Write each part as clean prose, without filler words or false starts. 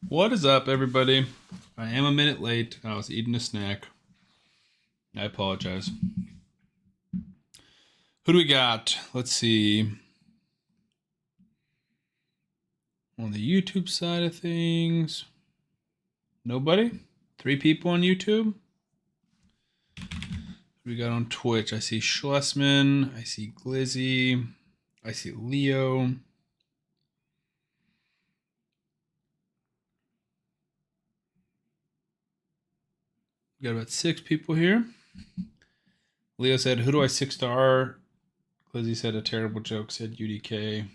What is up, everybody? I am a minute late. I was eating a snack. I apologize. Who do we got? Let's see. On the YouTube side of things, nobody? 3 people on YouTube? We got on Twitch. I see Schlesman. I see Glizzy. I see Leo. We got about 6 people here. Leo said, who do I 6-star? Glizzy said a terrible joke, said UDK.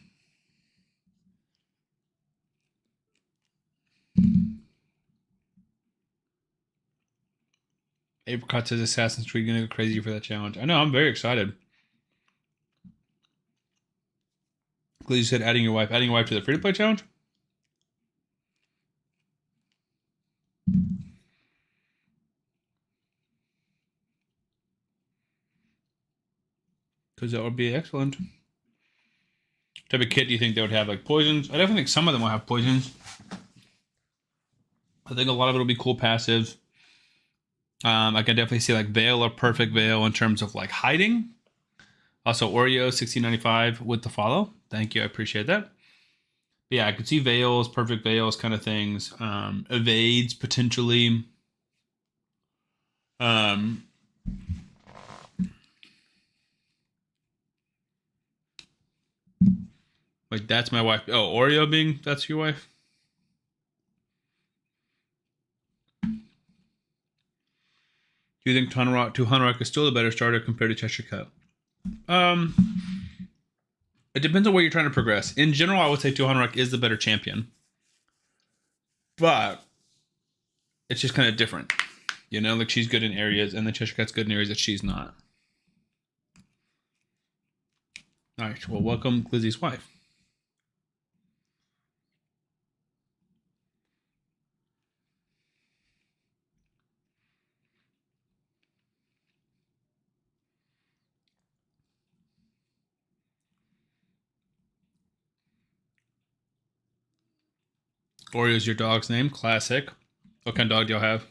Apricot says Assassin's Creed gonna go crazy for that challenge. I know, I'm very excited. Glizzy said adding your wife to the free-to-play challenge? Because that would be excellent. What type of kit do you think they would have? Like poisons? I definitely think some of them will have poisons. I think a lot of it will be cool passives. I can definitely see like Veil or Perfect Veil in terms of like hiding. Also Oreo 1695 with the follow. Thank you, I appreciate that. But yeah, I could see Veils, Perfect Veils kind of things. Evades potentially. Like that's my wife. Oh, Oreo being that's your wife? Do you think Hunrock is still a better starter compared to Cheshire Cut? It depends on where you're trying to progress. In general, I would say Hunrock is the better champion. But it's just kind of different. You know, like she's good in areas and the Cheshire Cat's good in areas that she's not. All right, well, welcome Glizzy's wife. Oreo's your dog's name. Classic. What kind of dog do y'all have?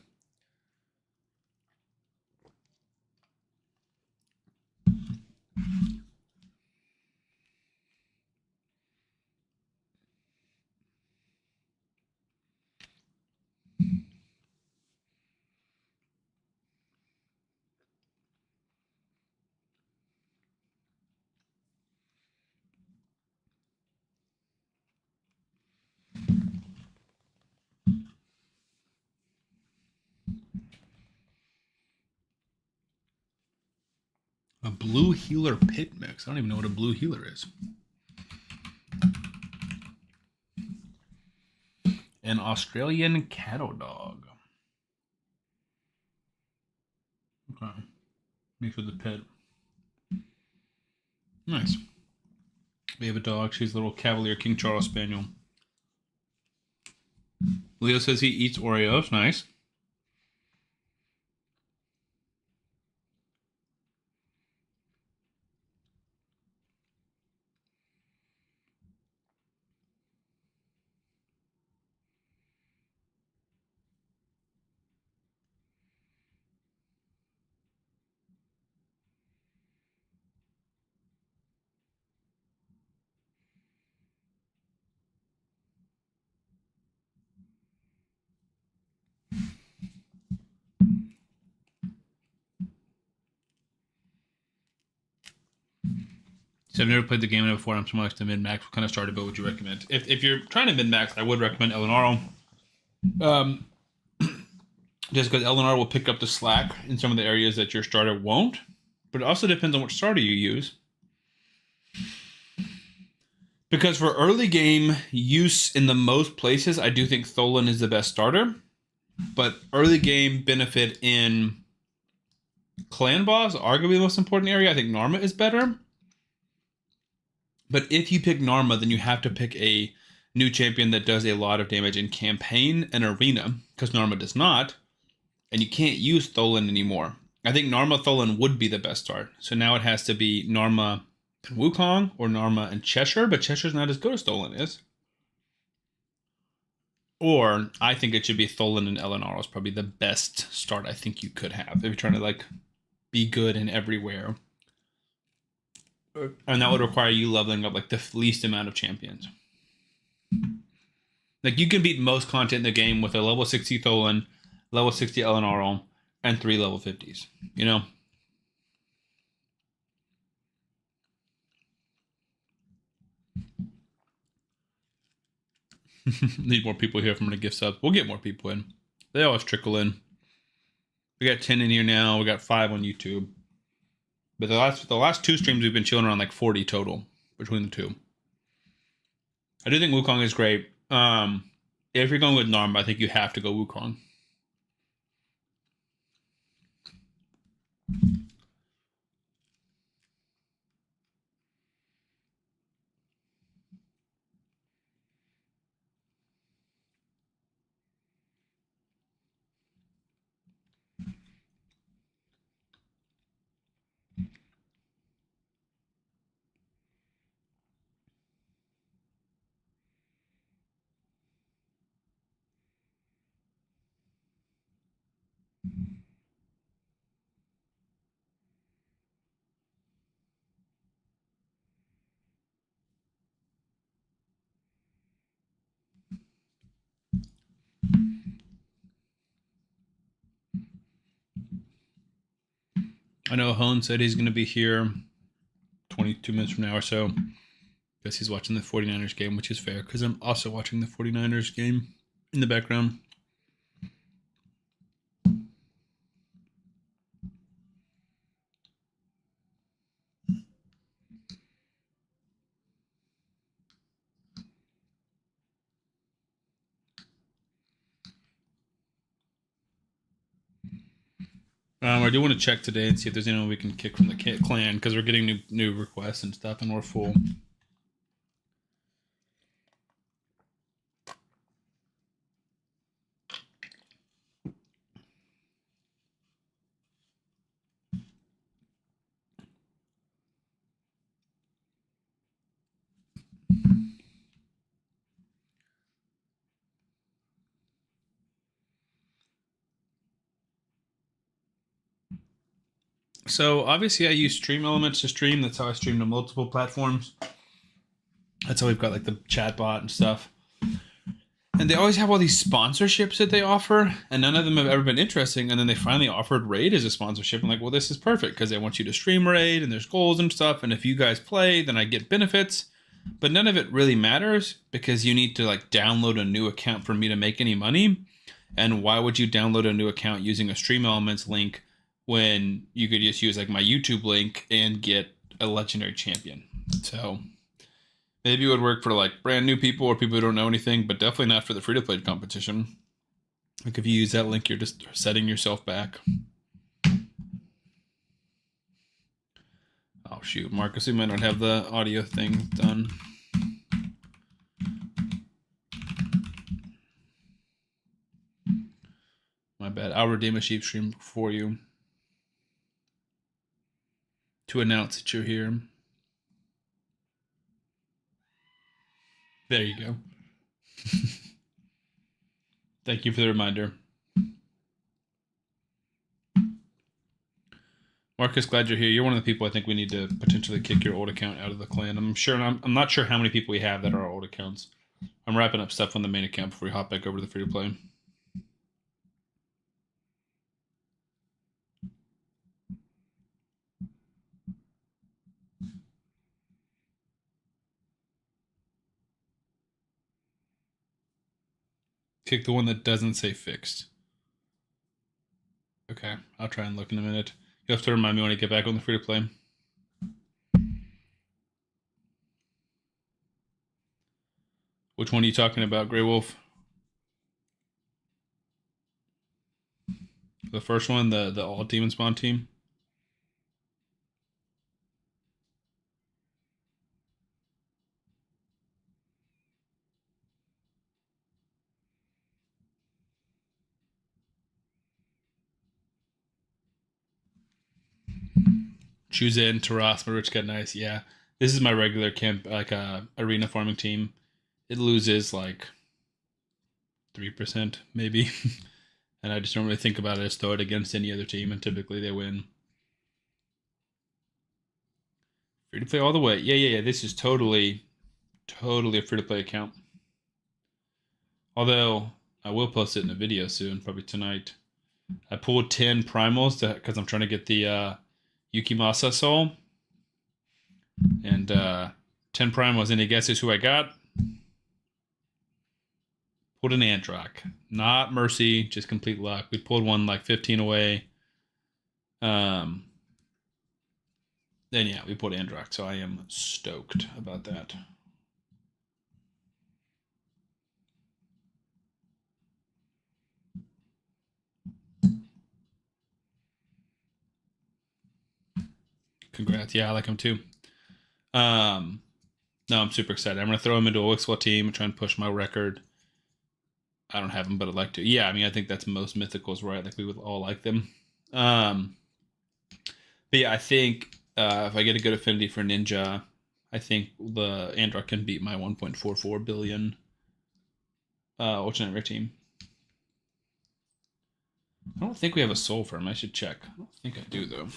A blue healer pit mix. I don't even know what a blue healer is. An Australian cattle dog. Okay. Mixed with the pit. Nice. We have a dog. She's a little Cavalier King Charles Spaniel. Leo says he eats Oreos. Nice. So I've never played the game before. I'm someone who likes to min-max. What kind of starter build would you recommend? If you're trying to min-max, I would recommend Elenaro. Just because Eleanor will pick up the slack in some of the areas that your starter won't. But it also depends on which starter you use. Because for early game use in the most places, I do think Tholin is the best starter. But early game benefit in clan boss, arguably the most important area, I think Narma is better. But if you pick Narma, then you have to pick a new champion that does a lot of damage in campaign and arena, because Narma does not. And you can't use Tholin anymore. I think Narma Tholin would be the best start. So now it has to be Narma and Wukong or Narma and Cheshire, but Cheshire's not as good as Tholin is. Or I think it should be Tholin and Elenaro is probably the best start I think you could have if you're trying to like be good in everywhere. And that would require you leveling up like the least amount of champions. Like you can beat most content in the game with a level 60 Tholin, level 60 Elenaro, and 3 level 50s, you know? Need more people here from the gift subs. We'll get more people in. They always trickle in. We got 10 in here now. We got 5 on YouTube. But the last 2 streams we've been chilling around like 40 total between the 2. I do think Wukong is great. If you're going with Narm, I think you have to go Wukong. I know Hone said he's going to be here 22 minutes from now or so. Guess he's watching the 49ers game, which is fair because I'm also watching the 49ers game in the background. I do want to check today and see if there's anyone we can kick from the clan because we're getting new requests and stuff, and we're full. So obviously I use Stream Elements to stream. That's how I stream to multiple platforms. That's how we've got like the chat bot and stuff. And they always have all these sponsorships that they offer, and none of them have ever been interesting. And then they finally offered Raid as a sponsorship. I'm like, well, this is perfect because they want you to stream Raid and there's goals and stuff. And if you guys play, then I get benefits. But none of it really matters because you need to like download a new account for me to make any money. And why would you download a new account using a Stream Elements link when you could just use like my YouTube link and get a legendary champion? So maybe it would work for like brand new people or people who don't know anything, but definitely not for the free-to-play competition. Like if you use that link, you're just setting yourself back. Oh shoot, Marcus, we might not have the audio thing done. My bad. I'll redeem a sheep stream for you to announce that you're here. There you go. Thank you for the reminder. Marcus, glad you're here. You're one of the people I think we need to potentially kick your old account out of the clan. I'm not sure how many people we have that are old accounts. I'm wrapping up stuff on the main account before we hop back over to the free-to-play. click the one that doesn't say fixed. Okay, I'll try and look in a minute. You'll have to remind me when I get back on the free to play. Which one are you talking about, Grey Wolf? The first one, the all demon spawn team. Choose it and Taras, my rich get nice. Yeah, this is my regular camp, like arena farming team. It loses like 3% maybe, and I just don't really think about it. I just throw it against any other team, and typically they win. Free to play all the way. Yeah. This is totally a free to play account. Although I will post it in a video soon, probably tonight. I pulled 10 primals because I'm trying to get the Yukimasa soul. And 10 primals. Any guesses who I got? Pulled an Androck. Not Mercy, just complete luck. We pulled one like 15 away. Then yeah, we pulled Androck, so I am stoked about that. Congrats. Yeah, I like him too. No, I'm super excited. I'm going to throw him into a Wixwell team and try and push my record. I don't have him, but I'd like to. Yeah, I mean, I think that's most mythicals, right? Like, we would all like them. But yeah, I think if I get a good affinity for Ninja, I think the Android can beat my 1.44 billion alternate rare team. I don't think we have a soul for him. I should check. I don't think I do, though.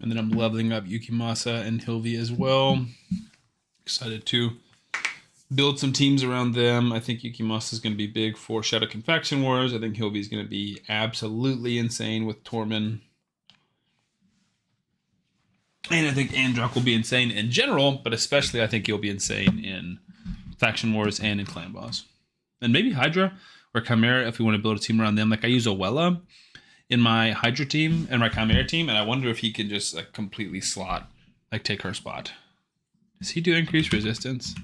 And then I'm leveling up Yukimasa and Hilvi as well. Excited to build some teams around them. I think Yukimasa is going to be big for Shadow Faction Wars. I think Hilvi is going to be absolutely insane with Tormund. And I think Androck will be insane in general, but especially I think he'll be insane in Faction Wars and in Clan Boss. And maybe Hydra or Chimera if we want to build a team around them. Like I use Owella in my Hydra team and my Chimera team, and I wonder if he can just like completely slot, like take her spot. Does he do increased resistance?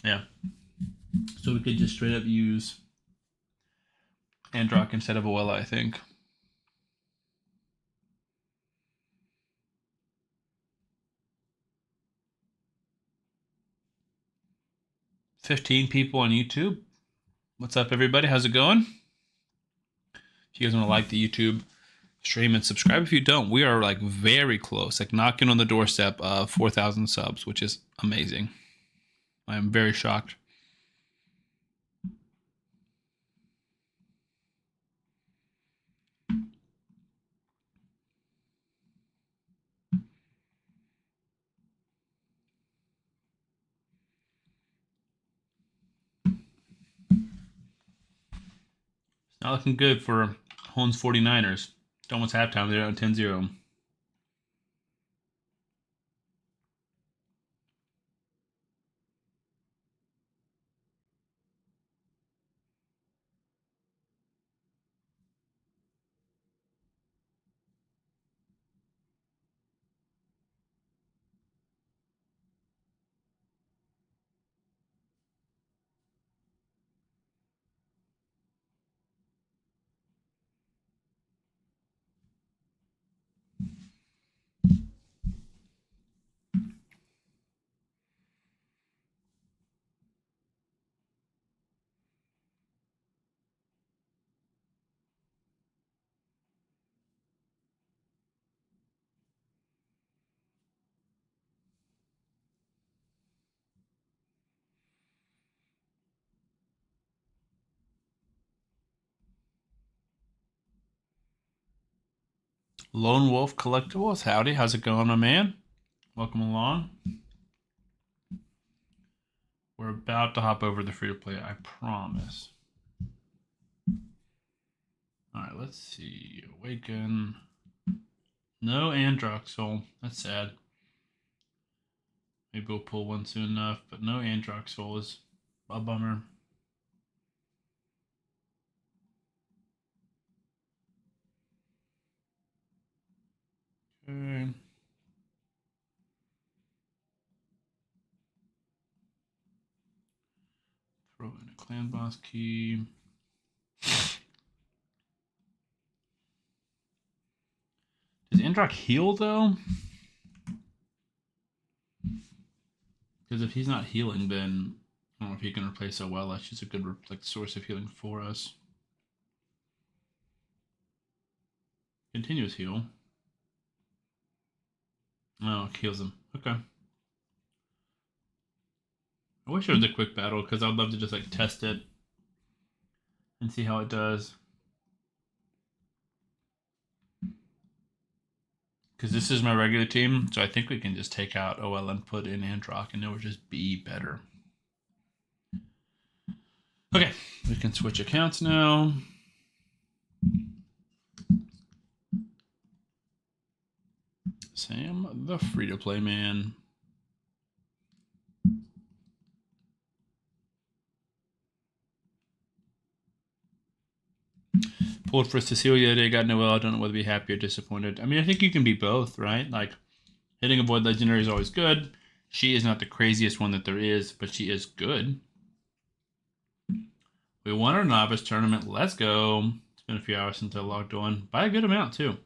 Yeah. So we could just straight up use Androck instead of Owella, I think. $15 people on YouTube. What's up, everybody? How's it going? If you guys want to like the YouTube stream and subscribe, if you don't, we are like very close, like knocking on the doorstep of 4,000 subs, which is amazing. I am very shocked. Not looking good for Hones 49ers. It's almost halftime. They're down 10-0. Lone Wolf Collectibles, howdy. How's it going, my man? Welcome along. We're about to hop over the free-to-play, I promise. Alright, let's see. Awaken. No Androxol. That's sad. Maybe we'll pull one soon enough, but no Androxol is a bummer. Okay. Throw in a clan boss key. Does Androx heal though? Because if he's not healing, then I don't know if he can replace Oella. She's a good source of healing for us. Continuous heal. Oh, it heals him. Okay. I wish there was a quick battle because I'd love to just like test it and see how it does. Because this is my regular team, so I think we can just take out OL and put in Androck and it will just be better. Okay, we can switch accounts now. Sam, the free-to-play man. Pulled for Cecilia today, got Noelle. I don't know whether to be happy or disappointed. I mean, I think you can be both, right? Like, hitting a Void Legendary is always good. She is not the craziest one that there is, but she is good. We won our Novice tournament. Let's go. It's been a few hours since I logged on. By a good amount, too.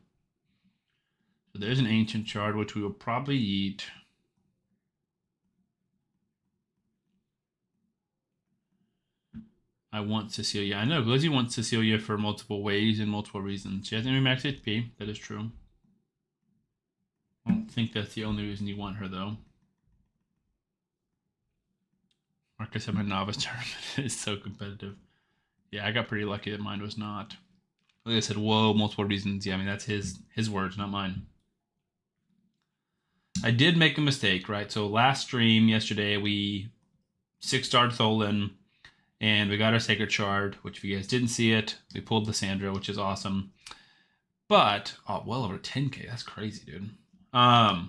So there's an Ancient Shard, which we will probably eat. I want Cecilia. I know, Glizzy wants Cecilia for multiple ways and multiple reasons. She has any max HP. That is true. I don't think that's the only reason you want her, though. Marcus said my Novice tournament is so competitive. Yeah, I got pretty lucky that mine was not. Like I said, whoa, multiple reasons. Yeah, I mean, that's his words, not mine. I did make a mistake, right? So last stream yesterday, we 6-starred Tholin, and we got our Sacred Shard, which if you guys didn't see it, we pulled Lysandra, which is awesome. But, oh, well over 10k. That's crazy, dude. My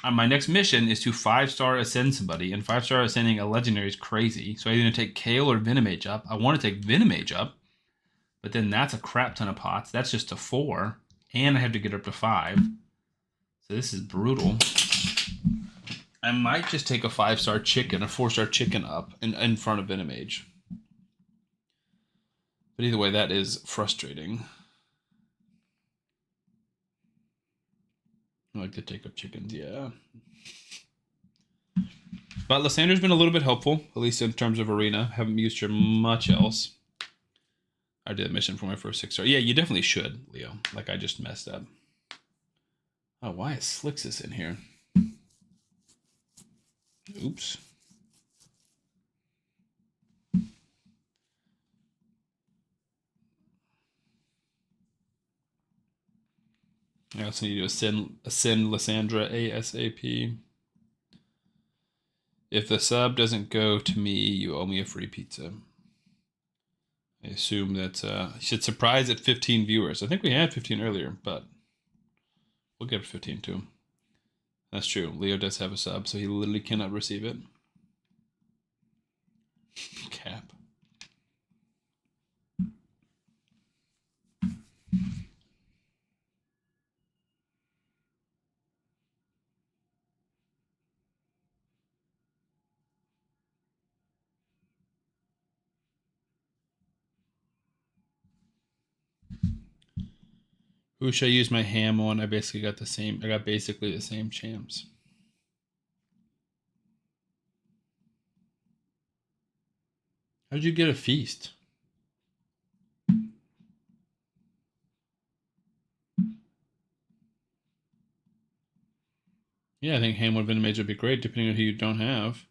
next mission is to 5-star ascend somebody, and 5-star ascending a legendary is crazy. So I'm going to take Kale or Venomage up. I want to take Venomage up, but then that's a crap ton of pots. That's just a 4, and I have to get up to 5. So this is brutal. I might just take a 5-star chicken, a 4-star chicken up in front of Venomage. But either way, that is frustrating. I like to take up chickens, yeah. But Lysandra's been a little bit helpful, at least in terms of arena. Haven't used her much else. I did a mission for my first 6-star. Yeah, you definitely should, Leo. Like, I just messed up. Oh, why is Slixus in here? Oops. I also need to ascend Lysandra ASAP. If the sub doesn't go to me, you owe me a free pizza. I assume that you should surprise at 15 viewers. I think we had 15 earlier, but we'll get 15 too. That's true. Leo does have a sub, so he literally cannot receive it. Cap. Who should I use my ham on? I basically got the same. I got basically the same champs. How'd you get a feast? Yeah, I think ham would Venomage would be great, depending on who you don't have.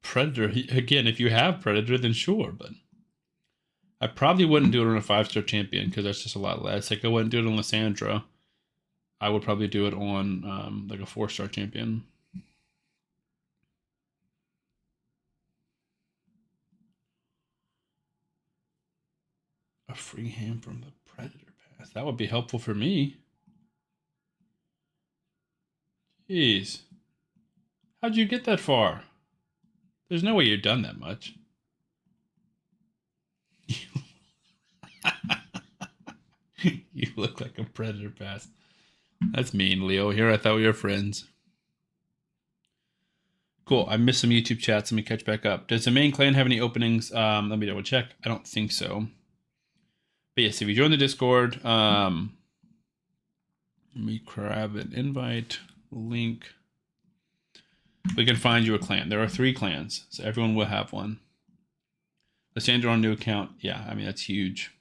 Predator, again, if you have Predator, then sure, but I probably wouldn't do it on a 5-star champion because that's just a lot less. Like I wouldn't do it on Lysandra. I would probably do it on like a 4-star champion. A free hand from the Predator Pass. That would be helpful for me. Jeez. How'd you get that far? There's no way you've done that much. You look like a Predator Pass. That's mean, Leo. Here, I thought we were friends. Cool. I missed some YouTube chats. Let me catch back up. Does the main clan have any openings? Let me double check. I don't think so. But yes, if you join the Discord, let me grab an invite link. We can find you a clan. There are 3 clans, so everyone will have one. Lysandra on new account. Yeah, I mean, that's huge.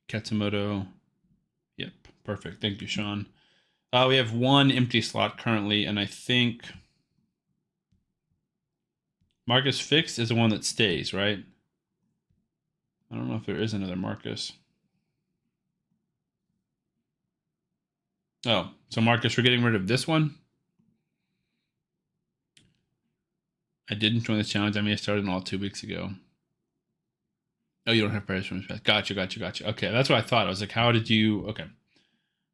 Katsumoto. Yep, perfect. Thank you, Sean. We have 1 empty slot currently, and I think Marcus Fixed is the one that stays, right? I don't know if there is another Marcus. Oh, so Marcus, we're getting rid of this one? I didn't join this challenge. I may have started all 2 weeks ago. Oh, you don't have prayers from his past. Gotcha. Okay, that's what I thought. I was like, how did you... Okay.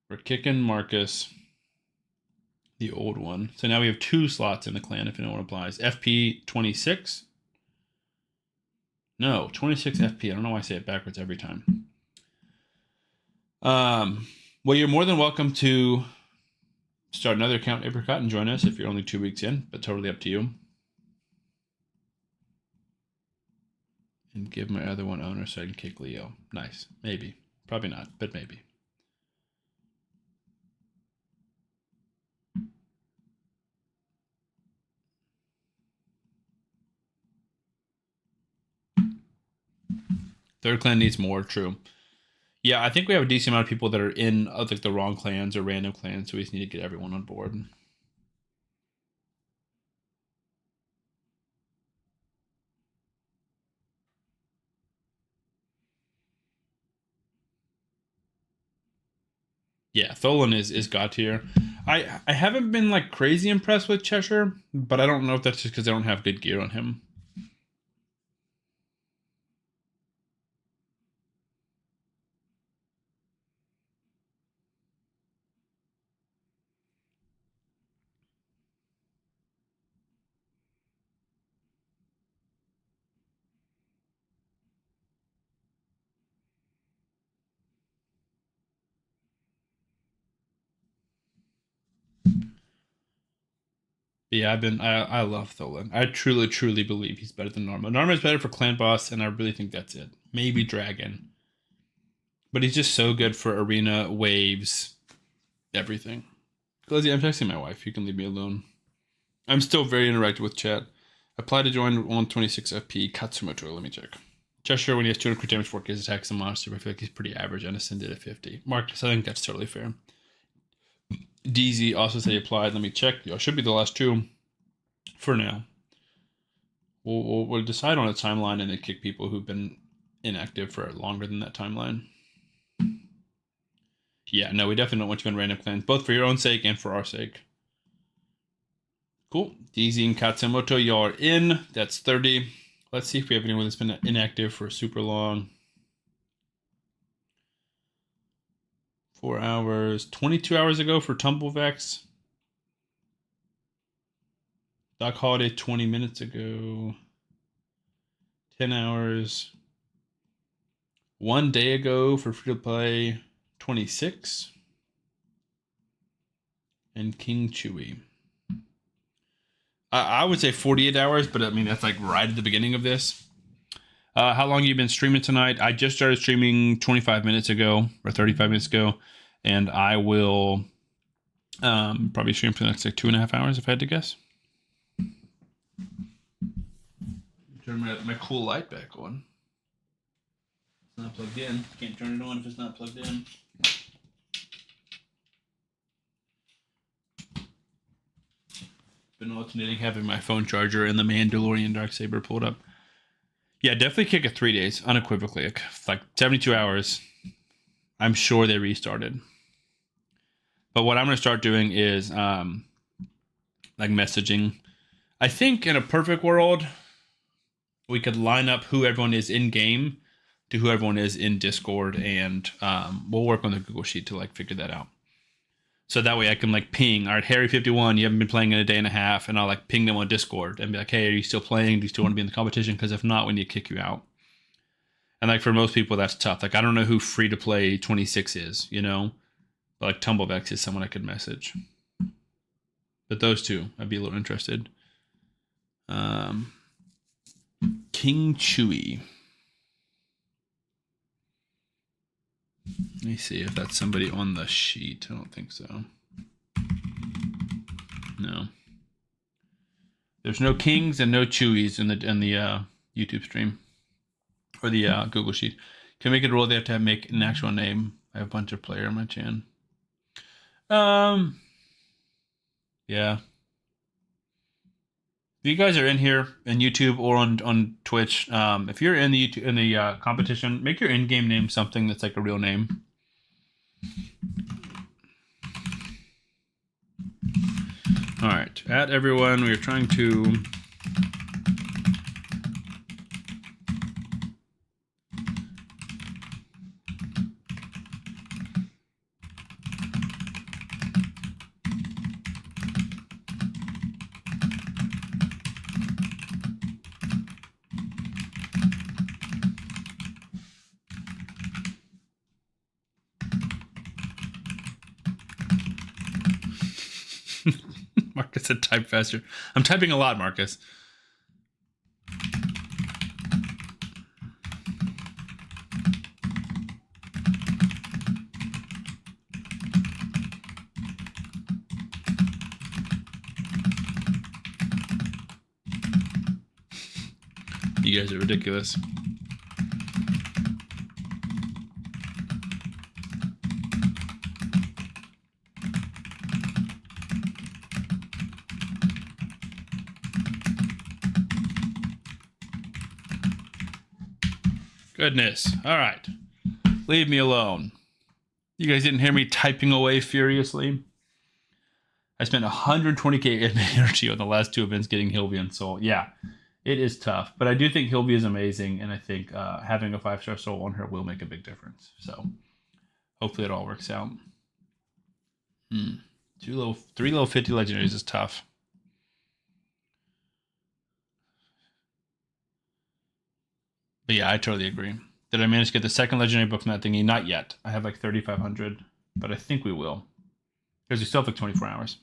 We're kicking Marcus, the old one. So now we have 2 slots in the clan if anyone applies. FP 26. No, 26 FP. I don't know why I say it backwards every time. Well, you're more than welcome to start another account, Apricot, and join us if you're only 2 weeks in, but totally up to you. And give my other one owner so I can kick Leo. Nice. Maybe. Probably not, but maybe. Third clan needs more, true. Yeah, I think we have a decent amount of people that are in like the wrong clans or random clans, so we just need to get everyone on board. Yeah, Tholin is god tier. I haven't been like crazy impressed with Cheshire, but I don't know if that's just because I don't have good gear on him. Yeah, I love Tholin. I truly believe he's better than Norma. Norma is better for clan boss, and I really think that's it. Maybe Dragon, but he's just so good for arena, waves, everything. Glizzy, I'm texting my wife. You can leave me alone. I'm still very interactive with chat. Apply to join 126 FP Katsumoto. Let me check. Cheshire, when he has 200 crit damage, 4K attacks a monster, but I feel like he's pretty average. And ascended at 50. Marcus, I think that's totally fair. DZ also said he applied. Let me check. It should be the last 2 for now. We'll decide on a timeline and then kick people who've been inactive for longer than that timeline. Yeah, no, we definitely don't want you in random clans, both for your own sake and for our sake. Cool. DZ and Katsumoto, y'all are in. That's 30. Let's see if we have anyone that's been inactive for super long. 4 hours. 22 hours ago for Tumblevex. Doc Holiday 20 minutes ago. 10 hours. 1 day ago for free to play 26. And King Chewy. I would say 48 hours, but I mean, that's like right at the beginning of this. How long have you been streaming tonight? I just started streaming 25 minutes ago or 35 minutes ago, and I will probably stream for the next like 2.5 hours if I had to guess. Turn my cool light back on. It's not plugged in. Can't turn it on if it's not plugged in. Been alternating having my phone charger and the Mandalorian Darksaber pulled up. Yeah, definitely kick it 3 days, unequivocally. Like 72 hours. I'm sure they restarted. But what I'm going to start doing is like messaging. I think in a perfect world, we could line up who everyone is in game to who everyone is in Discord, and we'll work on the Google Sheet to like figure that out. So that way I can like ping, all right, Harry51, you haven't been playing in a day and a half, and I'll like ping them on Discord and be like, hey, are you still playing? Do you still want to be in the competition? Because if not, we need to kick you out. And like for most people, that's tough. Like I don't know who free to play 26 is, you know? But like Tumblevex is someone I could message. But those two, I'd be a little interested. King Chewy. Let me see if that's somebody on the sheet. I don't think so. No. There's no Kings and no Chewies in the YouTube stream or the Google Sheet. Can we make it a rule they have to make an actual name? I have a bunch of player on my chan. Yeah. If you guys are in here in YouTube or on Twitch, if you're in the competition, make your in-game name something that's like a real name. All right, at everyone, we are trying to. Marcus said type faster. I'm typing a lot, Marcus. You guys are ridiculous. Goodness. All right. Leave me alone. You guys didn't hear me typing away furiously. I spent 120k energy on the last 2 events getting Hilby and Soul. Yeah, it is tough. But I do think Hilby is amazing, and I think having a 5-star Soul on her will make a big difference. So hopefully it all works out. 3 level 50 legendaries is tough. But yeah, I totally agree. Did I manage to get the second legendary book from that thingy? Not yet. I have like 3,500, but I think we will. Because we still have like 24 hours.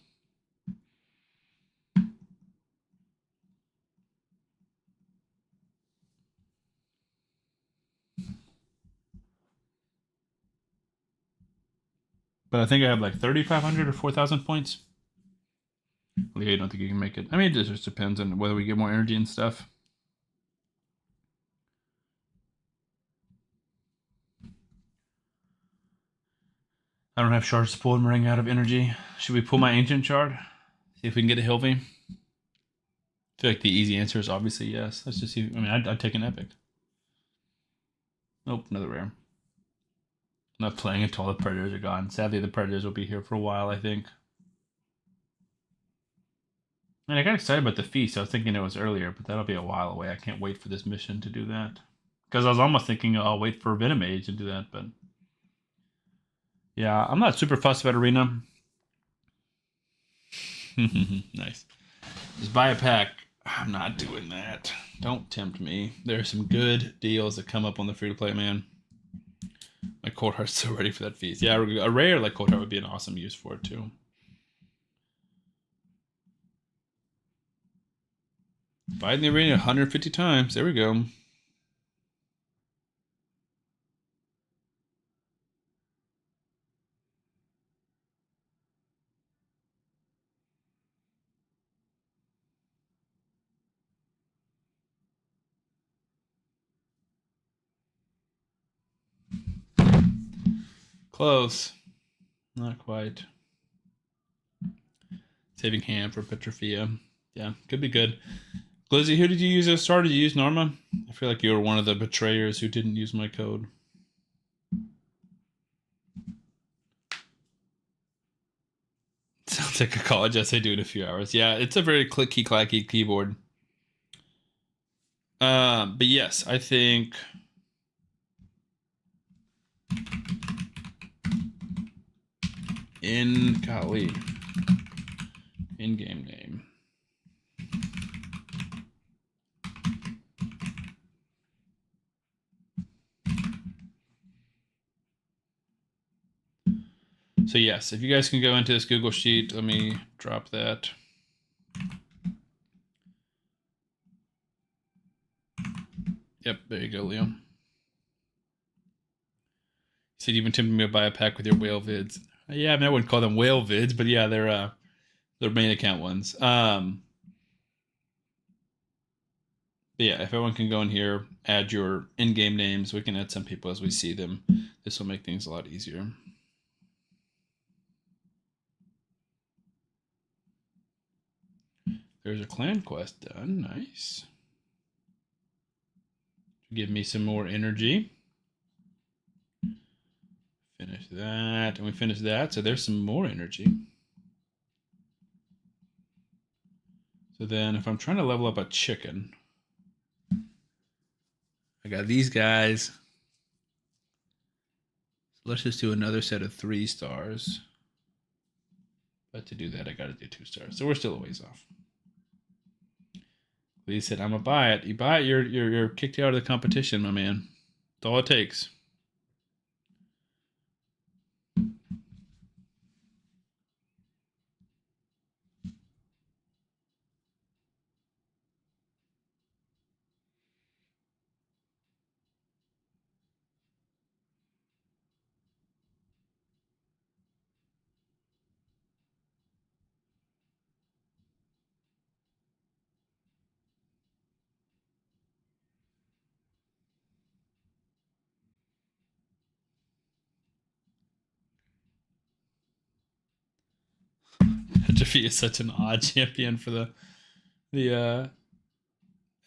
But I think I have like 3,500 or 4,000 points. Leah, I don't think you can make it. I mean, it just depends on whether we get more energy and stuff. I don't have shards to pull and running out of energy. Should we pull my ancient shard? See if we can get a Hilvy? I feel like the easy answer is obviously yes. Let's just see. I mean, I'd take an epic. Nope, another rare. I'm not playing until the predators are gone. Sadly, the predators will be here for a while, I think. And I got excited about the feast. I was thinking it was earlier, but that'll be a while away. I can't wait for this mission to do that. Because I was almost thinking I'll wait for Venomage to do that, but... yeah, I'm not super fussed about Arena. Nice. Just buy a pack. I'm not doing that. Don't tempt me. There are some good deals that come up on the free-to-play, man. My Cold Heart's so ready for that feast. Yeah, a rare like Cold Heart would be an awesome use for it, too. Buy in the arena 150 times. There we go. Close. Not quite. Saving hand for Petrophia. Yeah, could be good. Glizzy, who did you use as star? Did you use Norma? I feel like you were one of the betrayers who didn't use my code. Sounds like a college essay due in a few hours. Yeah, it's a very clicky clacky keyboard. But yes, I think in-game name. So yes, if you guys can go into this Google Sheet, let me drop that. Yep, there you go, Leo. You said you even tempted me to buy a pack with your whale vids. Yeah, I mean, I wouldn't call them whale vids, but yeah, they're main account ones. But yeah, if everyone can go in here, add your in-game names, we can add some people as we see them. This will make things a lot easier. There's a clan quest done. Nice. Give me some more energy. Finish that, and we finished that, so there's some more energy. So then if I'm trying to level up a chicken, I got these guys. So let's just do another set of 3 stars. But to do that, I got to do 2 stars. So we're still a ways off. Lee said, "I'm gonna buy it. You buy it, you're kicked out of the competition, my man. That's all it takes." Jeffy is such an odd champion for the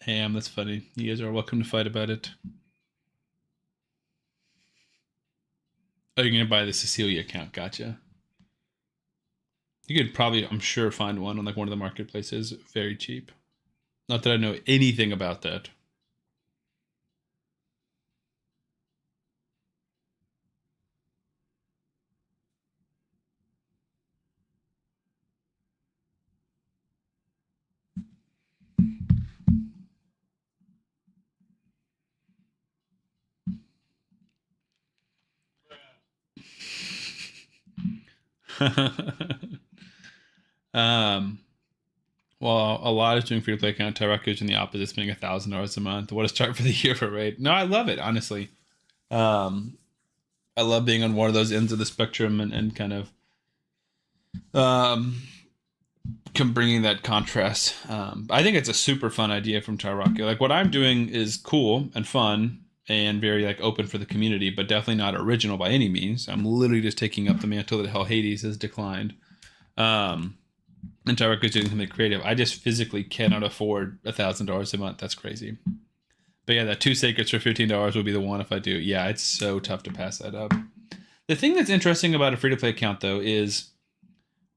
ham. That's funny. You guys are welcome to fight about it. Oh, you're gonna buy the Cecilia account. Gotcha. You could probably, I'm sure, find one on like one of the marketplaces very cheap. Not that I know anything about that. Well, a lot is doing free to play account. Tyraku's in the opposite, spending $1,000 a month. What a start for the year for raid. No, I love it, honestly. I love being on one of those ends of the spectrum and kind of bringing that contrast. I think it's a super fun idea from Tyraku. Like what I'm doing is cool and fun and very like open for the community, but definitely not original by any means. I'm literally just taking up the mantle that Hell Hades has declined. And Tyraku's doing something creative. I just physically cannot afford $1,000 a month. That's crazy. But yeah, that 2 sacreds for $15 would be the one if I do. Yeah, it's so tough to pass that up. The thing that's interesting about a free-to-play account, though, is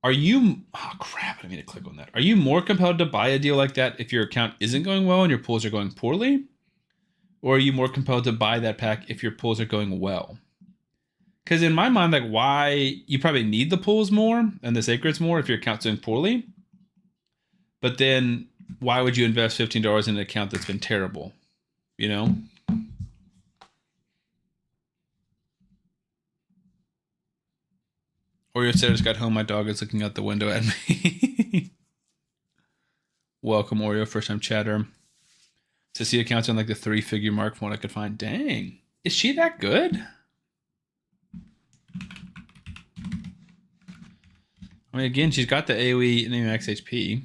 are you... Oh, crap. I need to click on that. Are you more compelled to buy a deal like that if your account isn't going well and your pulls are going poorly? Or are you more compelled to buy that pack if your pulls are going well? Because in my mind, like, why... You probably need the pulls more and the sacreds more if your account's doing poorly. But then why would you invest $15 in an account that's been terrible? You know? Oreo said I just got home. My dog is looking out the window at me. Welcome, Oreo. First time chatter. To see accounts on like the 3-figure mark from what I could find. Dang. Is she that good? I mean, again, she's got the AoE and the max HP.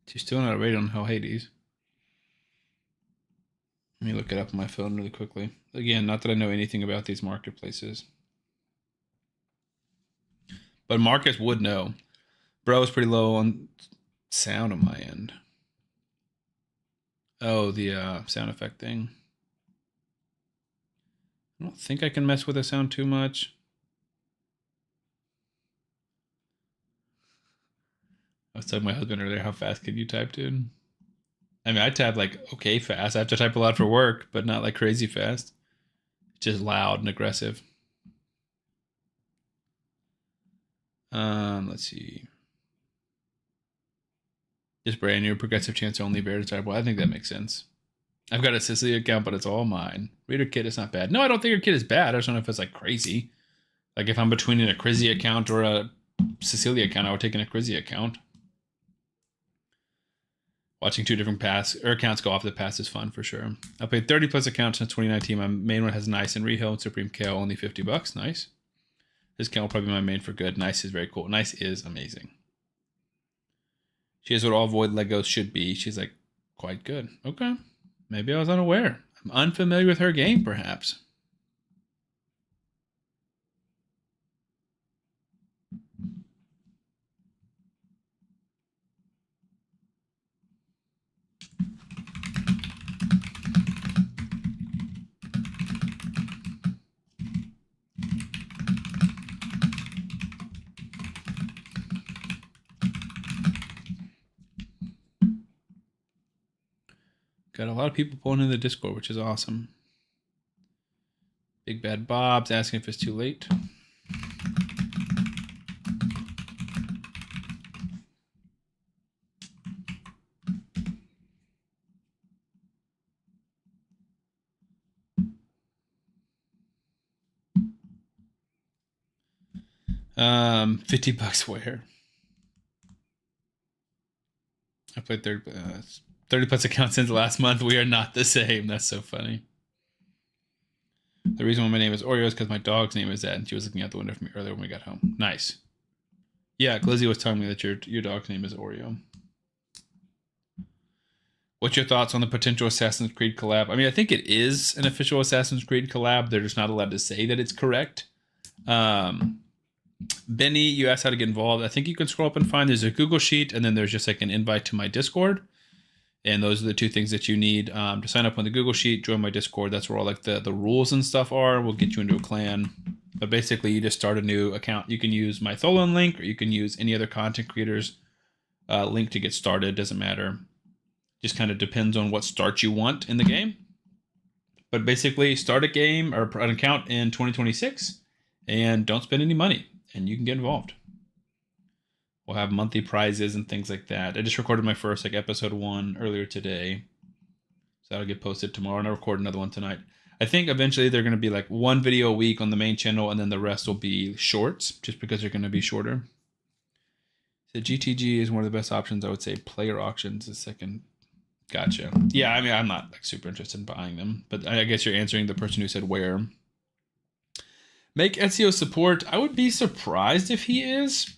She's still not rated on Hell Hades. Let me look it up on my phone really quickly. Again, not that I know anything about these marketplaces. But Marcus would know. Bro is pretty low on sound on my end. Oh, the sound effect thing. I don't think I can mess with the sound too much. I was telling my husband earlier, how fast can you type, dude? I mean, I type like okay fast. I have to type a lot for work, but not like crazy fast. Just loud and aggressive. Let's see. Just brand new, progressive chance only, very desirable. I think that makes sense. I've got a Sicily account, but it's all mine. Reader kit is not bad. No, I don't think your kit is bad. I just don't know if it's like crazy. Like if I'm between an Acrizia account or a Sicilia account, I would take an Acrizia account. Watching two different accounts go off the pass is fun for sure. I played 30 plus accounts since 2019. My main one has Nice and Rehill and Supreme KO, only $50. Nice. This account will probably be my main for good. Nice is very cool. Nice is amazing. She is what all Void Legos should be. She's like quite good. Okay. Maybe I was unaware. I'm unfamiliar with her game, perhaps. Got a lot of people pulling in the Discord, which is awesome. Big Bad Bob's asking if it's too late. $50 where? I played 30 plus accounts since last month. We are not the same. That's so funny. The reason why my name is Oreo is because my dog's name is that, and she was looking out the window for me earlier when we got home. Nice. Yeah, Glizzy was telling me that your dog's name is Oreo. What's your thoughts on the potential Assassin's Creed collab? I mean, I think it is an official Assassin's Creed collab. They're just not allowed to say that it's correct. Benny, you asked how to get involved. I think you can scroll up and find there's a Google Sheet, and then there's just like an invite to my Discord. And those are the two things that you need to sign up on the Google Sheet, join my Discord. That's where all like the rules and stuff are. We'll get you into a clan. But basically, you just start a new account. You can use my Tholin link, or you can use any other content creator's link to get started. Doesn't matter. Just kind of depends on what start you want in the game. But basically, start a game or an account in 2026 and don't spend any money, and you can get involved. We'll have monthly prizes and things like that. I just recorded my first like episode 1 earlier today, so that'll get posted tomorrow, and I'll record another one tonight. I think eventually they're going to be like one video a week on the main channel, and then the rest will be shorts, just because they're going to be shorter. So GTG is one of the best options. I would say player auctions is second. Gotcha. Yeah, I mean, I'm not like super interested in buying them, but I guess you're answering the person who said where. Make Ezio support. I would be surprised if he is.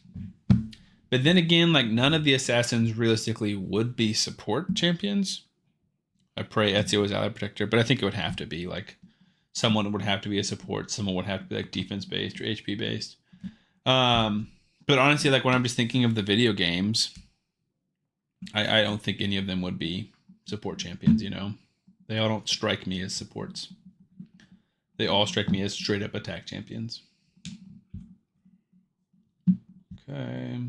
But then again, like none of the assassins realistically would be support champions. I pray Ezio is ally protector, but I think it would have to be like someone would have to be a support. Someone would have to be like defense based or HP based. But honestly, like when I'm just thinking of the video games, I don't think any of them would be support champions, you know? They all don't strike me as supports. They all strike me as straight up attack champions. Okay.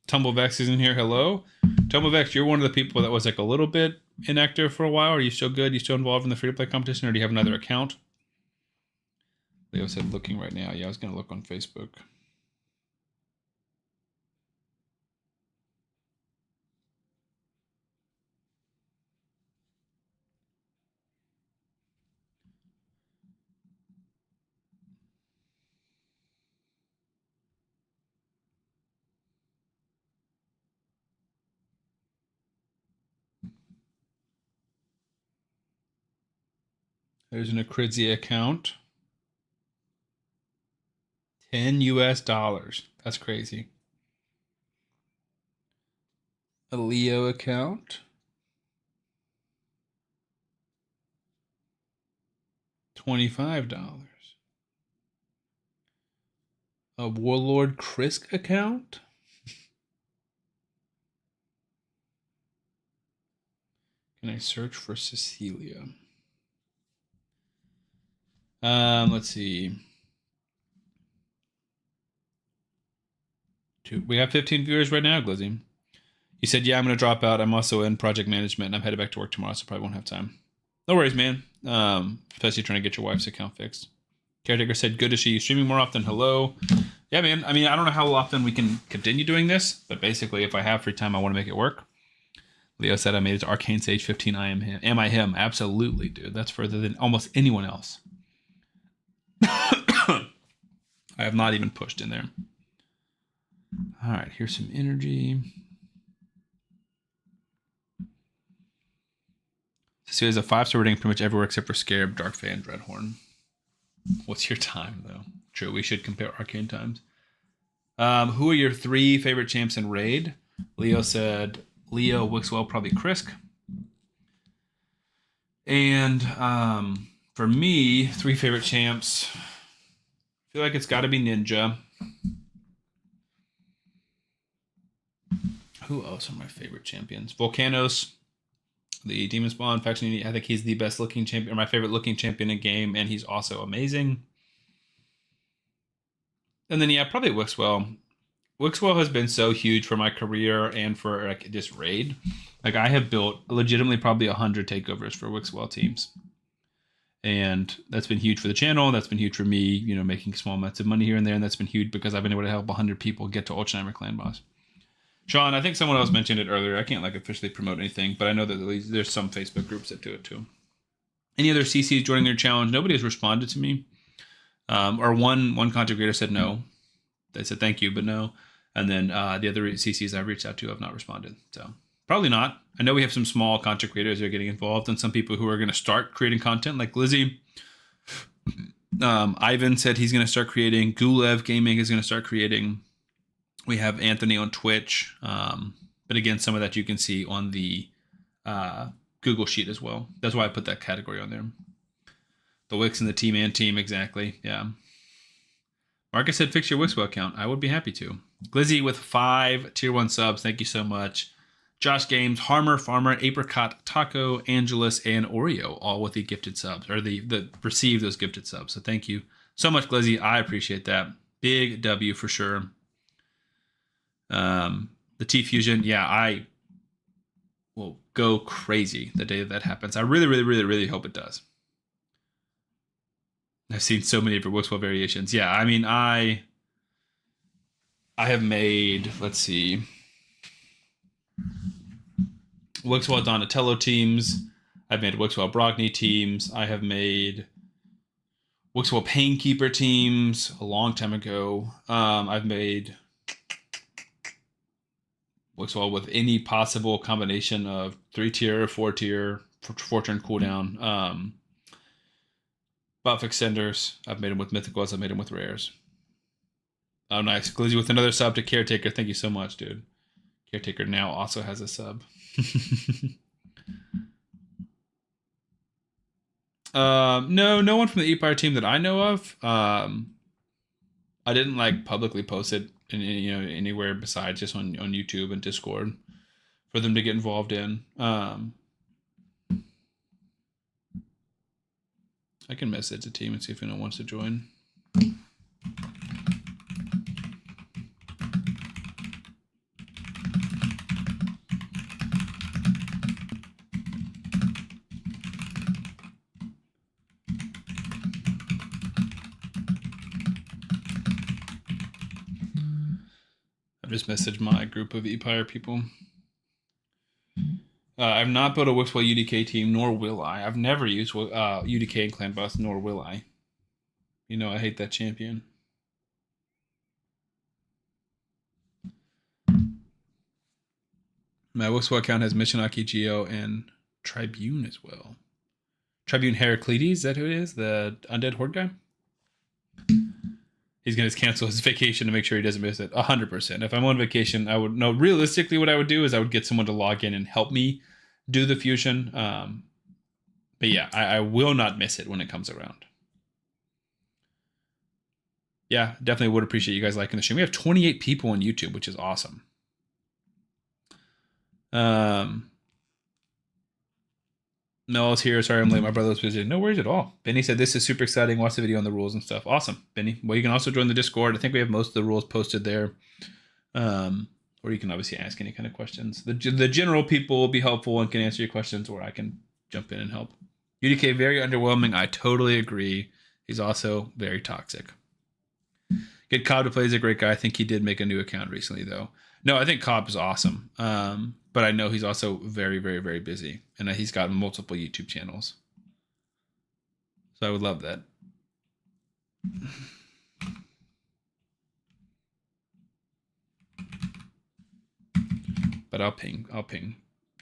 Tumblevex is in here. Hello. Tumblevex, you're one of the people that was like a little bit inactive for a while. Are you still good? You still involved in the free-to-play competition, or do you have another account? Leo said looking right now. Yeah, I was going to look on Facebook. There's an Acrizia account. $10 US. That's crazy. A Leo account. $25. A Warlord Krisk account. Can I search for Cecilia? Let's see. We have 15 viewers right now, Glizzy. You said, yeah, I'm going to drop out. I'm also in project management, and I'm headed back to work tomorrow, so probably won't have time. No worries, man. Especially trying to get your wife's account fixed. Caretaker said, good to see you streaming more often. Hello. Yeah, man. I mean, I don't know how often we can continue doing this, but basically, if I have free time, I want to make it work. Leo said, I made it to Arcane Sage 15. I am him. Am I him? Absolutely, dude. That's further than almost anyone else. I have not even pushed in there. All right, here's some energy. So he has a 5-star rating pretty much everywhere except for Scarab, Darkfey, and Dreadhorn. What's your time, though? True, we should compare Arcane times. Who are your 3 favorite champs in Raid? Leo said Leo, Wixwell, probably Krisk. And for me, 3 favorite champs. I feel like it's got to be Ninja. Who else are my favorite champions? Volcanos, the Demon Spawn faction unit. I think he's the best looking champion, or my favorite looking champion in game, and he's also amazing. And then, yeah, probably Wixwell. Wixwell has been so huge for my career and for like just Raid. Like I have built legitimately probably 100 takeovers for Wixwell teams. And that's been huge for the channel. That's been huge for me, you know, making small amounts of money here and there. And that's been huge because I've been able to help 100 people get to Ultraneimer Clan Boss. Sean, I think someone else mentioned it earlier. I can't like officially promote anything, but I know that at least there's some Facebook groups that do it too. Any other CCs joining their challenge? Nobody has responded to me. Or one content creator said no. They said thank you, but no. And then the other CCs I've reached out to have not responded. So probably not. I know we have some small content creators that are getting involved and some people who are going to start creating content like Lizzie. Ivan said he's going to start creating. Gulev Gaming is going to start creating. We have Anthony on Twitch. But again, some of that you can see on the Google Sheet as well. That's why I put that category on there. The Wix and the Team and Team, exactly. Yeah. Marcus said, fix your Wixwell account. I would be happy to. Glizzy with 5 tier 1 subs. Thank you so much. Josh Games, Harmer, Farmer, Apricot, Taco, Angelus, and Oreo, all with the gifted subs, or the receive those gifted subs. So thank you so much, Glizzy. I appreciate that. Big W for sure. The T-Fusion, yeah, I will go crazy the day that happens. I really, really, really, really hope it does. I've seen so many different Wixwell variations. Yeah, I mean, I have made, let's see, Wixwell Donatello teams. I've made Wixwell Brogni teams. I have made Wixwell Painkeeper teams a long time ago. I've made Wixwell with any possible combination of 3-tier, 4-tier, 4-turn cooldown. Buff extenders. I've made them with mythicals. I've made them with rares. Oh, nice. Glizzy with another sub to Caretaker. Thank you so much, dude. Caretaker now also has a sub. No one from the Empire team that I know of. I didn't like publicly post it in anywhere besides just on YouTube and Discord for them to get involved in. I can message the team and see if anyone wants to join. I've just messaged my group of Empire people. I've not built a Wixwell UDK team, nor will I. I've never used UDK in Clan Boss, nor will I. You know, I hate that champion. My Wixwell account has Mishinaki Geo and Tribune as well. Tribune Heraclides, is that who it is? The Undead Horde guy? He's going to cancel his vacation to make sure he doesn't miss it. 100%. If I'm on vacation, I would know. Realistically, what I would do is I would get someone to log in and help me do the fusion. But yeah, I will not miss it when it comes around. Yeah, definitely would appreciate you guys liking the stream. We have 28 people on YouTube, which is awesome. Mel's here. Sorry I'm late. My brother was busy. No worries at all. Benny said this is super exciting. Watch the video on the rules and stuff. Awesome, Benny. Well, you can also join the Discord. I think we have most of the rules posted there. Or you can obviously ask any kind of questions. The general people will be helpful and can answer your questions, or I can jump in and help. UDK, very underwhelming. I totally agree. He's also very toxic. Get Cobb to play. He's a great guy. I think he did make a new account recently, though. No, I think Cobb is awesome. But I know he's also very, very, very busy. And he's got multiple YouTube channels. So I would love that. But I'll ping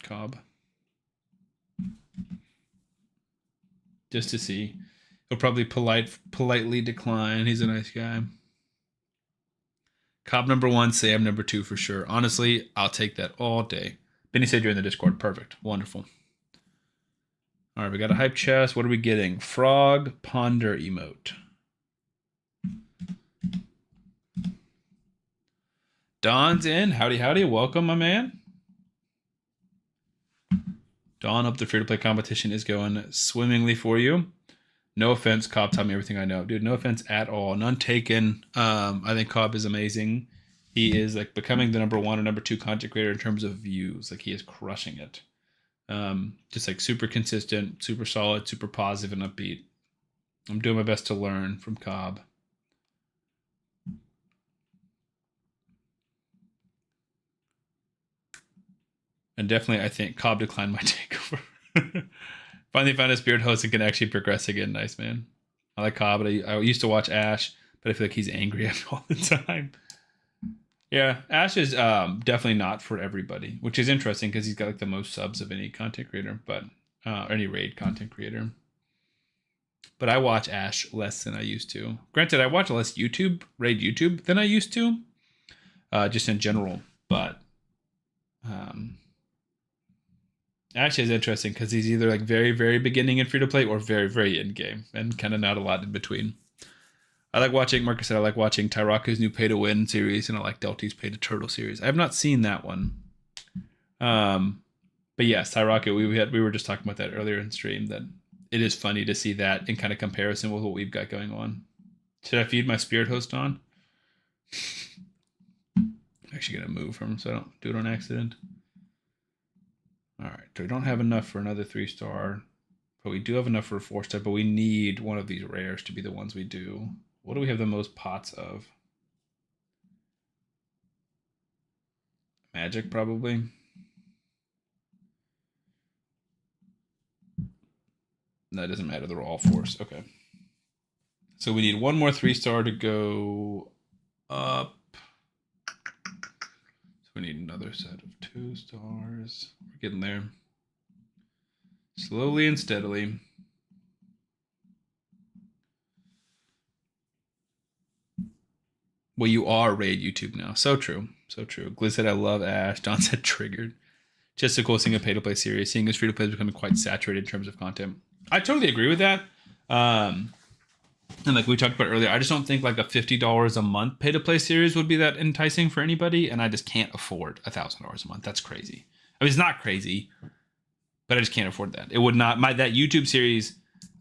Cobb. Just to see. He'll probably politely decline. He's a nice guy. Cobb number 1, Sam number 2 for sure. Honestly, I'll take that all day. Benny said you're in the Discord. Perfect. Wonderful. All right, we got a hype chest. What are we getting? Frog Ponder emote. Don's in. Howdy, howdy. Welcome, my man. Don, hope the free-to-play competition is going swimmingly for you. No offense, Cobb taught me everything I know. Dude, no offense at all. None taken. I think Cobb is amazing. He is like becoming the number 1 or number 2 content creator in terms of views. Like he is crushing it. Just like super consistent, super solid, super positive and upbeat. I'm doing my best to learn from Cobb. And definitely, I think Cobb declined my takeover. Finally found a spirit host and can actually progress again. Nice, man. I like Cobb, but I used to watch Ash, but I feel like he's angry all the time. Yeah, Ash is definitely not for everybody, which is interesting because he's got like the most subs of any content creator, but or any raid content creator. But I watch Ash less than I used to. Granted, I watch less raid YouTube than I used to, just in general. But Ash is interesting because he's either like very, very beginning in free to play or very, very end game, and kind of not a lot in between. I like watching, Marcus said, I like watching Tyraku's new Pay to Win series, and I like Delty's Pay to Turtle series. I have not seen that one. But yes, Tyraku, we were just talking about that earlier in stream, that it is funny to see that in kind of comparison with what we've got going on. Should I feed my spirit host on? I'm actually going to move him so I don't do it on accident. All right, so we don't have enough for another 3-star, but we do have enough for a 4-star, but we need one of these rares to be the ones we do. What do we have the most pots of? Magic, probably. That doesn't matter, they're all 4s. Okay. So we need one more 3-star to go up. We need another set of 2 stars. We're getting there. Slowly and steadily. Well, you are raid YouTube now. So true. So true. Gliz said, I love Ash. Don said, triggered. Just a cool seeing a pay-to-play series. Seeing as free-to-play is becoming quite saturated in terms of content. I totally agree with that. And like we talked about earlier, I just don't think like a $50 a month pay-to-play series would be that enticing for anybody, and I just can't afford $1,000 a month. That's crazy. I mean, it's not crazy, but I just can't afford that. It would not, that YouTube series,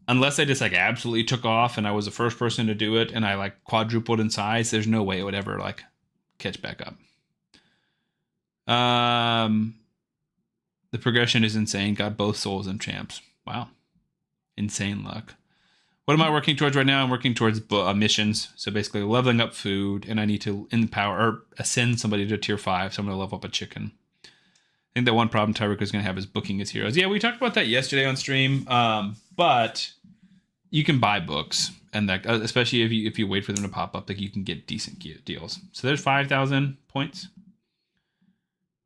unless I just like absolutely took off and I was the first person to do it and I like quadrupled in size, there's no way it would ever like catch back up. The progression is insane. Got both souls and champs. Wow. Insane luck. What am I working towards right now? I'm working towards missions. So basically leveling up food, and I need to empower or ascend somebody to tier 5. So I'm going to level up a chicken. I think that one problem Tyreek is going to have is booking his heroes. Yeah, we talked about that yesterday on stream. But you can buy books, and that especially if you wait for them to pop up, like you can get decent deals. So there's 5,000 points.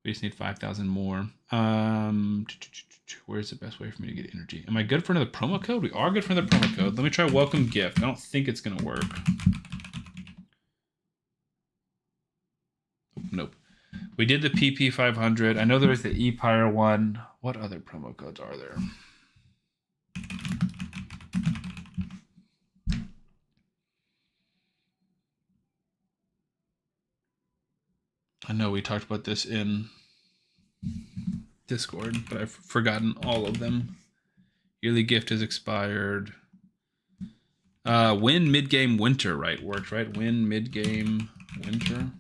We just need 5,000 more. Where's the best way for me to get energy? Am I good for another promo code? We are good for another promo code. Let me try welcome gift. I don't think it's going to work. Nope. We did the PP 500. I know there was the ePire one. What other promo codes are there? I know we talked about this in Discord, but I've forgotten all of them. Yearly gift is expired. Win mid-game winter, right? Works, right? Win mid-game winter.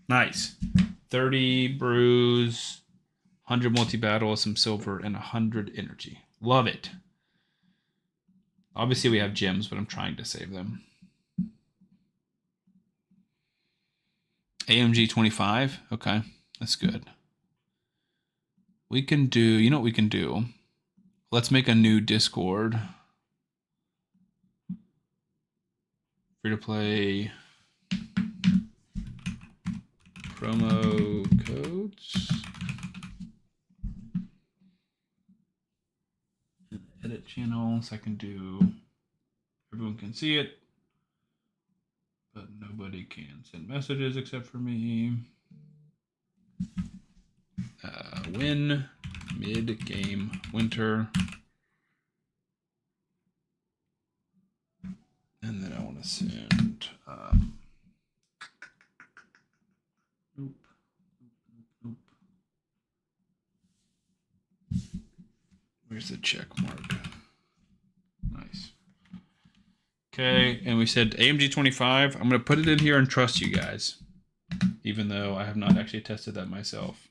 Nice. 30 brews, 100 multi-battle, some silver, and 100 energy. Love it. Obviously, we have gems, but I'm trying to save them. AMG 25. Okay, that's good. We can do, you know what we can do? Let's make a new Discord. Free to play promo codes. Edit channels. I can do, everyone can see it, but nobody can send messages except for me. Win mid-game winter. And then I want to send nope. Where's the check mark? Nice. Okay, and we said AMG 25. I'm going to put it in here and trust you guys, even though I have not actually tested that myself.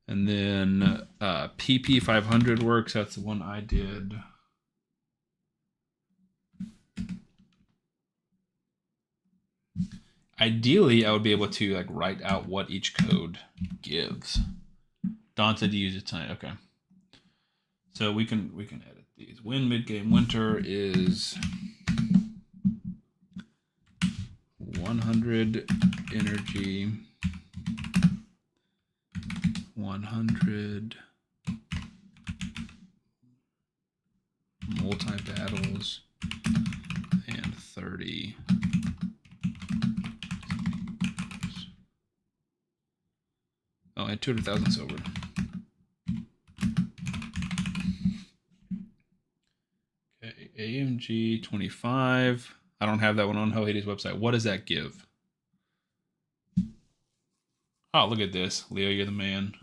And then PP 500 works. That's the one I did. Ideally, I would be able to like write out what each code gives. Don said to use it tonight. Okay. So we can edit these. Win mid-game winter is 100 energy, 100 multi-battles, and 30 and 200,000 silver. Okay, AMG 25. I don't have that one on Hellhate's website. What does that give? Oh, look at this. Leo, you're the man.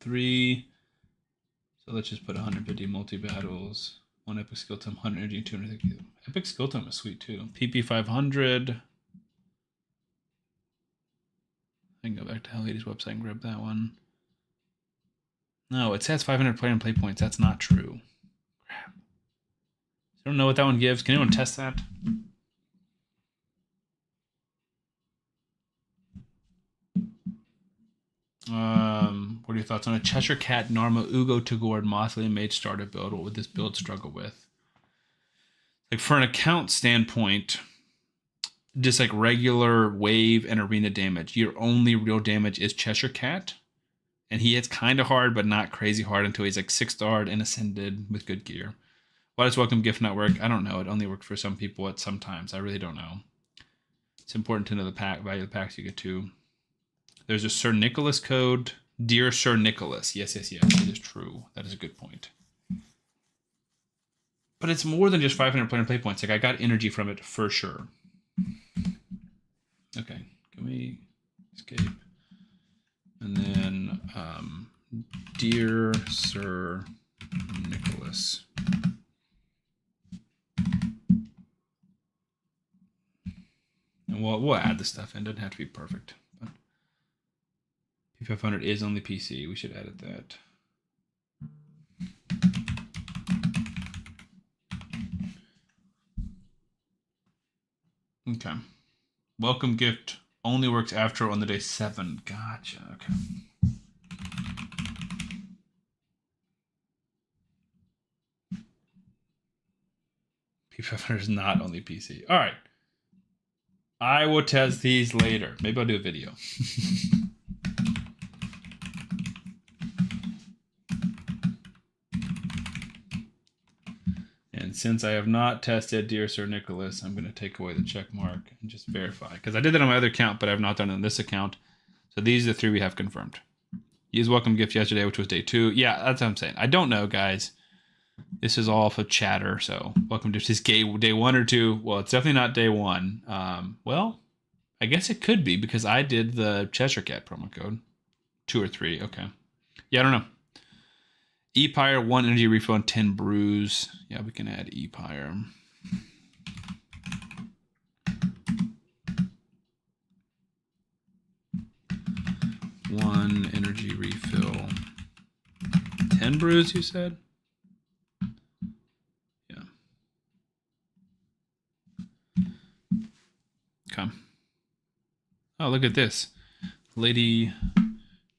Three. So let's just put 150 multi-battles, 1 epic skill time, 100 energy, 250. Epic skill time is sweet too. PP 500. I can go back to Hellhate's website and grab that one. No, it says 500 player and play points. That's not true. Crap. I don't know what that one gives. Can anyone test that? What are your thoughts on a Cheshire Cat, Narma, Uugo, Tagoar, Mothly, and Mage starter build? What would this build struggle with? Like for an account standpoint, just like regular wave and arena damage, your only real damage is Cheshire Cat. And he hits kind of hard, but not crazy hard until he's like 6-starred and ascended with good gear. Why does Welcome Gift not work? I don't know. It only works for some people at some times. I really don't know. It's important to know the pack value of the packs you get too. There's a Sir Nicholas code. Dear Sir Nicholas. Yes, yes, yes. It is true. That is a good point. But it's more than just 500 player play points. Like I got energy from it for sure. Okay. Can we escape? And then, Dear Sir Nicholas. And we'll add the stuff in. It doesn't have to be perfect. But P500 is only PC. We should edit that. Okay. Welcome gift only works after on the day 7. Gotcha. Okay. P500 is not only PC. All right. I will test these later. Maybe I'll do a video. And since I have not tested Dear Sir Nicholas, I'm going to take away the check mark and just verify. Because I did that on my other account, but I've not done it on this account. So these are the 3 we have confirmed. Use welcome gift yesterday, which was day 2. Yeah, that's what I'm saying. I don't know, guys. This is all off of chatter, so welcome to this day 1 or 2. Well, it's definitely not day 1. Well, I guess it could be because I did the Cheshire Cat promo code. 2 or 3, okay. Yeah, I don't know. E-Pyre, 1 energy refill and 10 brews. Yeah, we can add E-Pyre. One energy refill. 10 brews, you said? Yeah. Okay. Oh, look at this. Lady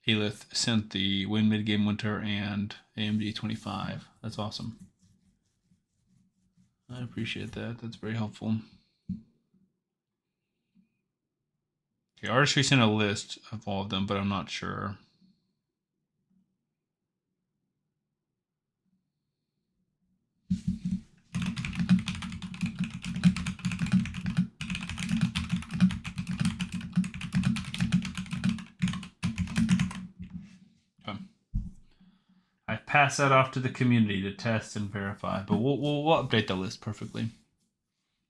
Aelith sent the Win Mid-Game Winter and AMG 25. That's awesome. I appreciate that. That's very helpful. Okay, Artistry sent a list of all of them, but I'm not sure. Okay. I pass that off to the community to test and verify, but we'll update the list perfectly.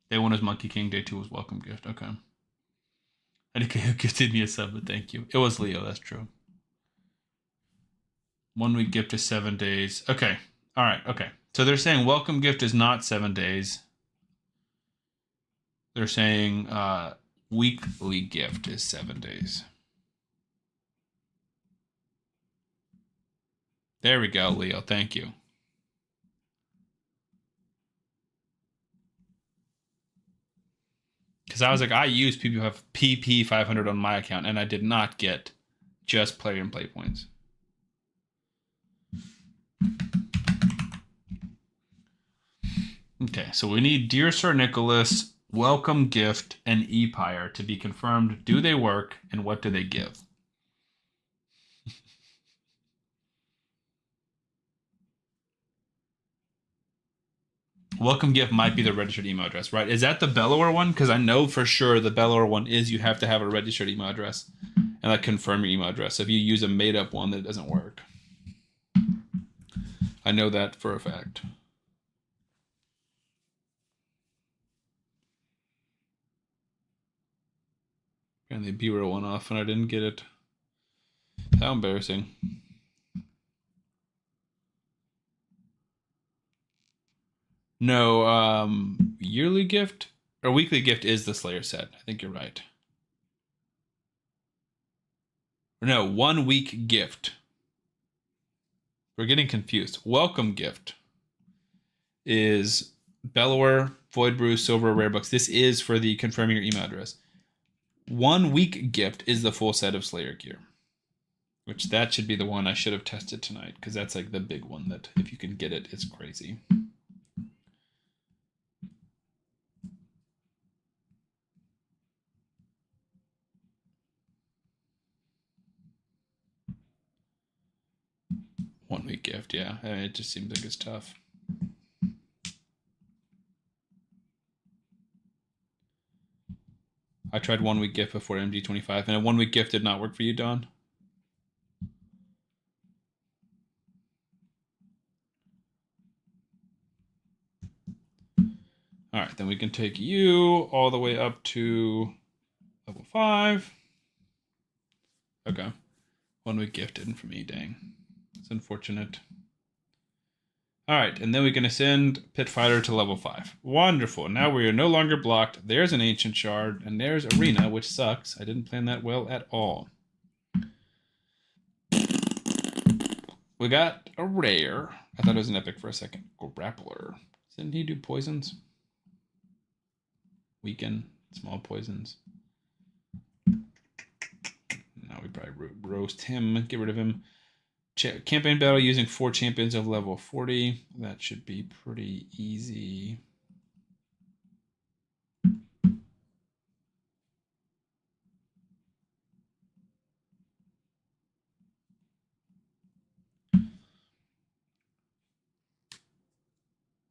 Day 1 was Monkey King. Day 2 was Welcome Gift. Okay. I think who gifted me a sub, but thank you. It was Leo. That's true. 1 week gift is 7 days. Okay. All right. Okay. So they're saying welcome gift is not 7 days. They're saying weekly gift is 7 days. There we go, Leo. Thank you. Because I was like, I use people who have PP 500 on my account, and I did not get just player and play points. Okay, so we need Dear Sir Nicholas, Welcome Gift, and E-Pyre to be confirmed. Do they work, and what do they give? Welcome Gift might be the registered email address, right? Is that the Bellower one? Because I know for sure the Bellower one is you have to have a registered email address and like confirm your email address. If you use a made-up one, that doesn't work. I know that for a fact. And they B-roll one off and I didn't get it. How embarrassing. No, yearly gift or weekly gift is the Slayer set. I think you're right. Or no, 1 week gift. We're getting confused. Welcome gift is Bellower, Void Brew, Silver, Rare Books. This is for the confirming your email address. 1 week gift is the full set of Slayer gear. Which that should be the one I should have tested tonight, because that's like the big one that if you can get it, it's crazy. One week gift, yeah. It just seems like it's tough. I tried 1 week gift before MG25, and a 1 week gift did not work for you, Don? All right, then we can take you all the way up to level 5. Okay. 1 week gift didn't for me, dang. It's unfortunate. All right, and then we can ascend Pit Fighter to level 5. Wonderful. Now we are no longer blocked. There's an Ancient Shard, and there's Arena, which sucks. I didn't plan that well at all. We got a rare. I thought it was an epic for a second. Grappler. Didn't he do poisons? Weaken, small poisons. Now we probably roast him, get rid of him. Campaign battle using 4 champions of level 40. That should be pretty easy.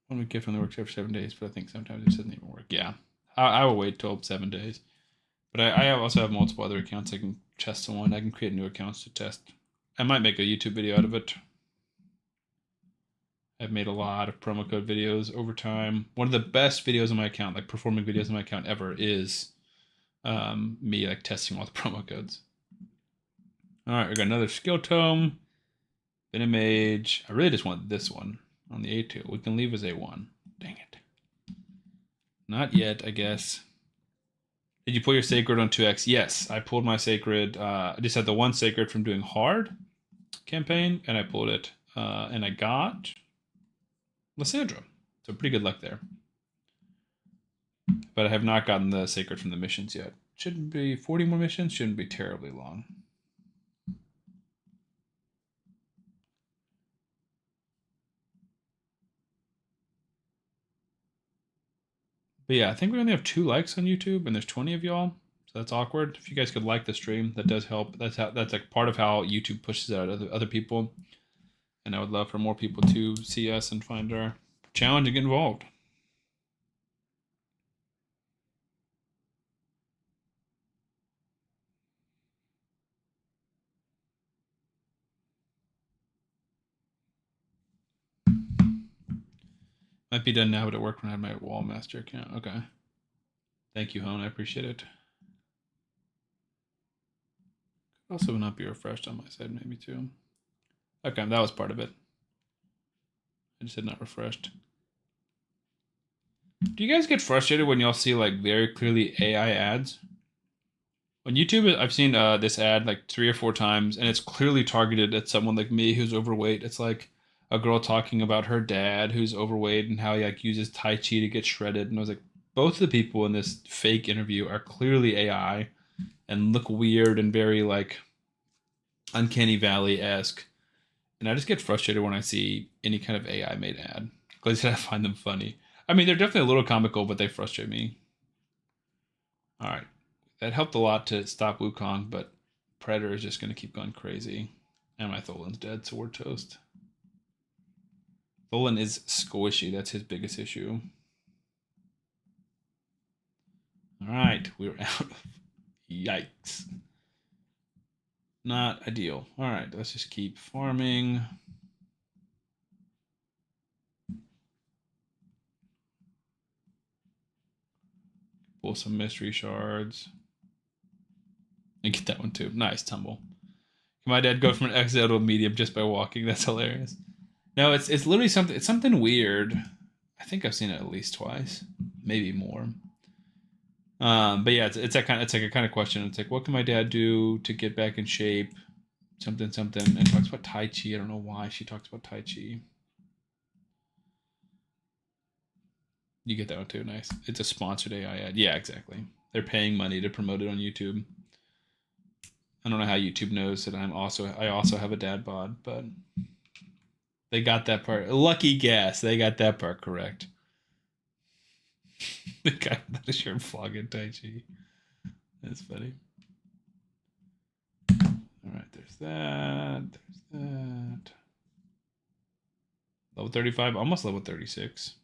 One week gift from the works every 7 days, but I think sometimes it doesn't even work. Yeah, I will wait till 7 days. But I also have multiple other accounts I can test on. I can create new accounts to test. I might make a YouTube video out of it. I've made a lot of promo code videos over time. One of the best videos on my account, like performing videos on my account ever, is me like testing all the promo codes. All right, we got another skill tome. Venomage. I really just want this one on the A2. We can leave as A1. Dang it. Not yet, I guess. Did you pull your sacred on 2x? Yes, I pulled my sacred. I just had the one sacred from doing hard campaign, and I pulled it. And I got Lysandra. So pretty good luck there. But I have not gotten the sacred from the missions yet. Shouldn't be 40 more missions. Shouldn't be terribly long. But yeah, I think we only have 2 likes on YouTube, and there's 20 of y'all. So that's awkward. If you guys could like the stream, that does help. That's like part of how YouTube pushes out other people. And I would love for more people to see us and find our challenge and get involved. Might be done now, but it worked when I had my Wallmaster account. Okay. Thank you, Hone. I appreciate it. Could also not be refreshed on my side, maybe too. Okay, that was part of it. I just said not refreshed. Do you guys get frustrated when y'all see like very clearly AI ads? On YouTube, I've seen this ad like 3 or 4 times, and it's clearly targeted at someone like me who's overweight. It's like a girl talking about her dad who's overweight and how he like uses Tai Chi to get shredded. And I was like, both the people in this fake interview are clearly AI and look weird and very like Uncanny Valley-esque. And I just get frustrated when I see any kind of AI made ad. Because I find them funny. I mean, they're definitely a little comical, but they frustrate me. All right. That helped a lot to stop Wukong, but Predator is just going to keep going crazy. And my Tholin's dead, so we're toast. Tholin is squishy. That's his biggest issue. All right. We're out. Yikes. Not ideal. All right. Let's just keep farming. Pull some mystery shards. And get that one too. Nice tumble. My dad go from an XL to a medium just by walking. That's hilarious. No, it's literally something. It's something weird. I think I've seen it at least twice, maybe more. But yeah, it's like a kind of question. It's like, what can my dad do to get back in shape? Something, and talks about Tai Chi. I don't know why she talks about Tai Chi. You get that one too. Nice. It's a sponsored AI ad. Yeah, exactly. They're paying money to promote it on YouTube. I don't know how YouTube knows that I also have a dad bod, but they got that part. Lucky guess. They got that part correct. The guy with the shirt flogging Tai Chi. That's funny. All right, there's that. There's that. Level 35, almost level 36.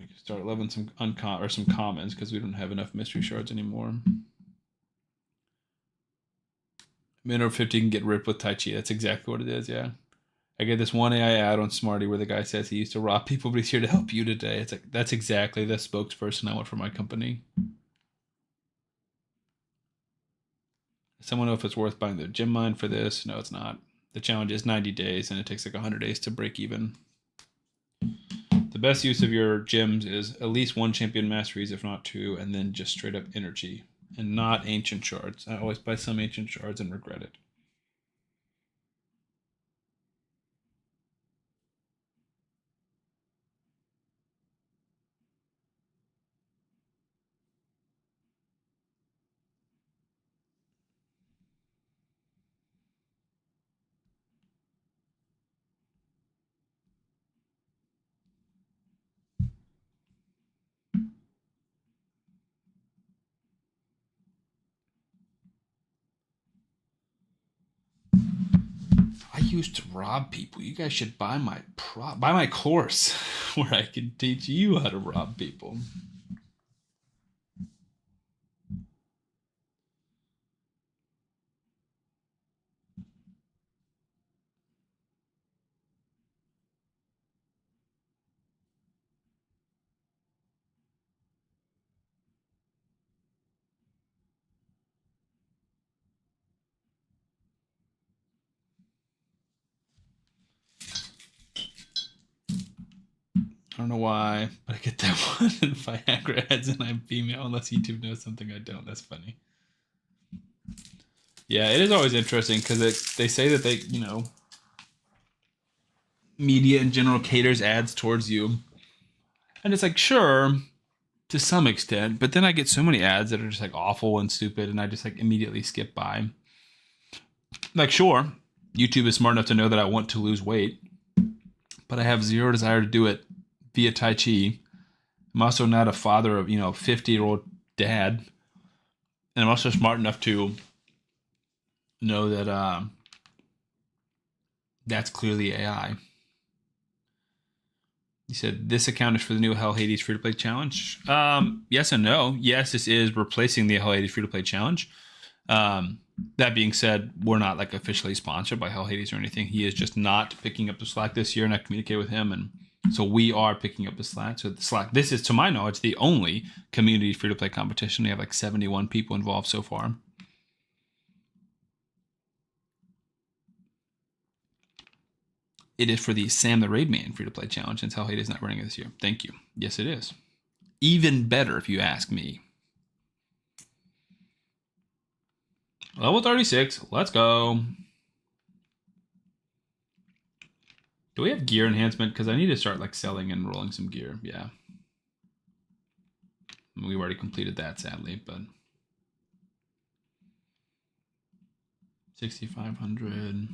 We can start leveling some some commons because we don't have enough mystery shards anymore. Minor 50 can get ripped with Tai Chi. That's exactly what it is, yeah. I get this one AI ad on Smarty where the guy says he used to rob people, but he's here to help you today. It's like, that's exactly the spokesperson I want for my company. Does someone know if it's worth buying the gem mine for this? No, it's not. The challenge is 90 days, and it takes like 100 days to break even. The best use of your gems is at least 1 champion masteries, if not 2, and then just straight up energy, and not ancient shards. I always buy some ancient shards and regret it. I used to rob people. You guys should buy my course where I can teach you how to rob people. don't know why, but I get that one in Viagra ads and I'm female unless YouTube knows something I don't. That's funny. Yeah, it is always interesting because they say that they, you know, media in general caters ads towards you. And it's like, sure, to some extent, but then I get so many ads that are just like awful and stupid and I just like immediately skip by. Like, sure, YouTube is smart enough to know that I want to lose weight, but I have zero desire to do it via Tai Chi. I'm also not a father of, you know, 50-year-old dad. And I'm also smart enough to know that that's clearly AI. You said this account is for the new Hell Hades free-to-play challenge. Yes and no. Yes, this is replacing the Hell Hades free-to-play challenge. That being said, we're not like officially sponsored by Hell Hades or anything. He is just not picking up the slack this year, and I communicated with him, and so we are picking up the slack. So the slack, this is, to my knowledge, the only community free-to-play competition. We have like 71 people involved so far. It is for the Sam the Raid Man free-to-play challenge, since Hell Hades is not running it this year. Thank you. Yes, it is. Even better, if you ask me. Level 36. Let's go. Do we have gear enhancement? Because I need to start like selling and rolling some gear. Yeah. We already completed that, sadly, but 6,500.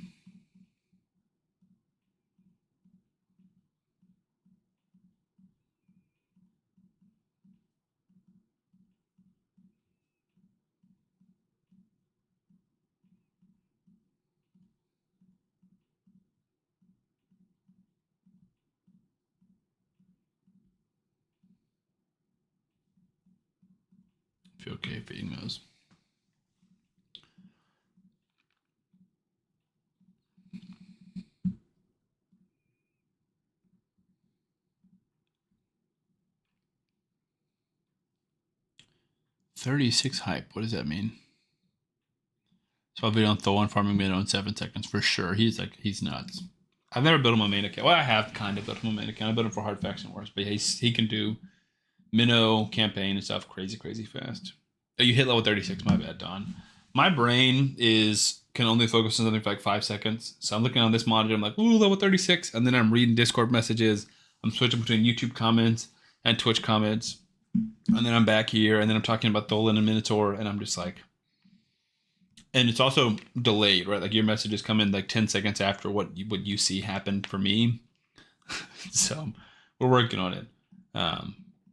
Feel okay feeding those. $36 hype. What does that mean? So I'll be on Tholin farming minnow in 7 seconds for sure. He's nuts. I've never built him a main account. Well, I have kind of built him a main account. I built him for Hard Faction Wars, but he can do minnow campaign and stuff crazy fast. Oh, you hit level 36. My bad, Don. My brain can only focus on something for like 5 seconds. So I'm looking on this monitor. I'm like, ooh, level 36. And then I'm reading Discord messages. I'm switching between YouTube comments and Twitch comments. And then I'm back here. And then I'm talking about Tholin and Minotaur. And I'm just like... And it's also delayed, right? Like your messages come in like 10 seconds after what you see happened for me. So we're working on it.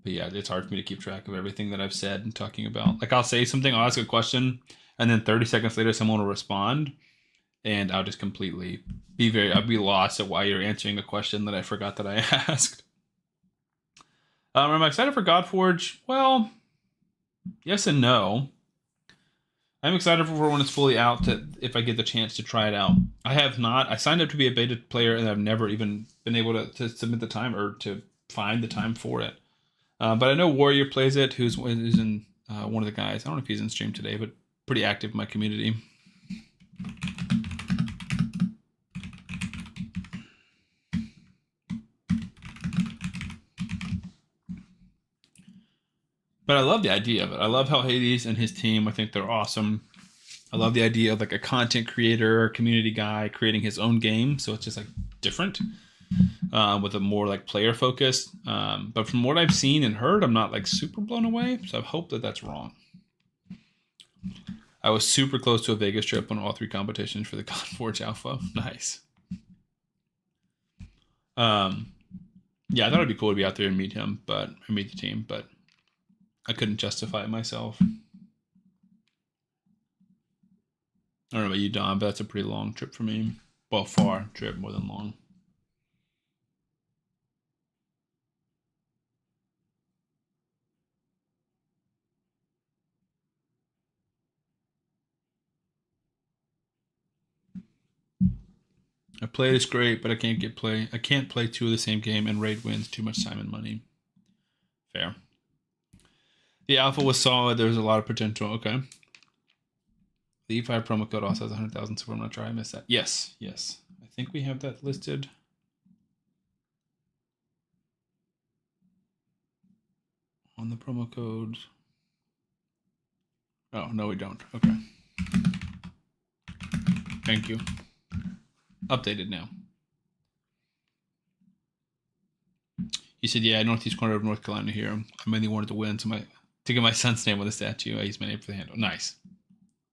But yeah, it's hard for me to keep track of everything that I've said and talking about. Like I'll say something, I'll ask a question, and then 30 seconds later someone will respond, and I'll just completely I'll be lost at why you're answering a question that I forgot that I asked. Am I excited for Godforge? Well, yes and no. I'm excited for when it's fully out, if I get the chance to try it out. I have not. I signed up to be a beta player, and I've never even been able to submit the time or to find the time for it. But I know Warrior plays it, who's in one of the guys. I don't know if he's in stream today, but pretty active in my community. But I love the idea of it. I love how Hades and his team, I think they're awesome. I love the idea of like a content creator, community guy creating his own game. So it's just like different with a more like player focus. But from what I've seen and heard, I'm not like super blown away. So I hope that that's wrong. I was super close to a Vegas trip on all 3 competitions for the Godforge Alpha. Nice. Yeah, I thought it'd be cool to be out there and meet him, or meet the team, but I couldn't justify it myself. I don't know about you, Don, but that's a pretty long trip for me. Well, far trip, more than long. I play this great, but I can't play 2 of the same game, and raid wins too much time and money. Fair. The alpha was solid. There was a lot of potential. Okay. The E5 promo code also has 100,000, so I'm going to try and miss that. Yes. I think we have that listed. on the promo code. Oh, no, we don't. Okay. Thank you. Updated now. He said, yeah, northeast corner of North Carolina here. I mainly wanted to win to get my son's name on the statue. I used my name for the handle. Nice.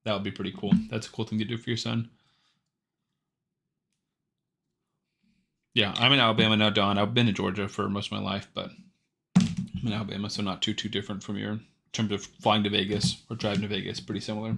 That would be pretty cool. That's a cool thing to do for your son. Yeah, I'm in Alabama now, Don. I've been to Georgia for most of my life, but I'm in Alabama, so not too different from your in terms of flying to Vegas or driving to Vegas. Pretty similar.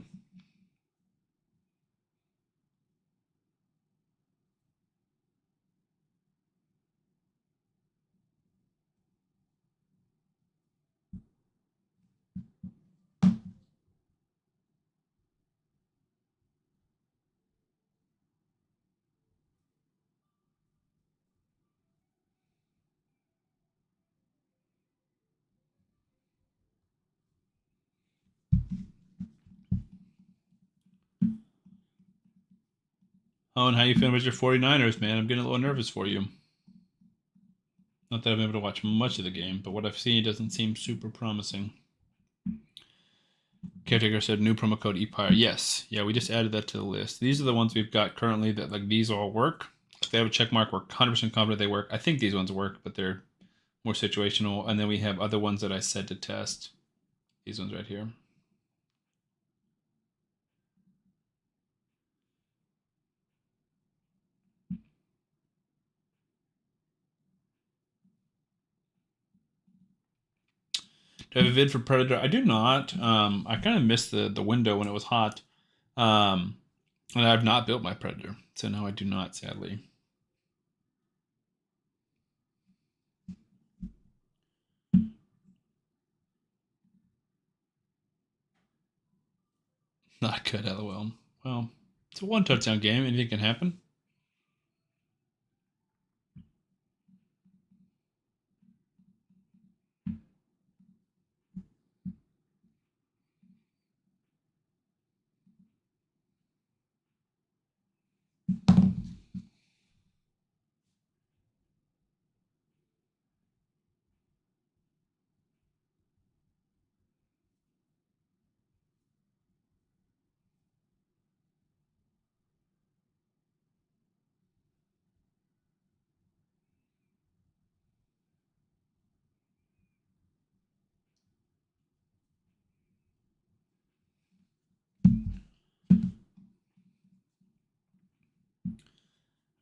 Oh, and how you feeling with your 49ers, man? I'm getting a little nervous for you. Not that I've been able to watch much of the game, but what I've seen doesn't seem super promising. Caretaker said new promo code EPIRE. Yes. Yeah, we just added that to the list. These are the ones we've got currently that, like, these all work. If they have a check mark, we're 100% confident they work. I think these ones work, but they're more situational. And then we have other ones that I said to test. These ones right here. Do I have a vid for Predator? I do not. I kind of missed the window when it was hot. And I've not built my Predator. So no, I do not, sadly. Not good, LOL. Well, it's a one touchdown game. Anything can happen.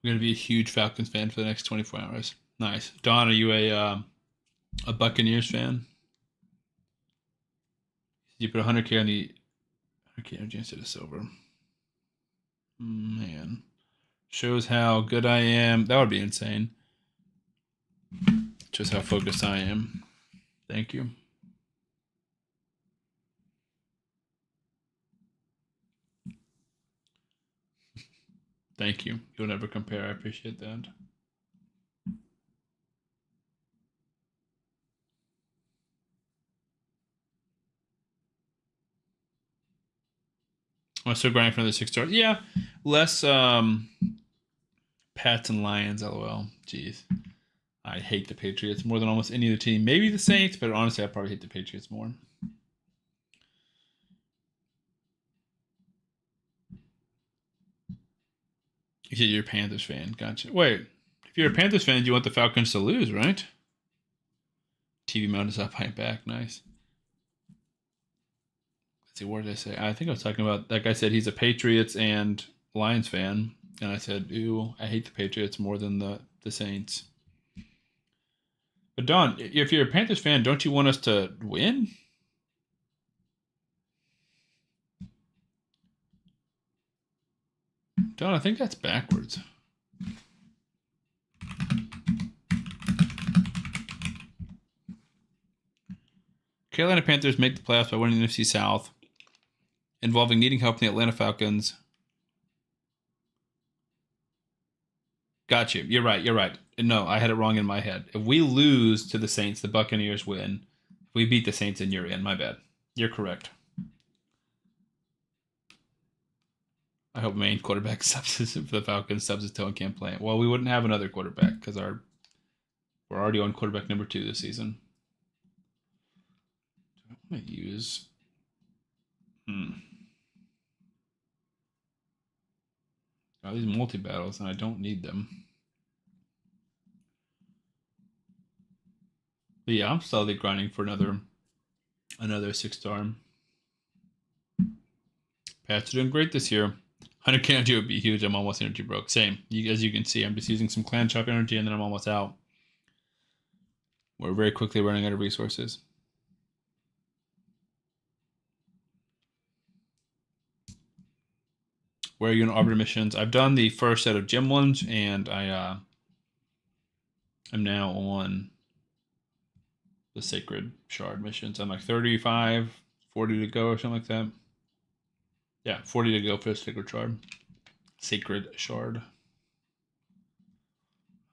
I'm gonna be a huge Falcons fan for the next 24 hours. Nice. Don, are you a Buccaneers fan? You put 100K on the 100K energy instead of silver. Man, shows how good I am. That would be insane. Just how focused I am. Thank you. Thank you. You'll never compare. I appreciate that. I'm still grinding for another 6 stars. Yeah, less Pats and Lions. LOL. Jeez, I hate the Patriots more than almost any other team. Maybe the Saints, but honestly, I probably hate the Patriots more. Yeah, you're a Panthers fan. Gotcha. Wait, if you're a Panthers fan, you want the Falcons to lose, right? TV mount is up, high back. Nice. Let's see, what did I say? I think I was talking about that guy said he's a Patriots and Lions fan. And I said, ooh, I hate the Patriots more than the Saints. But Don, if you're a Panthers fan, don't you want us to win? Don, I think that's backwards. Carolina Panthers make the playoffs by winning the NFC South, involving needing help in the Atlanta Falcons. Got you. You're right. You're right. No, I had it wrong in my head. If we lose to the Saints, the Buccaneers win. If we beat the Saints, and you're in. My bad. You're correct. I hope main quarterback subs for the Falcons subs his toe and can't play it. Well, we wouldn't have another quarterback because we're already on quarterback number 2 this season. I'm gonna use. Got these multi battles, and I don't need them. But yeah, I'm slowly grinding for another 6-star. Pats are doing great this year. 100k on Geo would be huge. I'm almost energy broke. Same. As you can see, I'm just using some clan shop energy, and then I'm almost out. We're very quickly running out of resources. Where are you in Arbiter missions? I've done the first set of gym ones, and I'm now on the Sacred Shard missions. I'm like 35, 40 to go or something like that. Yeah, 40 to go for the Sacred Shard. Sacred Shard.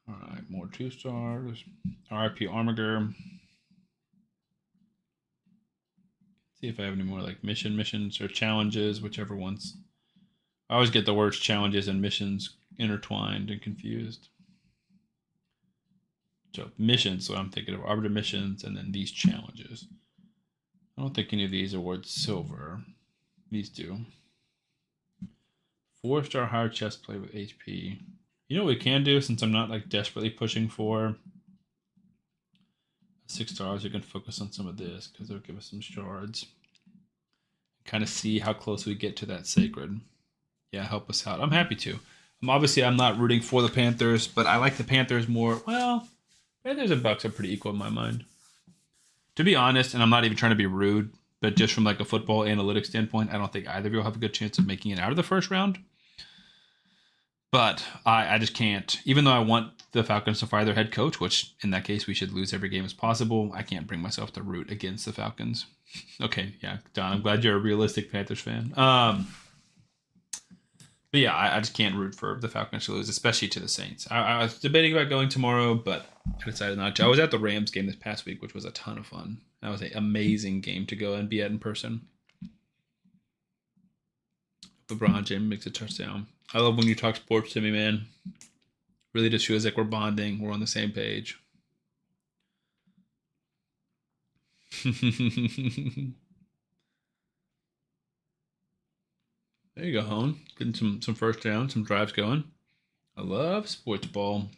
All right, more 2-stars. RIP Armiger. See if I have any more like missions or challenges, whichever ones. I always get the words challenges and missions intertwined and confused. So missions, so I'm thinking of Arbiter missions and then these challenges. I don't think any of these are worth silver. These do. 4-star higher chest plate with HP. You know what we can do, since I'm not like desperately pushing for 6 stars, we can focus on some of this because it'll give us some shards. Kind of see how close we get to that sacred. Yeah, help us out. I'm happy to. I'm not rooting for the Panthers, but I like the Panthers more. Well, Panthers and Bucks are pretty equal in my mind. To be honest, and I'm not even trying to be rude, but just from like a football analytics standpoint, I don't think either of you will have a good chance of making it out of the first round. But I just can't. Even though I want the Falcons to fire their head coach, which in that case we should lose every game as possible, I can't bring myself to root against the Falcons. Okay, yeah, Don, I'm glad you're a realistic Panthers fan. But yeah, I just can't root for the Falcons to lose, especially to the Saints. I was debating about going tomorrow, but I decided not to. I was at the Rams game this past week, which was a ton of fun. That was an amazing game to go and be at in person. LeBron James makes a touchdown. I love when you talk sports to me, man. Really just feels like we're bonding. We're on the same page. There you go, Hone. Getting some first down, some drives going. I love sports ball.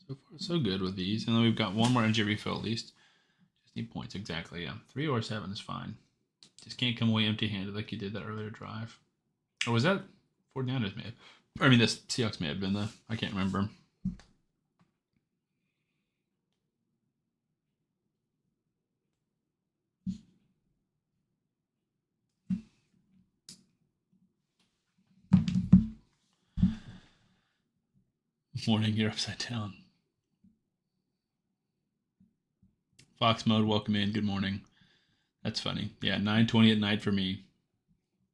So far, so good with these. And then we've got one more energy refill at least. Just need points, exactly, yeah. 3 or 7 is fine. Just can't come away empty-handed like you did that earlier drive. Or was that 49ers may have? I mean, this Seahawks may have been the... I can't remember. Morning, you're upside down. Fox mode, welcome in. Good morning. That's funny. Yeah, 9:20 at night for me.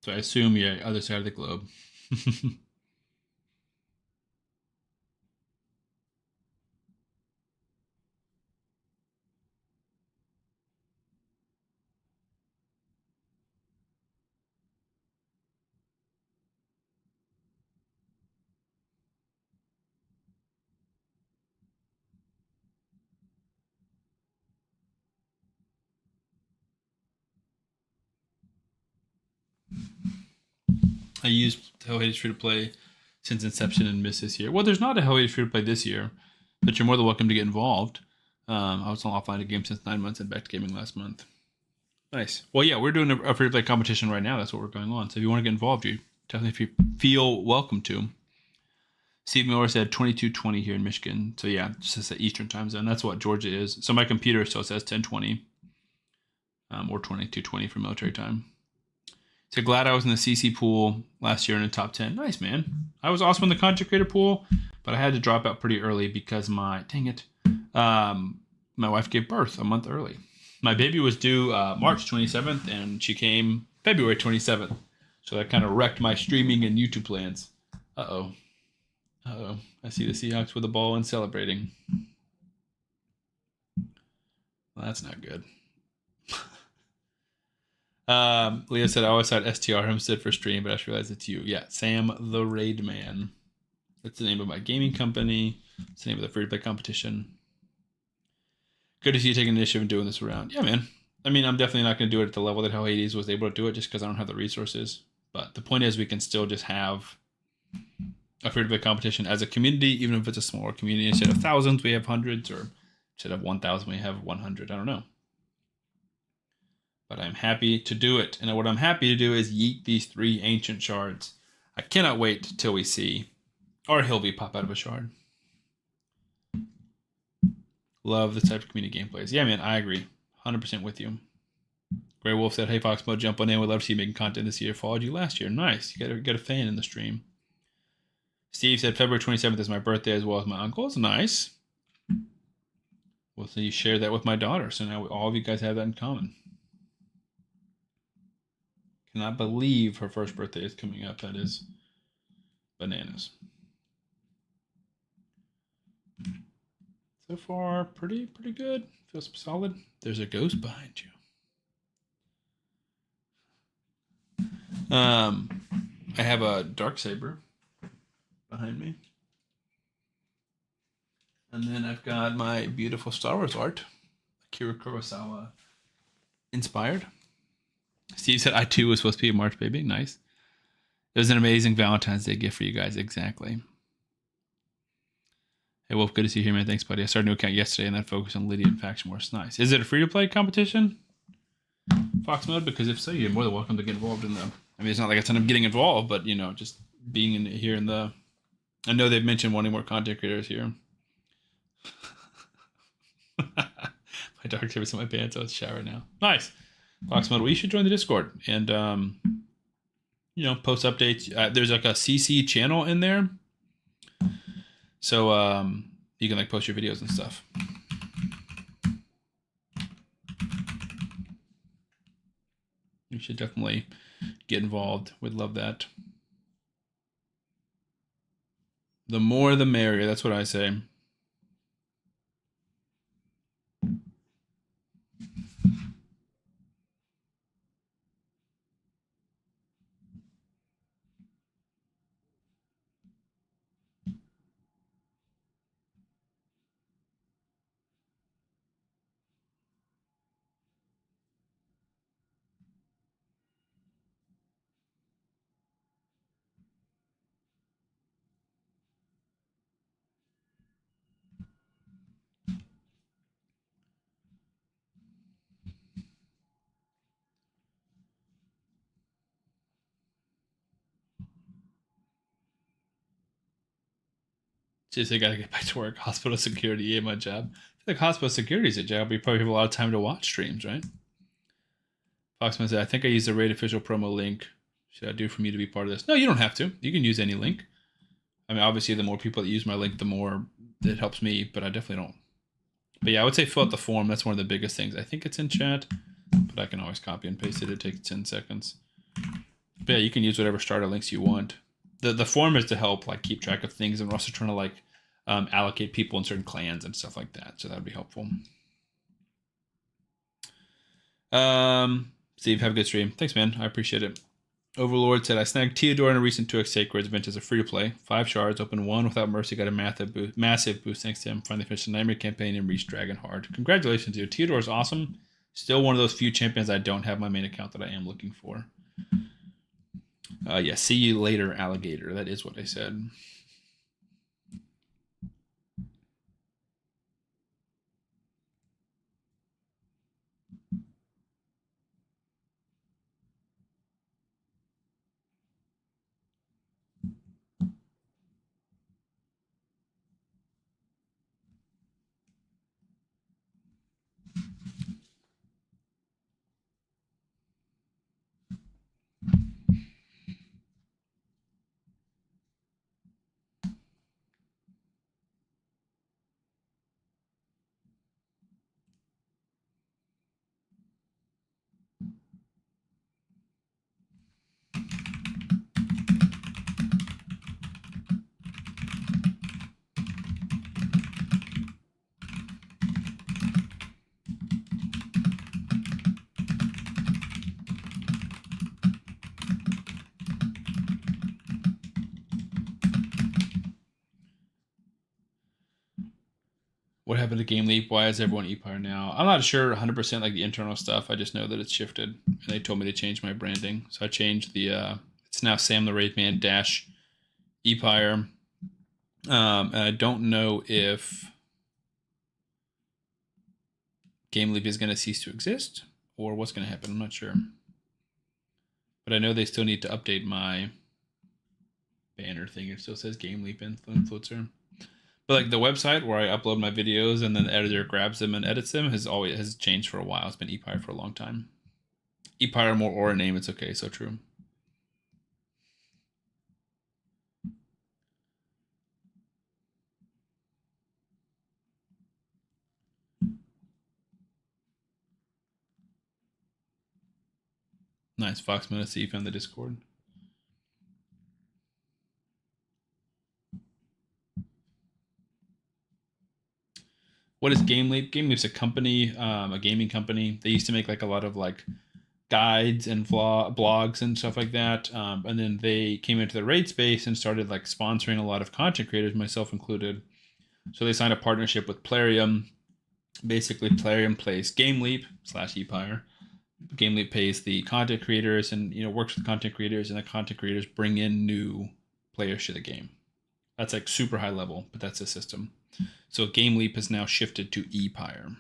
So I assume you're other side of the globe. I used Hellhated Free to Play since inception and missed this year. Well, there's not a Hellhated Free to Play this year, but you're more than welcome to get involved. I was on offline a game since 9 months and back to gaming last month. Nice. Well, yeah, we're doing a free to play competition right now. That's what we're going on. So if you want to get involved, you definitely feel welcome to. Steve Miller said 22:20 here in Michigan. So yeah, just the Eastern time zone. That's what Georgia is. So my computer still says 10:20 or 22:20 for military time. So glad I was in the CC pool last year in the top 10. Nice, man. I was also in the content creator pool, but I had to drop out pretty early because my wife gave birth a month early. My baby was due March 27th, and she came February 27th. So that kind of wrecked my streaming and YouTube plans. Uh-oh. Oh, I see the Seahawks with the ball and celebrating. Well, that's not good. Leo said, I always thought STR stood for stream, but I just realized it's you. Yeah, Sam the Raid Man. That's the name of my gaming company. It's the name of the free-to-play competition. Good to see you taking initiative and doing this around. Yeah, man. I mean, I'm definitely not going to do it at the level that how Hades was able to do it just because I don't have the resources. But the point is we can still just have a free-to-play competition as a community, even if it's a smaller community. Instead of thousands, we have hundreds, or instead of 1,000, we have 100. I don't know. But I'm happy to do it. And what I'm happy to do is yeet these 3 ancient shards. I cannot wait till we see our Hilby pop out of a shard. Love this type of community gameplays. Yeah, man, I agree. 100% with you. Grey Wolf said, hey, Foxmo, jump on in. We'd love to see you making content this year. Followed you last year. Nice. You got a fan in the stream. Steve said, February 27th is my birthday as well as my uncle's. Nice. Well, so you share that with my daughter. So now all of you guys have that in common. Cannot believe her first birthday is coming up. That is bananas. So far, pretty good. Feels solid. There's a ghost behind you. I have a Darksaber behind me. And then I've got my beautiful Star Wars art. Akira Kurosawa inspired. Steve said I too was supposed to be a March baby. Nice. It was an amazing Valentine's Day gift for you guys. Exactly. Hey Wolf, good to see you here, man. Thanks, buddy. I started a new account yesterday and then focused on Lydia and Faction Wars. Nice. Is it a free-to-play competition? Fox mode? Because if so, you're more than welcome to get involved in the... I mean, it's not like I ton of getting involved, but, you know, just being in here in the... I know they've mentioned wanting more content creators here. My dark tape's in my pants, so it's shower now. Nice. Fox mode. Well, you should join the Discord and, you know, post updates. There's like a CC channel in there. So you can like post your videos and stuff. You should definitely get involved. We'd love that. The more the merrier. That's what I say. Just I gotta get back to work. Hospital security, yeah, my job. I feel like hospital security is a job. You probably have a lot of time to watch streams, right? Foxman said, I think I used the Raid official promo link. Should I do for me to be part of this? No, you don't have to. You can use any link. I mean, obviously, the more people that use my link, the more it helps me, but I definitely don't. But yeah, I would say fill out the form. That's one of the biggest things. I think it's in chat, but I can always copy and paste it. It takes 10 seconds. But yeah, you can use whatever starter links you want. The form is to help like keep track of things, and we're also trying to like allocate people in certain clans and stuff like that. So that would be helpful. Steve, have a good stream. Thanks, man. I appreciate it. Overlord said, I snagged Tagoar in a recent 2x Sacred event as a free-to-play. 5 shards, opened 1 without mercy, got a massive boost thanks to him. Finally finished the Nightmare campaign and reached Dragon Hard. Congratulations, dude. Tagoar is awesome. Still one of those few champions I don't have my main account that I am looking for. Yeah, see you later, alligator. That is what I said. What happened to Game Leap? Why is everyone ePire now? I'm not sure 100% like the internal stuff. I just know that it's shifted, and they told me to change my branding, so I changed the. It's now Sam the Wraith Man dash ePire, and I don't know if Game Leap is going to cease to exist or what's going to happen. I'm not sure, but I know they still need to update my banner thing. It still says Game Leap Influencer. But like the website where I upload my videos and then the editor grabs them and edits them has changed for a while. It's been ePire for a long time. ePire more aura name, it's okay, so true. Nice, Fox Menacee found the Discord. What is Game Leap? Game Leap's a company, a gaming company. They used to make like a lot of like guides and blogs and stuff like that. And then they came into the raid space and started like sponsoring a lot of content creators, myself included. So they signed a partnership with Plarium. Basically, Plarium plays Game Leap / ePire. Game Leap pays the content creators and works with content creators, and the content creators bring in new players to the game. That's like super high level, but that's the system. So Game Leap has now shifted to ePire.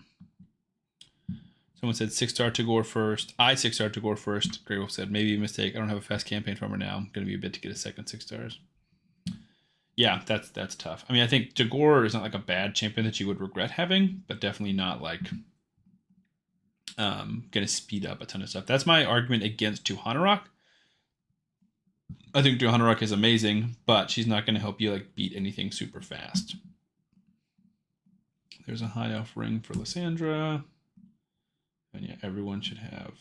Someone said 6-star Tagoar first. I 6-star Tagoar first. Grey Wolf said, maybe a mistake. I don't have a fast campaign farmer now. I'm going to be a bit to get a second 6 stars. Yeah, that's tough. I mean, I think Tagoar is not like a bad champion that you would regret having, but definitely not like going to speed up a ton of stuff. That's my argument against Tuhanarok. I think Tuhanarok is amazing, but she's not going to help you like beat anything super fast. There's a high elf ring for Lysandra. And yeah, everyone should have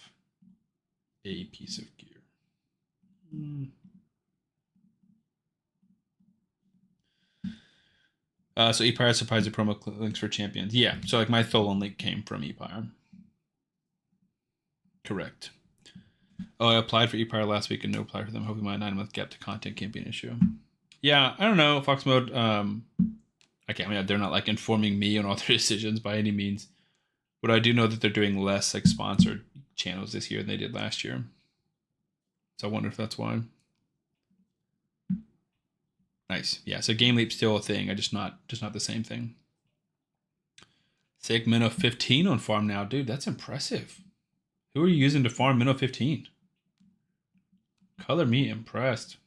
a piece of gear. So ePire supplies the promo links for champions. Yeah, so like my Tholin link came from ePire. Correct. Oh, I applied for ePire last week and no apply for them. Hoping my 9-month gap to content can't be an issue. Yeah, I don't know. Fox Mode, I mean, they're not like informing me on all their decisions by any means, but I do know that they're doing less like sponsored channels this year than they did last year. So I wonder if that's why. Nice. Yeah, so Game Leap's still a thing. Just not the same thing. Sig Minnow 15 on farm now. Dude, that's impressive. Who are you using to farm Minnow 15? Color me impressed.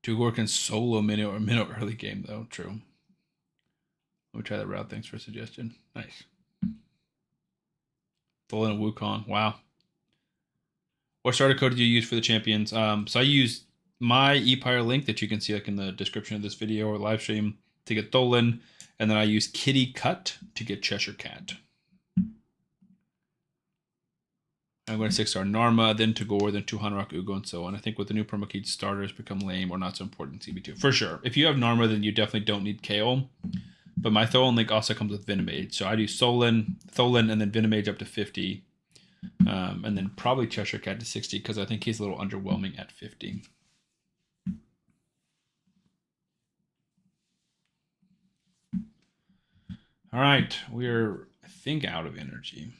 Tagoar can solo Minnow early game, though. True. Let me try that route. Thanks for a suggestion. Nice. Tholin and Wukong. Wow. What starter code did you use for the champions? So I used my ePire link that you can see like in the description of this video or live stream to get Tholin, and then I used Kitty Cut to get Cheshire Cat. I'm going to 6-star Narma, then Tagoar, then Tuhanarok, Uugo, and so on. I think with the new promo key, starters become lame or not so important in CB2. For sure. If you have Narma, then you definitely don't need Kaol. But my Tholin link also comes with Venomage. So I do Tholin, and then Venomage up to 50. And then probably Cheshire Cat to 60 because I think he's a little underwhelming at 50. All right. We're, I think, out of energy.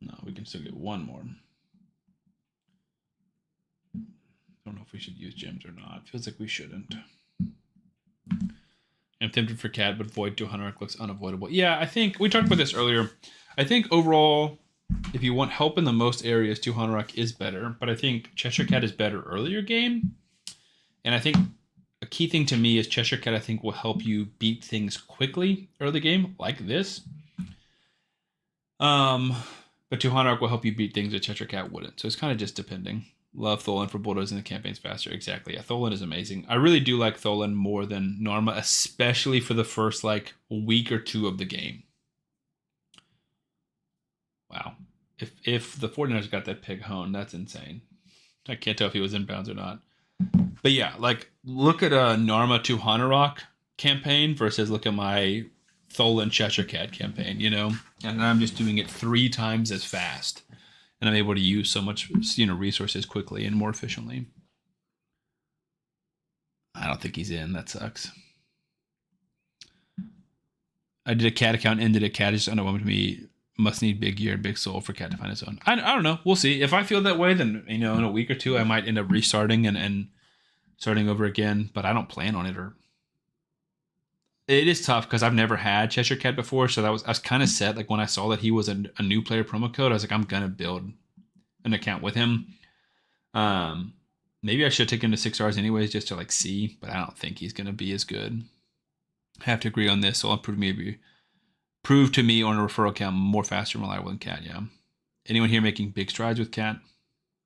No, we can still get one more. I don't know if we should use gems or not. Feels like we shouldn't. I'm tempted for Cat, but Void 200 looks unavoidable. Yeah, I think we talked about this earlier. I think overall, if you want help in the most areas, 200 is better. But I think Cheshire Cat is better earlier game. And I think a key thing to me is Cheshire Cat, I think, will help you beat things quickly early game, like this. But 200 will help you beat things that Cheshire Cat wouldn't. So it's kind of just depending. Love Tholin for bulldozing the campaigns faster. Exactly. Yeah, Tholin is amazing. I really do like Tholin more than Narma, especially for the first like week or two of the game. Wow. If the 49ers got that pig hone, that's insane. I can't tell if he was inbounds or not. But yeah, like look at a Narma 200 campaign versus look at my Tholin Cheshire Cat campaign, and I'm just doing it 3 times as fast, and I'm able to use so much, resources quickly and more efficiently. I don't don't think he's in. That sucks. I did a cat account, ended a cat. It's underwhelming to me. Must need big gear, big soul for cat to find his own. I don't know. We'll see. If I feel that way, then, in a week or two, I might end up restarting and starting over again. But I don't plan on it. Or it is tough because I've never had Cheshire Cat before. So I was kind of set. Like when I saw that he was a new player promo code, I was like, I'm going to build an account with him. Maybe I should take him to 6 stars anyways, just to see, but I don't think he's going to be as good. I have to agree on this. So I'll prove to me on a referral account more faster and reliable than Cat. Yeah. Anyone here making big strides with Cat?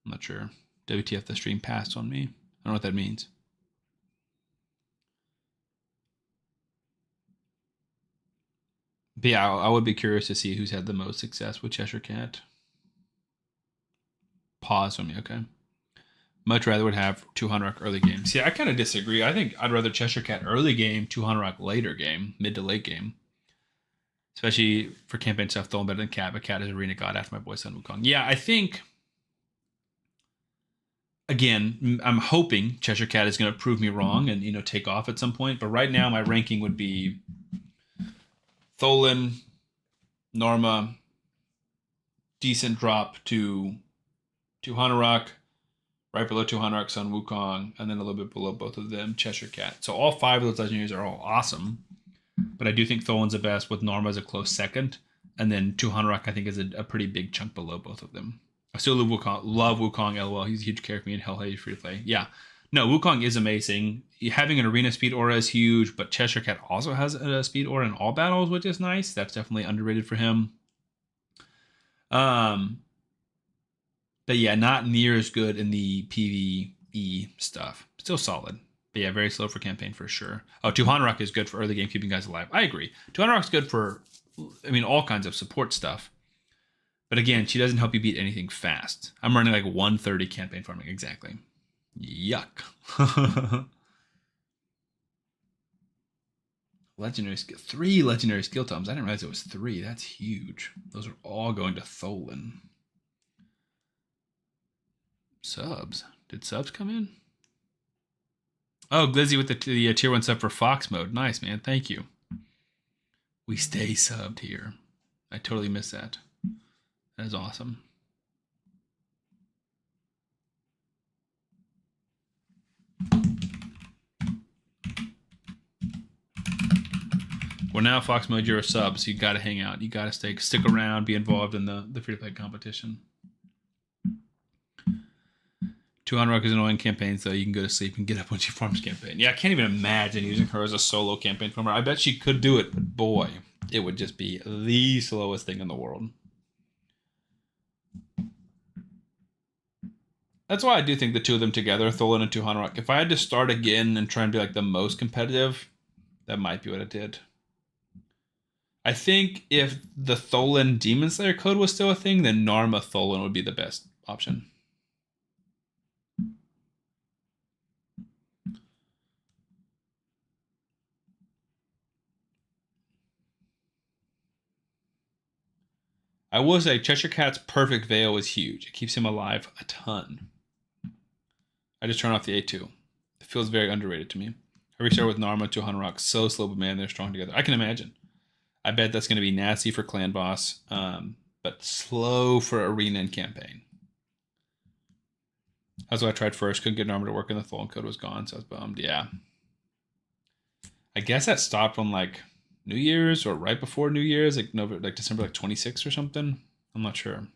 I'm not sure. WTF, the stream passed on me. I don't know what that means. But yeah, I would be curious to see who's had the most success with Cheshire Cat. Pause on me, okay. Much rather would have 200 Rock early game. See, I kind of disagree. I think I'd rather Cheshire Cat early game, 200 Rock later game, mid to late game. Especially for campaign stuff, Tholin better than Cat, but Cat is Arena God after my boy Sun Wukong. Yeah, I think, again, I'm hoping Cheshire Cat is going to prove me wrong and, take off at some point. But right now, my ranking would be Tholin, Norma, decent drop to 200 Rock, right below 200 Rock, Sun Wukong, and then a little bit below both of them, Cheshire Cat. So all 5 of those legendaries are all awesome. But I do think Tholin's the best, with Norma as a close second. And then 200 Rock, I think, is a pretty big chunk below both of them. I still love Wukong, LOL. He's a huge character for me in Hellhaze free to play. Yeah. No, Wukong is amazing. Having an arena speed aura is huge, but Cheshire Cat also has a speed aura in all battles, which is nice. That's definitely underrated for him. But yeah, not near as good in the PvE stuff. Still solid. But yeah, very slow for campaign for sure. Oh, 200 Rock is good for early game, keeping guys alive. I agree. 200 Rock's good for, all kinds of support stuff. But again, she doesn't help you beat anything fast. I'm running 130 campaign farming, exactly. Yuck. Legendary skill. 3 legendary skill tomes. I didn't realize it was 3. That's huge. Those are all going to Tholin. Subs. Did subs come in? Oh, Glizzy with the tier 1 sub for Fox mode. Nice, man. Thank you. We stay subbed here. I totally missed that. That is awesome. Well, now Fox mode, you're a sub, so you got to hang out. You got to stick around, be involved in the free-to-play competition. 200 Rock is annoying campaign, so you can go to sleep and get up when she farms campaign. Yeah, I can't even imagine using her as a solo campaign farmer. I bet she could do it, but boy, it would just be the slowest thing in the world. That's why I do think the two of them together, Tholin and 200 Rock, if I had to start again and try and be the most competitive, that might be what I did. I think if the Tholin Demon Slayer code was still a thing, then Narma Tholin would be the best option. I will say Cheshire Cat's perfect veil is huge. It keeps him alive a ton. I just turn off the A2. It feels very underrated to me. I restart with Narma, 200 Rock. So slow, but man, they're strong together. I can imagine. I bet that's going to be nasty for Clan Boss, but slow for Arena and Campaign. That's what I tried first. Couldn't get Narma to work, and the Tholin code was gone, so I was bummed. Yeah. I guess that stopped on New Year's or right before New Year's, December 26th or something. I'm not sure.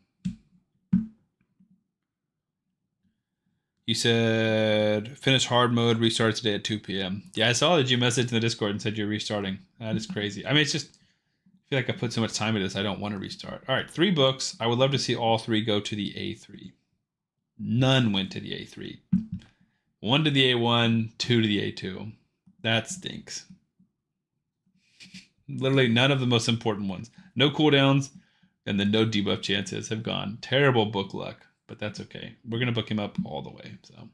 You said finish hard mode, restart today at 2 p.m. Yeah, I saw that you messaged in the Discord and said you're restarting. That is crazy. It's just, I feel like I put so much time into this, I don't want to restart. All right, 3 books. I would love to see all 3 go to the A3. None went to the A3. 1 to the A1, 2 to the A2. That stinks. Literally none of the most important ones. No cooldowns, and then no debuff chances have gone. Terrible book luck, but that's okay. We're going to book him up all the way. So, do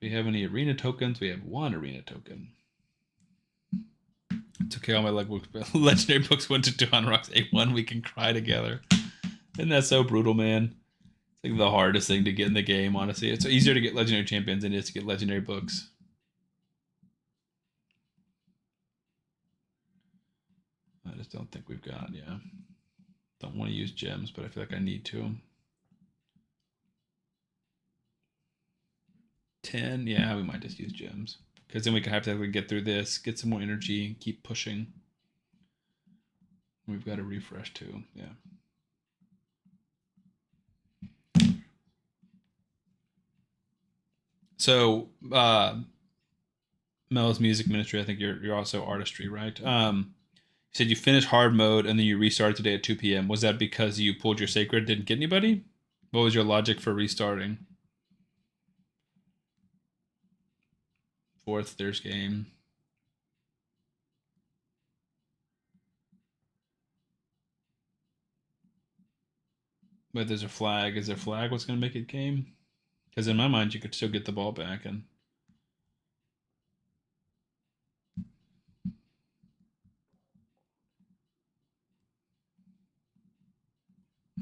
we have any arena tokens? We have 1 arena token. It's okay, all my legendary books went to 200 Rocks A1. We can cry together. Isn't that so brutal, man? It's the hardest thing to get in the game, honestly. It's easier to get legendary champions than it is to get legendary books. just don't think we've got, yeah. Don't want to use gems, but I feel like I need to. 10, yeah, we might just use gems. Because then we can hypothetically get through this, get some more energy, and keep pushing. We've got to refresh too, yeah. So, Mel's music ministry, I think you're also artistry, right? You said you finished hard mode and then you restarted today at 2 p.m. Was that because you pulled your sacred, didn't get anybody? What was your logic for restarting? 4th, there's game. But there's a flag. Is there a flag what's going to make it game? Because in my mind, you could still get the ball back and...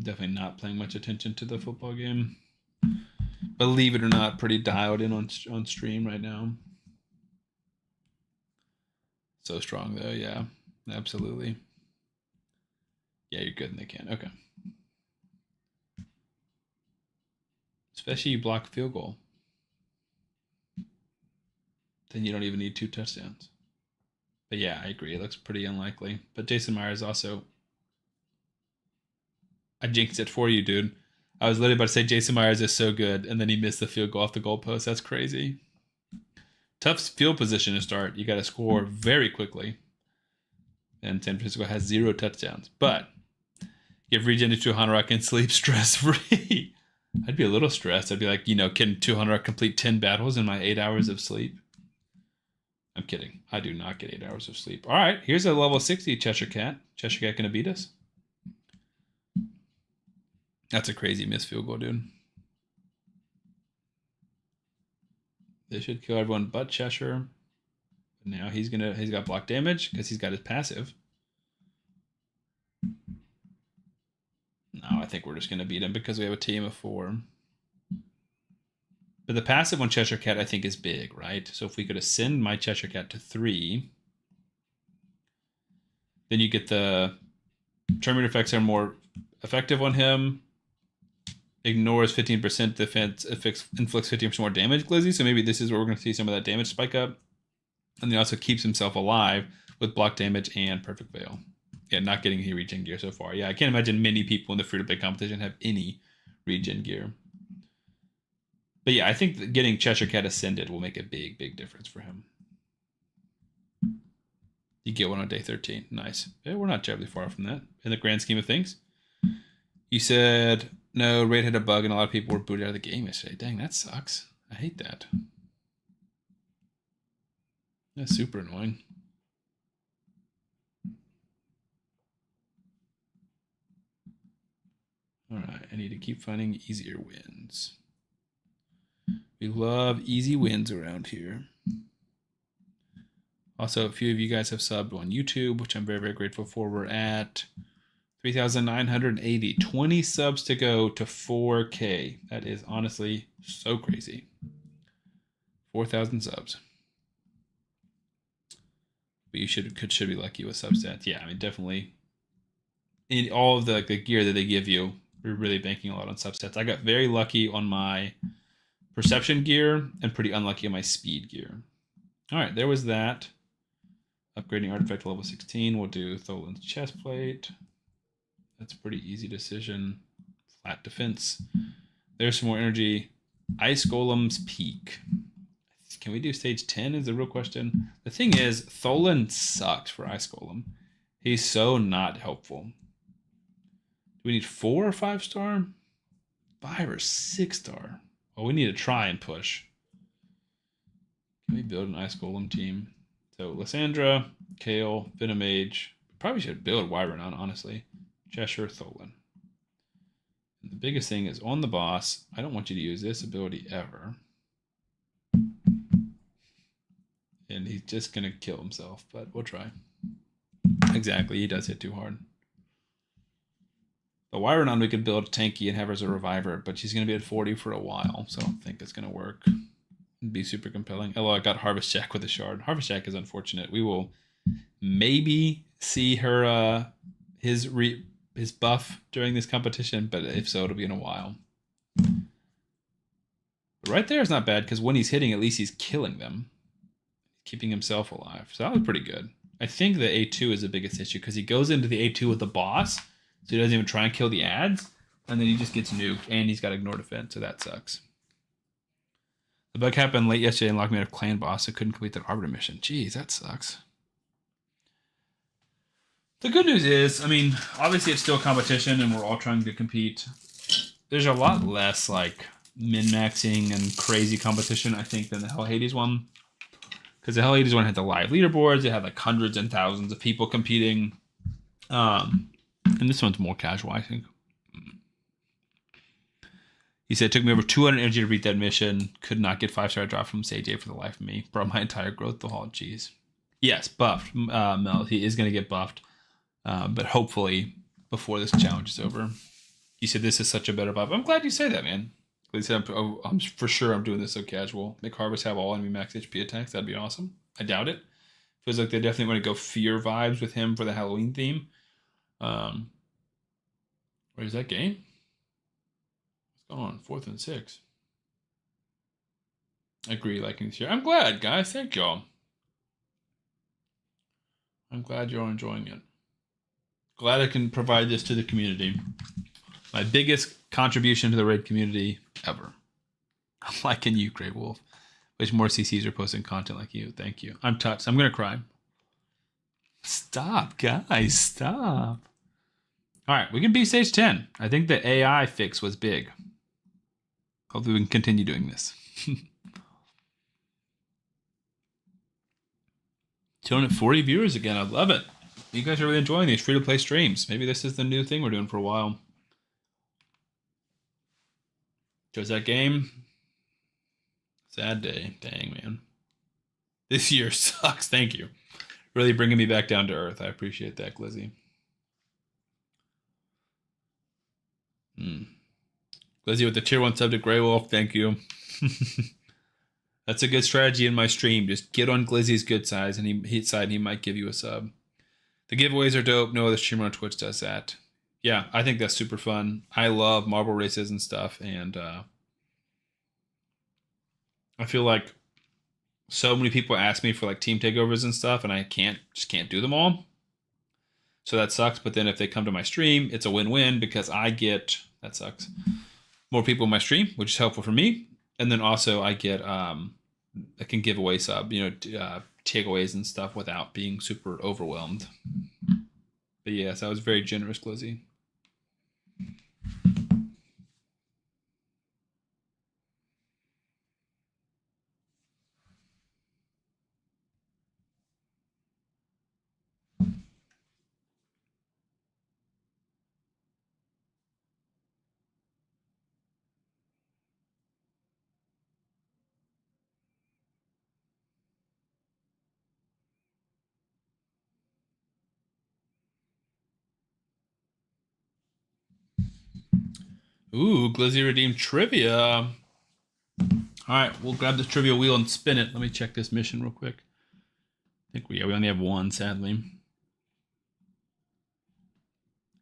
Definitely not paying much attention to the football game. Believe it or not, pretty dialed in on stream right now. So strong though, yeah, absolutely. Yeah, you're good and they can. Okay. Especially you block field goal. Then you don't even need 2 touchdowns. But yeah, I agree. It looks pretty unlikely. But Jason Myers also... I jinxed it for you, dude. I was literally about to say Jason Myers is so good, and then he missed the field goal off the goalpost. That's crazy. Tough field position to start. You got to score very quickly. And San Francisco has 0 touchdowns. But give regen to 200 and sleep stress-free. I'd be a little stressed. I'd be like, can 200 complete 10 battles in my 8 hours of sleep? I'm kidding. I do not get 8 hours of sleep. All right, here's a level 60 Cheshire Cat. Cheshire Cat gonna beat us? That's a crazy missed field goal, dude. They should kill everyone but Cheshire. But now he's got block damage because he's got his passive. No, I think we're just gonna beat him because we have a team of 4. But the passive on Cheshire Cat, I think, is big, right? So if we could ascend my Cheshire Cat to 3, then you get the Terminator effects are more effective on him. Ignores 15% defense, inflicts 15% more damage, Glizzy. So maybe this is where we're going to see some of that damage spike up. And then also keeps himself alive with block damage and perfect veil. Yeah, not getting any regen gear so far. Yeah, I can't imagine many people in the free-to-play competition have any regen gear. But yeah, I think that getting Cheshire Cat ascended will make a big, big difference for him. You get one on day 13. Nice. Yeah, we're not terribly far from that in the grand scheme of things. You said, no, Raid had a bug and a lot of people were booted out of the game yesterday. Dang, that sucks. I hate that. That's super annoying. All right, I need to keep finding easier wins. We love easy wins around here. Also, a few of you guys have subbed on YouTube, which I'm very, very grateful for. We're at 3,980. 20 subs to go to 4K. That is honestly so crazy. 4,000 subs. But you should be lucky with substats. Yeah, I mean, definitely. In all of the gear that they give you, we're really banking a lot on substats. I got very lucky on my perception gear and pretty unlucky on my speed gear. All right, there was that. Upgrading artifact to level 16. We'll do Tholin's chestplate. That's a pretty easy decision. Flat defense. There's some more energy. Ice Golem's Peak. Can we do stage 10 is the real question. The thing is, Tholin sucks for Ice Golem. He's so not helpful. Do we need 4 or 5 star? 5 or 6 star? Well, we need to try and push. Can we build an Ice Golem team? So Lysandra, Kale, Venomage. Probably should build Wyvern on, honestly. Cheshire, Tholin. And the biggest thing is on the boss, I don't want you to use this ability ever. And he's just going to kill himself, but we'll try. Exactly, he does hit too hard. The Wyvern we could build tanky and have her as a reviver, but she's going to be at 40 for a while, so I don't think it's going to work. It'd be super compelling. Hello, I got Harvest Jack with a shard. Harvest Jack is unfortunate. We will maybe see her his buff during this competition, but if so, it'll be in a while. But right there is not bad because when he's hitting, at least he's killing them, keeping himself alive. So that was pretty good. I think the A2 is the biggest issue because he goes into the A2 with the boss, so he doesn't even try and kill the ads, and then he just gets nuked, and he's got ignore defense, so that sucks. The bug happened late yesterday and locked me out of clan boss, so couldn't complete the Arbiter mission. Jeez, that sucks. The good news is, I mean, obviously it's still a competition and we're all trying to compete. There's a lot less like min-maxing and crazy competition, I think, than the Hell Hades one. Because the Hell Hades one had the live leaderboards, it had like hundreds and thousands of people competing. And this one's more casual, I think. He said, it took me over 200 energy to beat that mission. Could not get 5-star drop from Sage 8 for the life of me. Brought my entire growth to halt. Jeez. Yes, buffed. Mel, he is going to get buffed. But hopefully before this challenge is over. He said, this is such a better buff. I'm glad you say that, man. He said, I'm for sure I'm doing this so casual. Make Harvest have all enemy max HP attacks. That'd be awesome. I doubt it. Feels like they definitely want to go fear vibes with him for the Halloween theme. Where's that game? What's going on? 4th and 6. I agree, liking this year. I'm glad, guys. Thank y'all. I'm glad you're all enjoying it. Glad I can provide this to the community. My biggest contribution to the raid community ever. I'm liking you, Grey Wolf. Wish more CCs are posting content like you. Thank you. I'm touched. I'm going to cry. Stop, guys. Stop. All right, we can beat stage 10. I think the AI fix was big. Hopefully we can continue doing this. 240 viewers again. I love it. You guys are really enjoying these free-to-play streams. Maybe this is the new thing we're doing for a while. Chose that game. Sad day. Dang, man. This year sucks. Thank you. Really bringing me back down to earth. I appreciate that, Glizzy. Glizzy with the tier 1 sub to Grey Wolf. Thank you. That's a good strategy in my stream. Just get on Glizzy's good side, and he might give you a sub. The giveaways are dope. No other streamer on Twitch does that. Yeah, I think that's super fun. I love marble races and stuff, and I feel like so many people ask me for like team takeovers and stuff, and I just can't do them all. So that sucks. But then if they come to my stream, it's a win-win because I get, that sucks, more people in my stream, which is helpful for me. And then also I get, I can give away sub, takeaways and stuff without being super overwhelmed. But yes, I was very generous, Glizzy. Ooh, Glizzy redeemed trivia. All right, we'll grab this trivia wheel and spin it. Let me check this mission real quick. I think we only have one, sadly.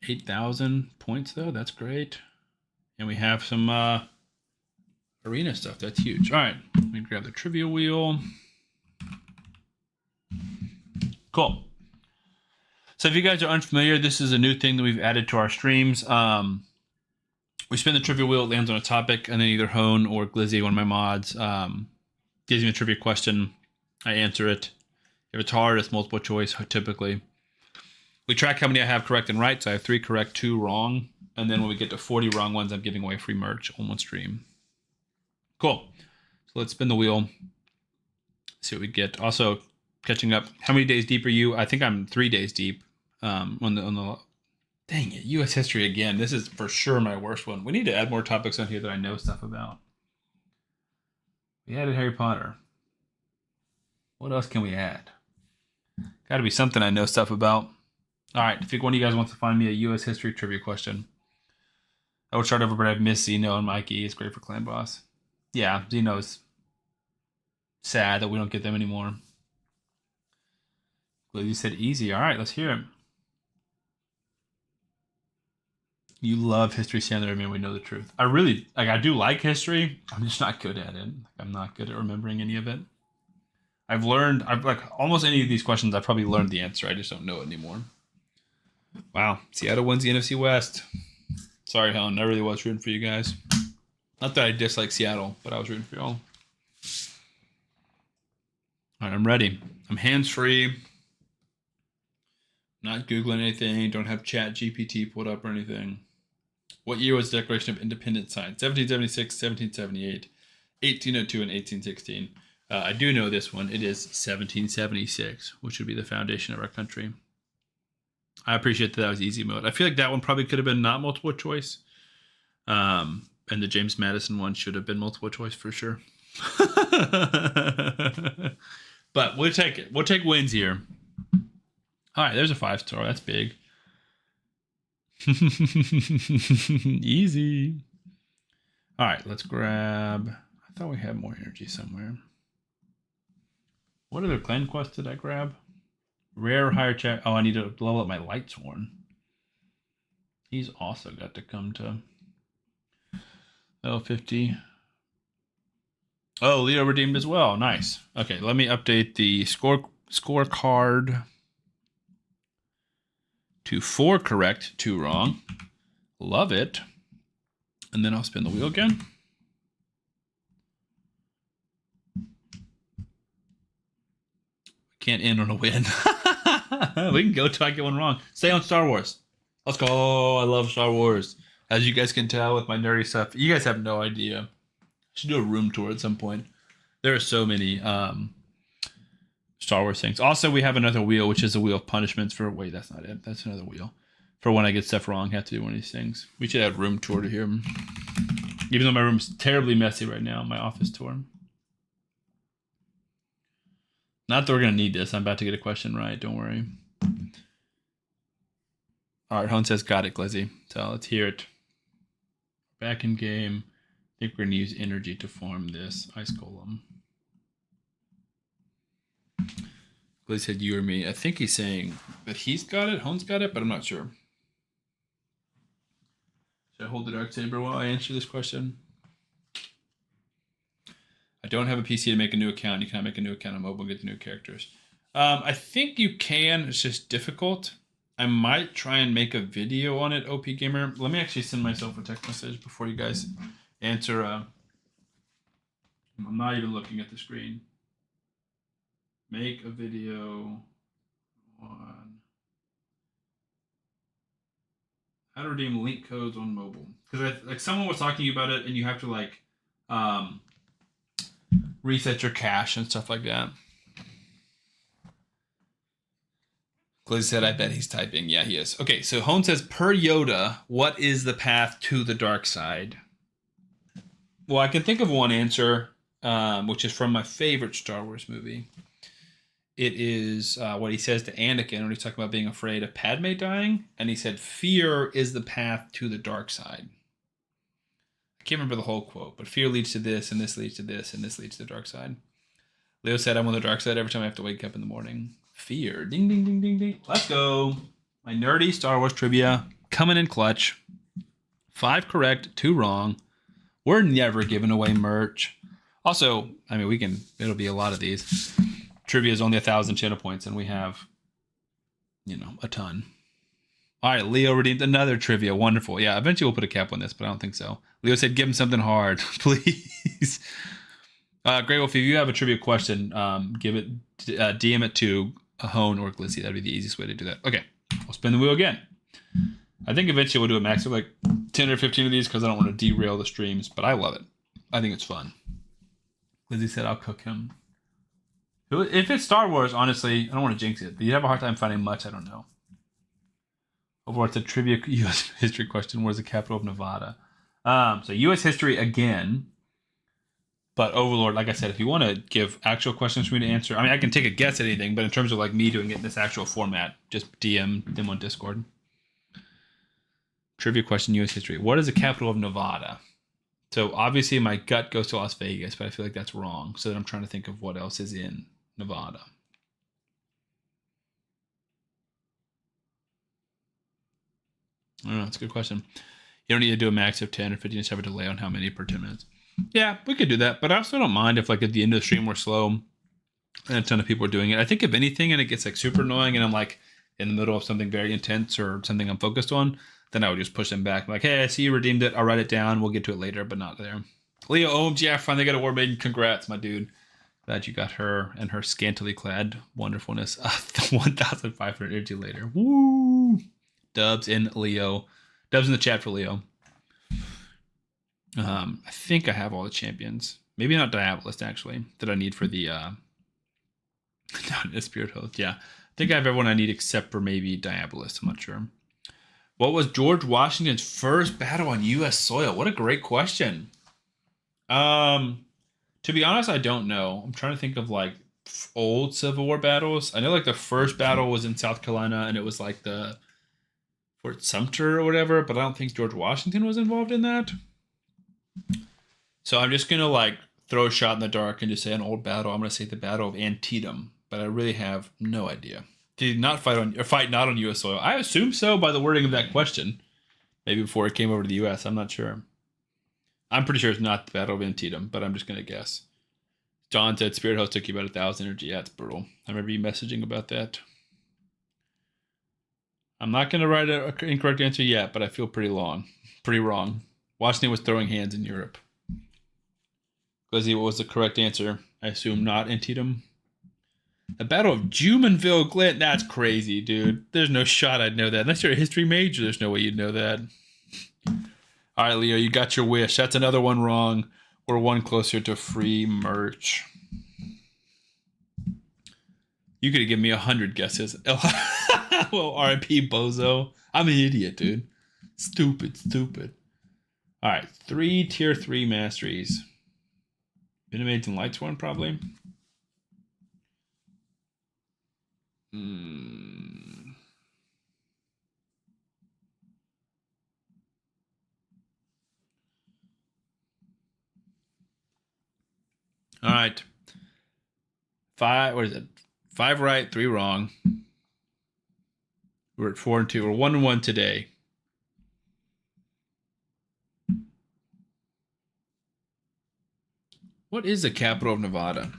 8,000 points, though. That's great. And we have some arena stuff. That's huge. All right, let me grab the trivia wheel. Cool. So if you guys are unfamiliar, this is a new thing that we've added to our streams. We spin the trivia wheel, it lands on a topic, and then either Hone or Glizzy, one of my mods, gives me a trivia question. I answer it. If it's hard, it's multiple choice, typically. We track how many I have correct and right, so I have 3 correct, 2 wrong. And then when we get to 40 wrong ones, I'm giving away free merch on one stream. Cool. So let's spin the wheel. See what we get. Also, catching up. How many days deep are you? I think I'm 3 days deep on the dang it, U.S. history again. This is for sure my worst one. We need to add more topics on here that I know stuff about. We added Harry Potter. What else can we add? Got to be something I know stuff about. All right, if one of you guys wants to find me a U.S. history trivia question, I would start over, but I've missed Zeno and Mikey. It's great for Clan Boss. Yeah, Zeno's sad that we don't get them anymore. You said easy. All right, let's hear it. You love history, Sandler. I mean, we know the truth. I really I do like history. I'm just not good at it. I'm not good at remembering any of it. I've like almost any of these questions. I probably learned the answer. I just don't know it anymore. Wow, Seattle wins the NFC West. Sorry, Helen. I really was rooting for you guys. Not that I dislike Seattle, but I was rooting for y'all. All right, I'm ready. I'm hands-free. Not Googling anything. Don't have Chat GPT pulled up or anything. What year was the Declaration of Independence signed? 1776, 1778, 1802, and 1816. I do know this one. It is 1776, which would be the foundation of our country. I appreciate that was easy mode. I feel like that one probably could have been not multiple choice. And the James Madison one should have been multiple choice for sure. But we'll take it. We'll take wins here. All right, there's a 5-star. That's big. Easy. All right, let's grab... I thought we had more energy somewhere. What other clan quest did I grab? Rare higher check. Oh, I need to level up my Lightsworn. He's also got to come to L50. Oh, Leo redeemed as well. Nice. Okay, let me update the scorecard to 4 correct, 2 wrong. Love it. And then I'll spin the wheel again. Can't end on a win. We can go till I get one wrong. Stay on Star Wars. Let's go. I love Star Wars. As you guys can tell with my nerdy stuff, you guys have no idea. I should do a room tour at some point. There are so many Star Wars things. Also, we have another wheel, which is a wheel of punishments for... Wait, that's not it. That's another wheel. For when I get stuff wrong, I have to do one of these things. We should have room tour to here. Even though my room's terribly messy right now, my office tour. Not that we're going to need this. I'm about to get a question right. Don't worry. All right, Hone says, got it, Glizzy. So let's hear it. Back in game. I think we're going to use energy to form this ice golem. Glizzy said you or me. I think he's saying that he's got it, Hone's got it, but I'm not sure. Should I hold the Darksaber while I answer this question? I don't have a PC to make a new account. You cannot make a new account on mobile and get the new characters. I think you can. It's just difficult. I might try and make a video on it, OP Gamer. Let me actually send myself a text message before you guys answer. I'm not even looking at the screen. Make a video on how to redeem link codes on mobile. Because like someone was talking about it, and you have to like reset your cache and stuff like that. Glizzy said, I bet he's typing. Yeah, he is. Okay, so Hone says, per Yoda, what is the path to the dark side? Well, I can think of one answer, which is from my favorite Star Wars movie. It is what he says to Anakin when he's talking about being afraid of Padme dying. And he said, fear is the path to the dark side. I can't remember the whole quote, but fear leads to this, and this leads to this, and this leads to the dark side. Leo said, I'm on the dark side every time I have to wake up in the morning. Fear. Ding, ding, ding, ding, ding. Let's go. My nerdy Star Wars trivia coming in clutch. 5 correct, 2 wrong. We're never giving away merch. Also, I mean, it'll be a lot of these. Trivia is only 1,000 channel points, and we have, a ton. All right, Leo redeemed another trivia. Wonderful. Yeah, eventually we'll put a cap on this, but I don't think so. Leo said, give him something hard, please. Grey Wolf, if you have a trivia question, DM it to a Hone or Glizzy. That'd be the easiest way to do that. Okay, we'll spin the wheel again. I think eventually we'll do a max of like 10 or 15 of these because I don't want to derail the streams, but I love it. I think it's fun. Glizzy said, I'll cook him. If it's Star Wars, honestly, I don't want to jinx it, but you have a hard time finding much I don't know. Overall, it's a trivia U.S. history question. Where's the capital of Nevada? So U.S. history again. But Overlord, like I said, if you want to give actual questions for me to answer, I mean, I can take a guess at anything, but in terms of like me doing it in this actual format, just DM them on Discord. Trivia question, U.S. history. What is the capital of Nevada? So obviously my gut goes to Las Vegas, but I feel like that's wrong. So then I'm trying to think of what else is in Nevada. I don't know. It's a good question. You don't need to do a max of 10 or 15. Just have a delay on how many per 10 minutes. Yeah, we could do that. But I also don't mind if, like, at the end of the stream we're slow and a ton of people are doing it. I think if anything, and it gets, like, super annoying and I'm, like, in the middle of something very intense or something I'm focused on, then I would just push them back. I'm like, hey, I see you redeemed it. I'll write it down. We'll get to it later, but not there. Leo Ohms, yeah, finally got a War Maiden. Congrats, my dude. Glad you got her and her scantily clad wonderfulness. 1,500 energy later. Woo! Dubs in Leo. Dubs in the chat for Leo. I think I have all the champions. Maybe not Diabolist, actually, that I need for the Spirit Host. Yeah. I think I have everyone I need except for maybe Diabolist. I'm not sure. What was George Washington's first battle on U.S. soil? What a great question. To be honest, I don't know. I'm trying to think of, like, old Civil War battles. I know, like, the first battle was in South Carolina, and it was like the Fort Sumter or whatever, but I don't think George Washington was involved in that. So I'm just gonna, like, throw a shot in the dark and just say an old battle. I'm gonna say the Battle of Antietam, but I really have no idea. Did not fight not on U.S. soil? I assume so by the wording of that question. Maybe before it came over to the U.S. I'm not sure. I'm pretty sure it's not the Battle of Antietam, but I'm just gonna guess. John said Spirit Host took you about 1,000 energy. Yeah, it's brutal. I remember you messaging about that. I'm not gonna write an incorrect answer yet, but I feel pretty wrong. Washington was throwing hands in Europe. Glizzy, what was the correct answer? I assume not Antietam. The Battle of Jumonville Glen. That's crazy, dude. There's no shot I'd know that. Unless you're a history major, there's no way you'd know that. All right, Leo, you got your wish. That's another one wrong. We're one closer to free merch. You could have given me 100 guesses. Well, RIP Bozo. I'm an idiot, dude. Stupid. All right, 3 tier 3 masteries. Venomage and Lightsworn, probably. All right. 5 right, 3 wrong. We're at 4 and 2. We're 1 and 1 today. What is the capital of Nevada?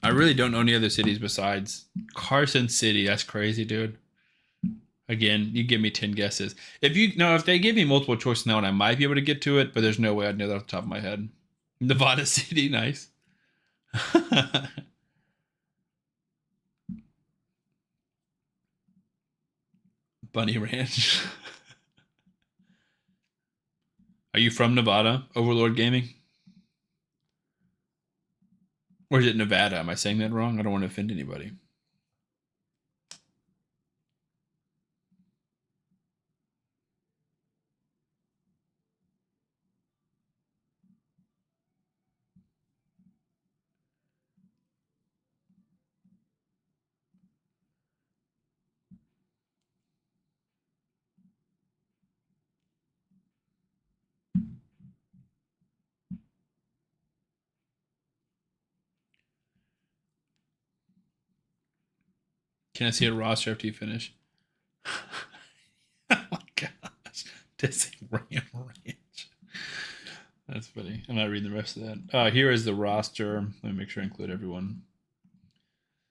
I really don't know any other cities besides Carson City. That's crazy, dude. Again, you give me 10 guesses. If they give me multiple choice now, and I might be able to get to it, but there's no way I'd know that off the top of my head. Nevada City, nice. Bunny Ranch. Are you from Nevada, Overlord Gaming? Or is it Nevada? Am I saying that wrong? I don't want to offend anybody. Can I see a roster after you finish? Oh my gosh. This ain't Ranch. That's funny. I'm not reading the rest of that. Here is the roster. Let me make sure I include everyone.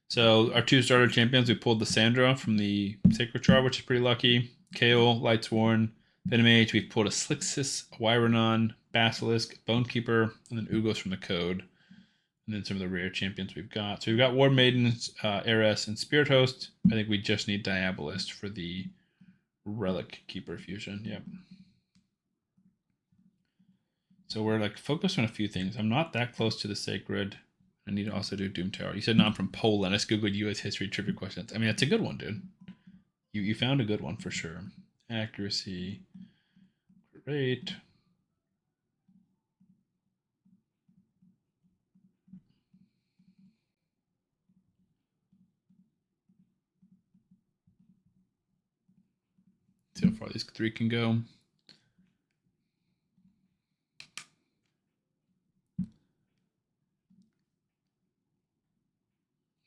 So our 2 starter champions, we pulled the Sandra from the Sacred Char, which is pretty lucky. Kale, Lightsworn, Venomage. We've pulled a Slixis, a Wyronon, Basilisk, Bonekeeper, and then Ugos from the Code. And then some of the rare champions we've got. So we've got War Maidens, Heiress, and Spirit Host. I think we just need Diabolist for the Relic Keeper fusion. Yep. So we're, like, focused on a few things. I'm not that close to the Sacred. I need to also do Doom Tower. You said, no, I'm from Poland. I just googled U.S. history trivia questions. I mean, that's a good one, dude. You found a good one for sure. Accuracy. Great. See how far these 3 can go.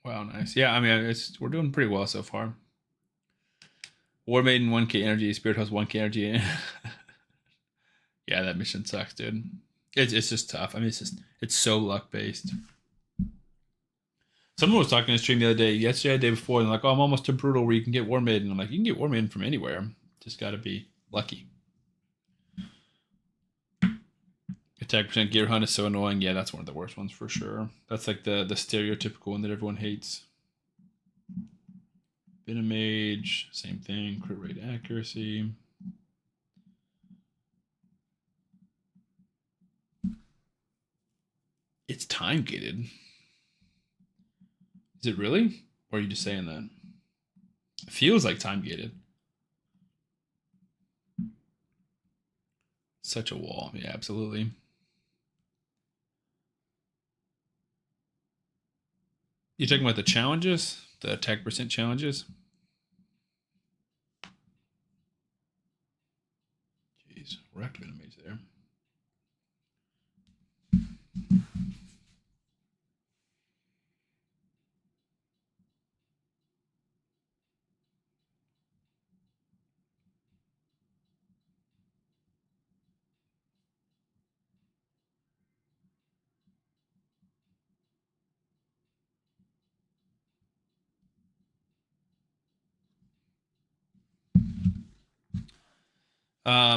Wow, nice. Yeah, I mean, we're doing pretty well so far. War Maiden 1k energy, Spirit Host 1k energy. Yeah, that mission sucks, dude. It's just tough. I mean, it's so luck based. Someone was talking in the stream the other day, yesterday, the day before, and they're like, "Oh, I'm almost to brutal where you can get War Maiden." I'm like, "You can get War Maiden from anywhere. Just got to be lucky." Attack percent gear hunt is so annoying. Yeah, that's one of the worst ones for sure. That's like the stereotypical one that everyone hates. Venomage, same thing. Crit rate accuracy. It's time gated. Is it really? Or are you just saying that? It feels like time gated. Such a wall. Yeah, absolutely. You talking about the challenges? The attack percent challenges? Jeez, wrecked Venomage there.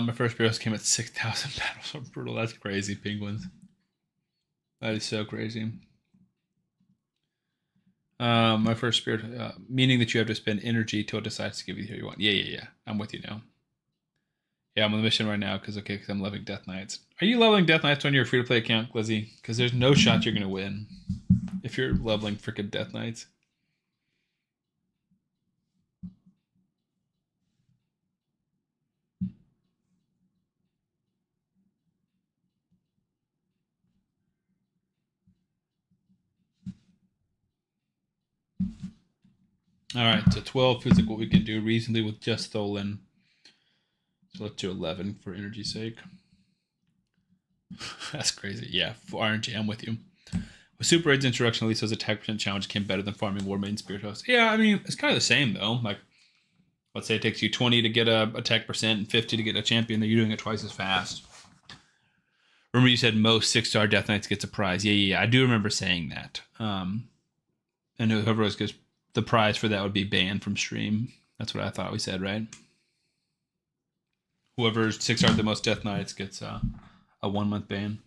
My first Bureaus came at 6,000 battles of brutal. That's crazy, penguins. That is so crazy. My first spirit, meaning that you have to spend energy till it decides to give you the hero you want. Yeah. I'm with you now. Yeah, I'm on the mission right now because I'm leveling Death Knights. Are you leveling Death Knights on your free-to-play account, Glizzy? Because there's no shot you're going to win if you're leveling freaking Death Knights. All right, so 12 feels like what we can do reasonably with just Tholin. So let's do 11 for energy's sake. That's crazy. Yeah, for RNG, I'm with you. With Super Raid's introduction, at least those attack percent challenge came better than farming War Maiden Spirit Host. Yeah, I mean, it's kind of the same, though. Like, let's say it takes you 20 to get a attack percent and 50 to get a champion. Then you're doing it twice as fast. Remember you said most 6-star Death Knights gets a prize. Yeah. I do remember saying that. And whoever was gets the prize for that would be banned from stream. That's what I thought we said, right? Whoever's 6-star the most Death Knights gets a 1-month ban.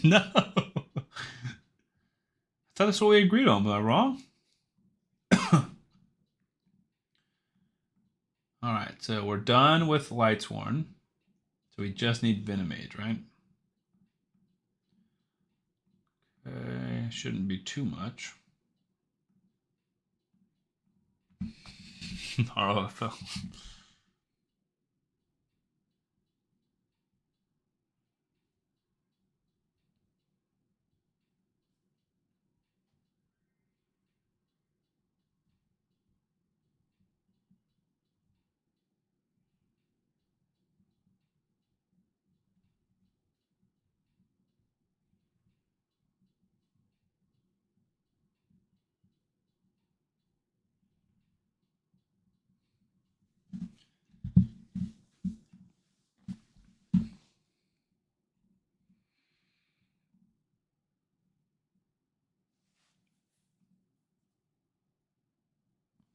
No. I thought that's what we agreed on. Am I wrong? All right, so we're done with Lightsworn. So we just need Venomage, right? Okay, shouldn't be too much. ROFL.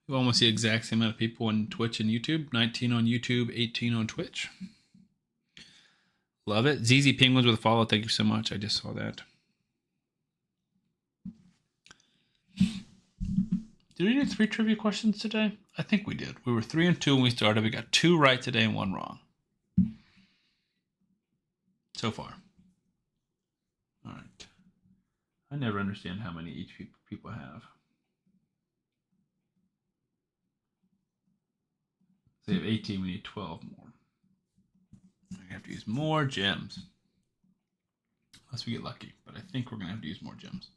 We almost the exact same amount of people on Twitch and YouTube. 19 on YouTube, 18 on Twitch. Love it. ZZ Penguins with a follow. Thank you so much. I just saw that. Did we do 3 trivia questions today? I think we did. We were 3 and 2 when we started. We got 2 right today and 1 wrong. So far. All right. I never understand how many each people have. So they have 18, we need 12 more. I have to use more gems. Unless we get lucky, but I think we're going to have to use more gems.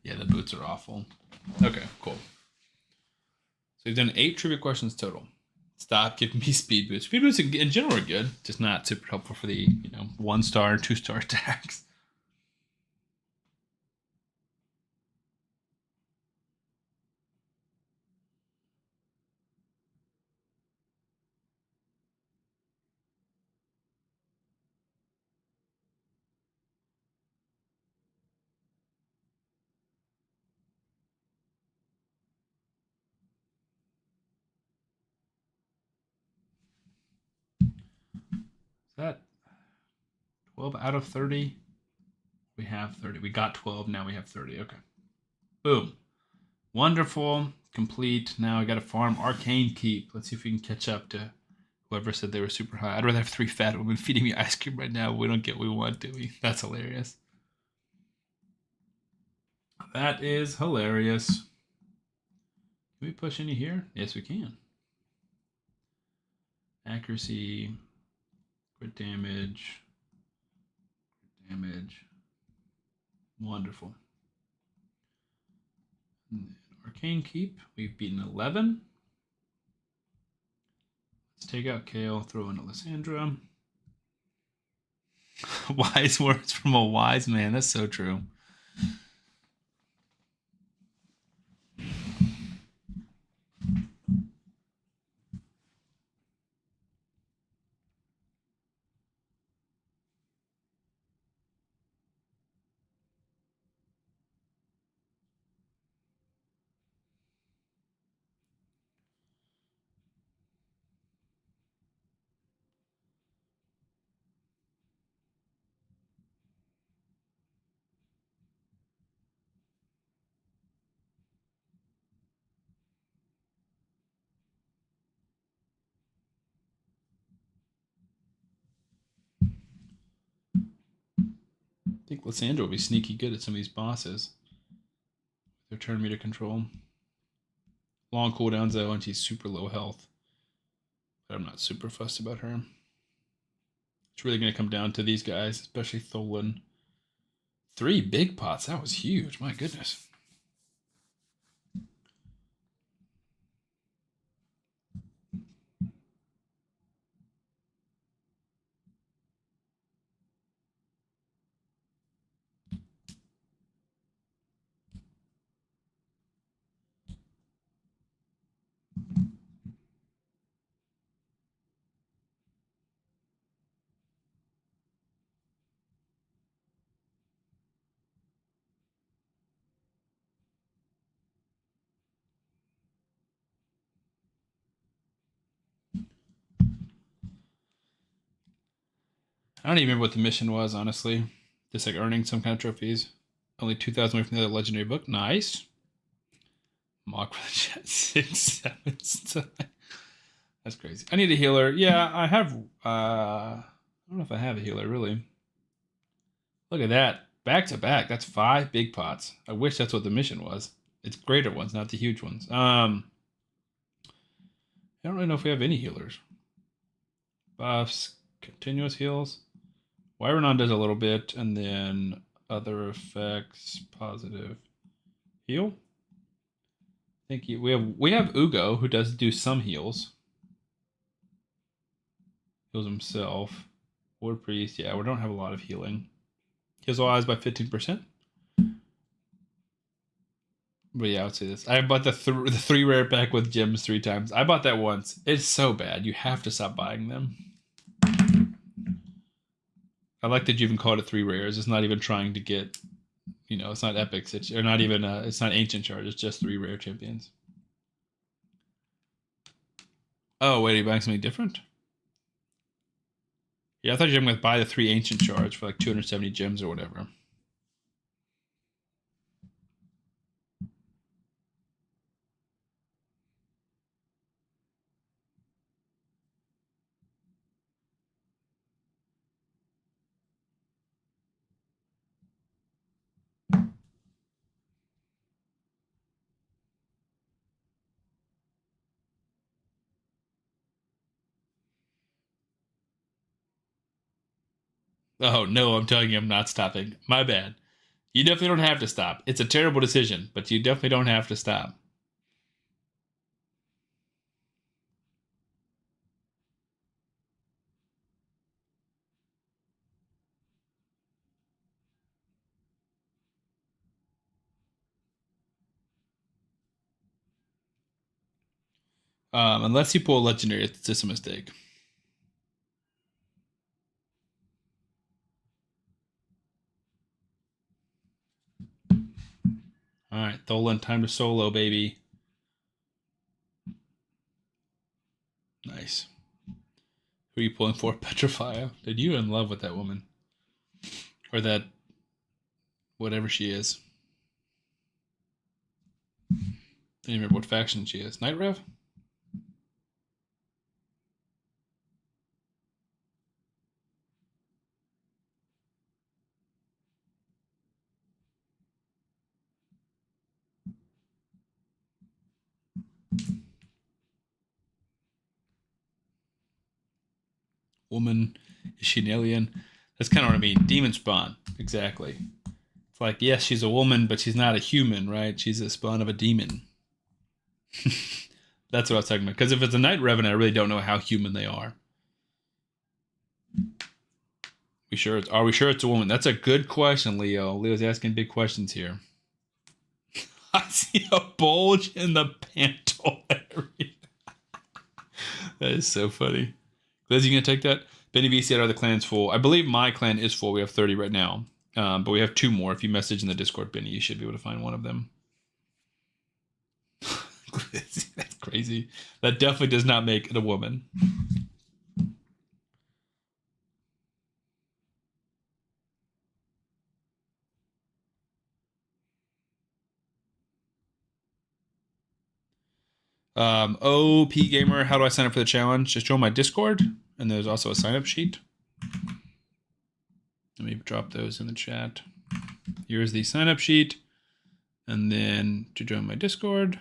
Yeah, the boots are awful. Okay, cool. we've done 8 trivia questions total. Stop giving me speed boosts. Speed boosts in general are good, just not super helpful for the 1-star, 2-star attacks. Is that 12 out of 30? We have 30. We got 12. Now we have 30. Okay. Boom. Wonderful. Complete. Now I got to farm Arcane Keep. Let's see if we can catch up to whoever said they were super high. I'd rather have 3 fat women feeding me ice cream right now. We don't get what we want, do we? That's hilarious. That is hilarious. Can we push any here? Yes, we can. Accuracy. Crit damage. Damage. Wonderful. Arcane Keep. We've beaten 11. Let's take out Kale, throw in Alessandra. Wise words from a wise man. That's so true. I think Lysandra will be sneaky good at some of these bosses. Their turn meter control. Long cooldowns though, and she's super low health. But I'm not super fussed about her. It's really going to come down to these guys, especially Tholin. 3 big pots. That was huge. My goodness. I don't even remember what the mission was, honestly. Just like earning some kind of trophies. Only 2,000 away from the other legendary book. Nice. Mock for the chat. 6, 7. That's crazy. I need a healer. Yeah, I have. I don't know if I have a healer, really. Look at that. Back to back. That's 5 big pots. I wish that's what the mission was. It's greater ones, not the huge ones. I don't really know if we have any healers. Buffs. Continuous heals. Wyronon does a little bit, and then other effects, positive heal. I think we have Uugo, who does do some heals. Heals himself. Ward Priest, yeah, we don't have a lot of healing. Heals all eyes by 15%. But yeah, I would say this. I bought the 3 rare pack with gems 3 times. I bought that once. It's so bad. You have to stop buying them. I like that you even called it 3 rares. It's not even trying to get, it's not epics. It's not even. It's not ancient charge. It's just 3 rare champions. Oh wait, are you buying something different? Yeah, I thought you were going to buy the 3 ancient shards for like 270 gems or whatever. Oh no, I'm telling you, I'm not stopping. My bad. You definitely don't have to stop. It's a terrible decision, but you definitely don't have to stop. Unless you pull a legendary, it's just a mistake. All right, Tholin, time to solo, baby. Nice. Who are you pulling for? Petrifia. Dude, you in love with that woman. Or that whatever she is. I don't even remember what faction she is. Night Rev? Woman. Is she an alien? That's kind of what I mean. Demon spawn. Exactly. It's like, yes, she's a woman, but she's not a human, right? She's a spawn of a demon. That's what I was talking about. Because if it's a Night Revenant, I really don't know how human they are. Are we sure it's a woman? That's a good question, Leo. Leo's asking big questions here. I see a bulge in the pantle area. That is so funny. Liz, you gonna take that? Benny V said, are the clans full? I believe my clan is full. We have 30 right now. But we have 2 more. If you message in the Discord, Benny, you should be able to find one of them. That's crazy. That definitely does not make it a woman. OP Gamer, how do I sign up for the challenge? Just join my Discord, and there's also a sign up sheet. Let me drop those in the chat. Here's the sign up sheet, and then to join my Discord.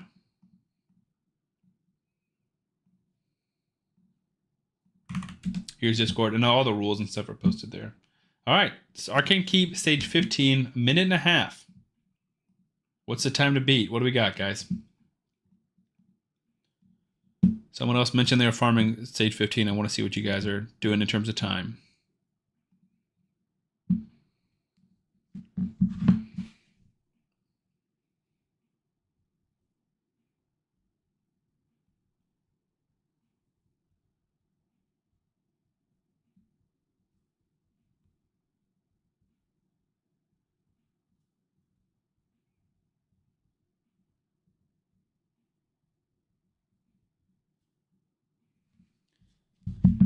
Here's Discord, and all the rules and stuff are posted there. All right, it's Arcane Keep, stage 15, minute and a half. What's the time to beat? What do we got, guys? Someone else mentioned they were farming stage 15. I want to see what you guys are doing in terms of time.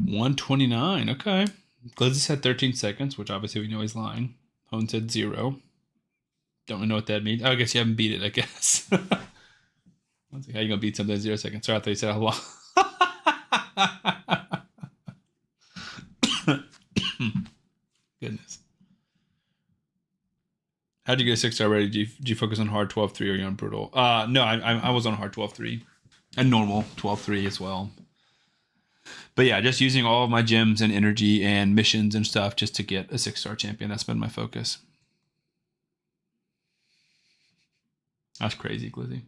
$129. Okay. Glizzy said 13 seconds, which obviously we know he's lying. Hone said 0. Don't know what that means. Oh, I guess you haven't beat it, I guess. I was like, how you going to beat something in 0 seconds? Sorry, I thought you said how long. Goodness. How'd you get a 6-star ready? Did you focus on hard 12-3 or you on brutal? No, I was on hard 12-3. And normal 12-3 as well. But yeah, just using all of my gems and energy and missions and stuff just to get a 6-star champion. That's been my focus. That's crazy, Glizzy.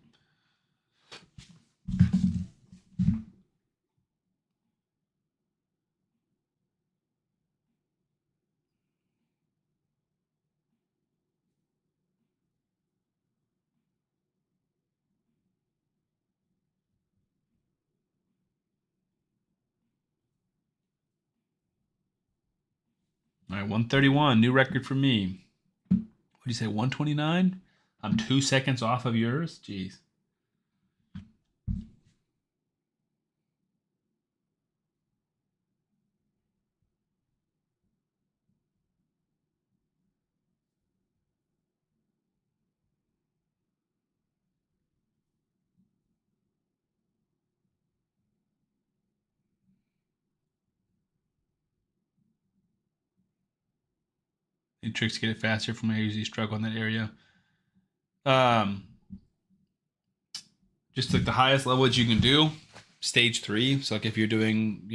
All right, 131, new record for me. What do you say, 129? I'm 2 seconds off of yours? Jeez. Any tricks to get it faster from where I usually struggle in that area? Just like the highest level that you can do, stage 3. So like if you're doing,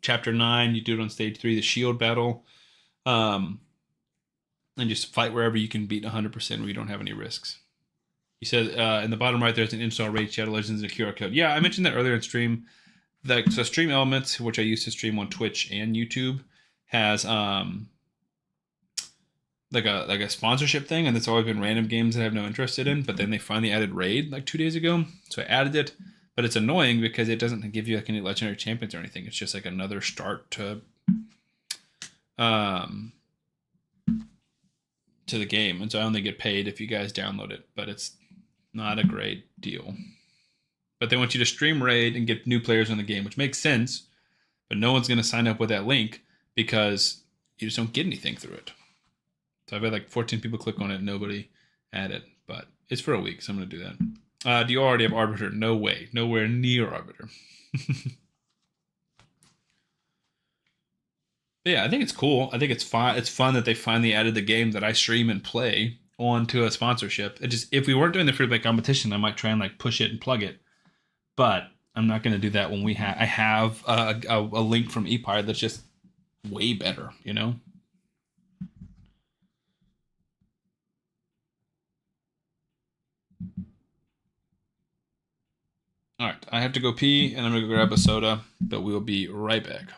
chapter 9, you do it on stage 3, the shield battle. And just fight wherever you can beat 100% where you don't have any risks. He said in the bottom right, there's an install Raid Shadow Legends and a QR code. Yeah, I mentioned that earlier in stream. So Stream Elements, which I used to stream on Twitch and YouTube, has like a sponsorship thing, and it's always been random games that I have no interest in. But then they finally added Raid like 2 days ago, so I added it. But it's annoying because it doesn't give you like any legendary champions or anything. It's just like another start to the game. And so I only get paid if you guys download it, but it's not a great deal. But they want you to stream raid and get new players in the game, which makes sense, but no one's going to sign up with that link because you just don't get anything through it. So I've had like 14 people click on it, nobody add it, but it's for a week, so I'm going to do that. Do you already have Arbiter? No way. Nowhere near Arbiter. Yeah, I think it's cool. I think it's fun. It's fun that they finally added the game that I stream and play onto a sponsorship. It just, if we weren't doing the free play competition, I might try and like push it and plug it. But I'm not going to do that when I have a link from Empire that's just way better, you know? All right, I have to go pee, and I'm going to go grab a soda, but we will be right back.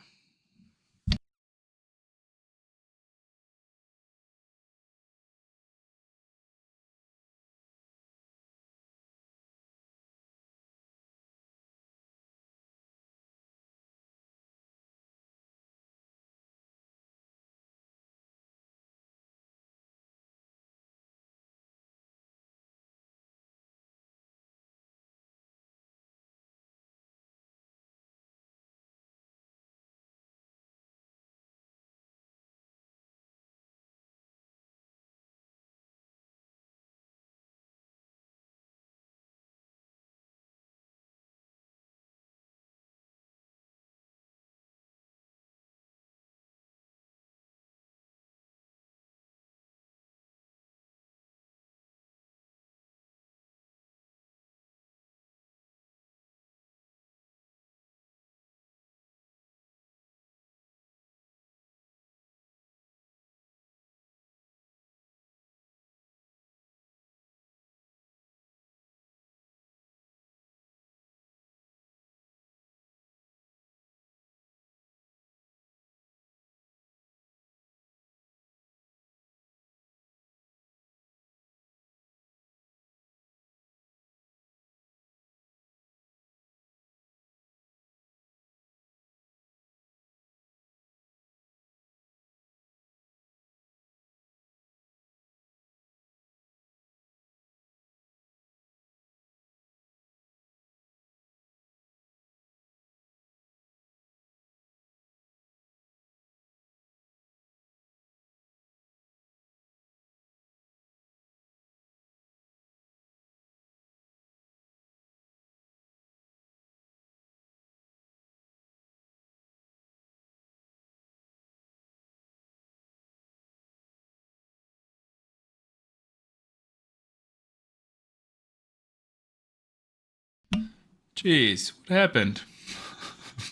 Jeez, what happened?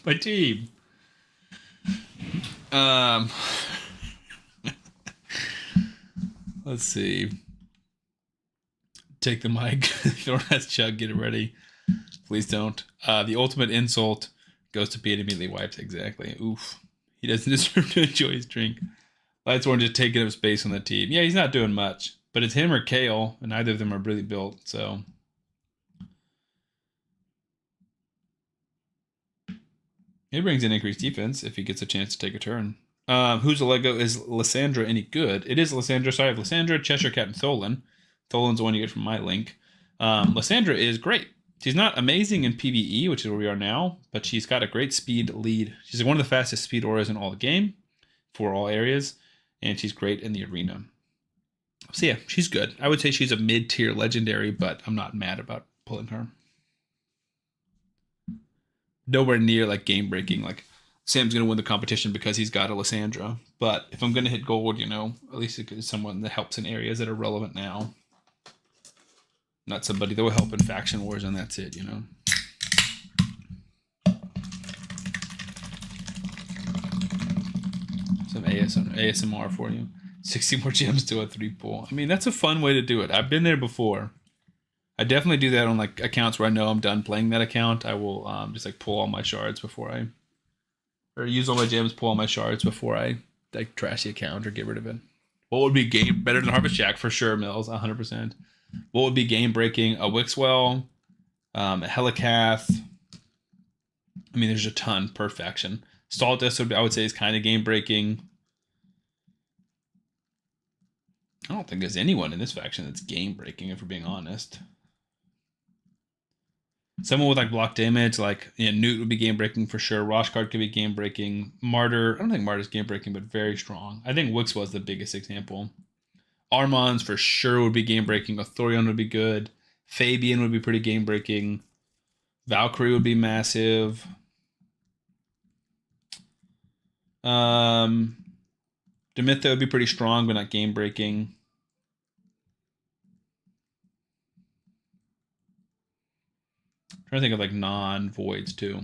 My team. Let's see. Take the mic. If you don't ask Chug, get it ready. Please don't. The ultimate insult goes to Pete, immediately wipes. Exactly. Oof. He doesn't deserve to enjoy his drink. Lightsworn just taking up space on the team. Yeah, he's not doing much. But it's him or Kale, and neither of them are really built, so. He brings in increased defense if he gets a chance to take a turn. Whose Lego is Lysandra any good? It is Lysandra. Sorry, I have Lysandra, Cheshire Cat, and Tholin. Tholin's the one you get from my link. Lysandra is great. She's not amazing in PvE, which is where we are now, but she's got a great speed lead. She's one of the fastest speed auras in all the game for all areas, and she's great in the arena. So yeah, she's good. I would say she's a mid-tier legendary, but I'm not mad about pulling her. Nowhere near like game breaking. Like Sam's gonna win the competition because he's got a Lysandra. But if I'm gonna hit gold, you know, at least it's someone that helps in areas that are relevant now. Not somebody that will help in faction wars, and that's it, you know. Some ASMR for you. 60 more gems to a 3 pull. I mean, that's a fun way to do it. I've been there before. I definitely do that on like accounts where I know I'm done playing that account. I will just like pull all my shards before I, or use all my gems, pull all my shards before I like trash the account or get rid of it. What would be game better than Harvest Jack for sure, Mills? 100%. What would be game breaking? A Wixwell, Helicath. I mean, there's a ton per faction. Staldis, I would say, is kind of game breaking. I don't think there's anyone in this faction that's game breaking, if we're being honest. Someone with like block damage, like Newt would be game breaking for sure. Roshkard could be game breaking. Martyr, I don't think Martyr's game breaking, but very strong. I think Wix was the biggest example. Armons for sure would be game breaking. Athorion would be good. Fabian would be pretty game breaking. Valkyrie would be massive. Demitha would be pretty strong, but not game breaking. I'm trying to think of like non-voids too.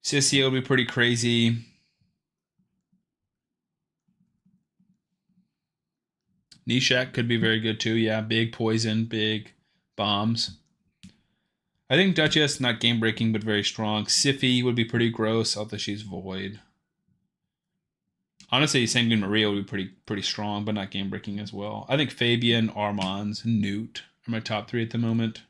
Sissio would be pretty crazy. Nishak could be very good too. Yeah, big poison, big bombs. I think Duchess, not game breaking, but very strong. Siffy would be pretty gross, although she's void. Honestly, Sanguine Maria would be pretty strong, but not game breaking as well. I think Fabian, Armons, Newt are my top 3 at the moment.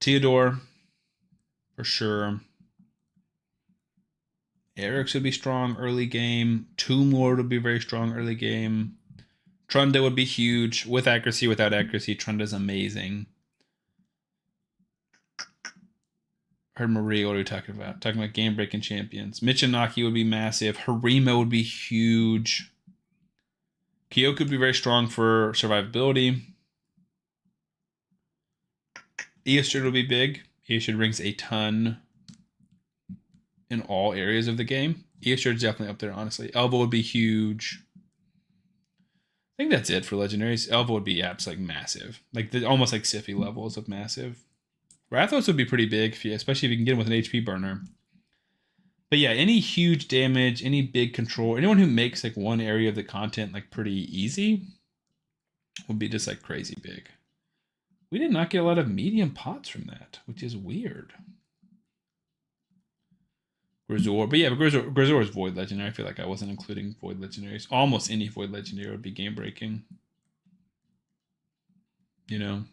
Theodore, for sure. Eric's would be strong early game. Tomb Lord would be very strong early game. Trunda would be huge. With accuracy, without accuracy, Trunda's amazing. Heard Maria, what are we talking about? Talking about game-breaking champions. Michinaki would be massive. Harima would be huge. Kyoku would be very strong for survivability. Eastern would be big. Eastern brings a ton in all areas of the game. Eastern's definitely up there, honestly. Elbow would be huge. I think that's it for legendaries. Elbow would be like massive. Like almost like Siffy levels of massive. Rathos would be pretty big, especially if you can get him with an HP burner. But yeah, any huge damage, any big control, anyone who makes like one area of the content like pretty easy would be just like crazy big. We did not get a lot of medium pots from that, which is weird. Grisor, but yeah, Grisor is Void Legendary. I feel like I wasn't including Void Legendaries. Almost any Void Legendary would be game breaking. You know.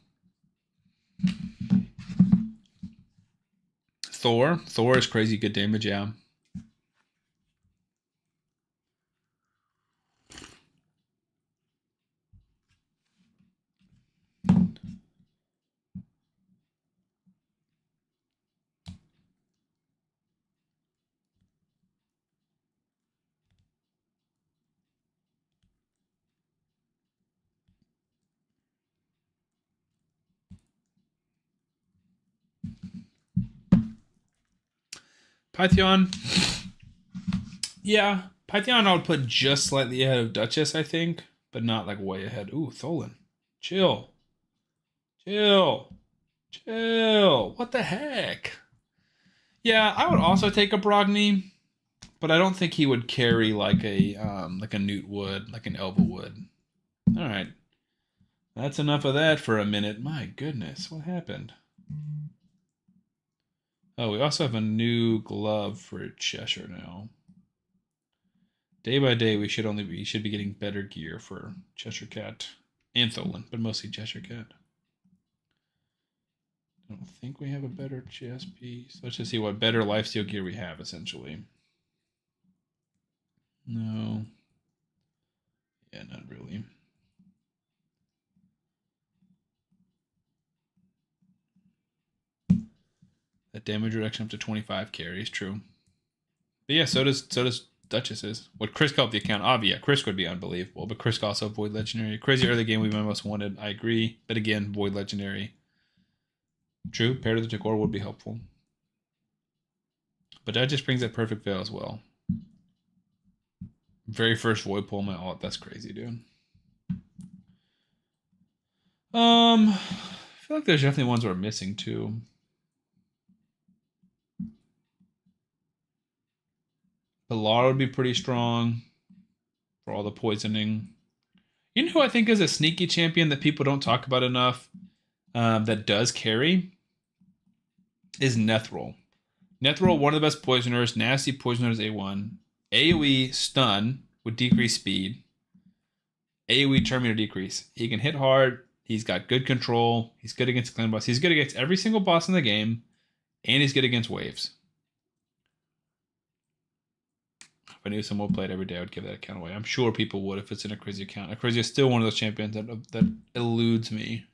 Thor is crazy good damage, yeah. Python. Yeah, Python I would put just slightly ahead of Duchess, I think, but not like way ahead. Ooh, Tholin. Chill. What the heck? Yeah, I would also take a Brogni, but I don't think he would carry like a Newt would, like an Elva would. All right. That's enough of that for a minute. My goodness, what happened? Oh, we also have a new glove for Cheshire now. Day by day, we should be getting better gear for Cheshire Cat and Tholin, but mostly Cheshire Cat. I don't think we have a better chest piece. Let's just see what better lifesteal gear we have, essentially. No. Yeah, not really. That damage reduction up to 25 carries, true. But yeah, so does Duchess's. Would Krisk help the account? Yeah, Krisk would be unbelievable, but Krisk also Void Legendary. Crazy early game we most wanted, I agree. But again, Void Legendary. True, paired to the Tagoar would be helpful. But that just brings that perfect veil as well. Very first Void pull my alt. That's crazy, dude. I feel like there's definitely ones we're missing too. Pilar would be pretty strong for all the poisoning. You know who I think is a sneaky champion that people don't talk about enough that does carry? Is Nethril. Nethril, one of the best poisoners. Nasty poisoners A1. AoE stun with decreased speed. AoE Terminator decrease. He can hit hard. He's got good control. He's good against clan boss. He's good against every single boss in the game. And he's good against waves. If I knew someone played every day, I would give that account away. I'm sure people would if it's an Acrizia account. Acrizia is still one of those champions that eludes me.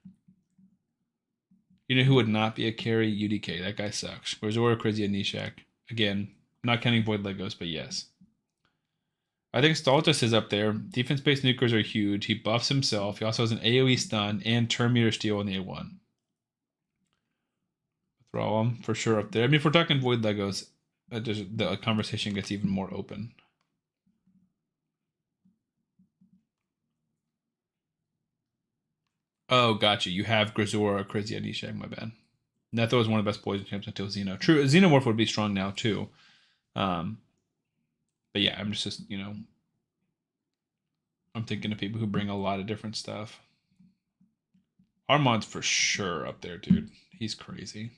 You know who would not be a carry? UDK. That guy sucks. Grazor, Acrizia, Nishak. Again, not counting Void Legos, but yes. I think Stultus is up there. Defense-based nukers are huge. He buffs himself. He also has an AoE stun and Terminator Steel in the A1. Throw him for sure up there. I mean, if we're talking Void Legos, the conversation gets even more open. Oh, gotcha. You have Grazor, Acrizia, Nishak. My bad. Netho is one of the best poison champs until Xeno. True, Xenomorph would be strong now too. But yeah, I'm just I'm thinking of people who bring a lot of different stuff. Armand's for sure up there, dude. He's crazy.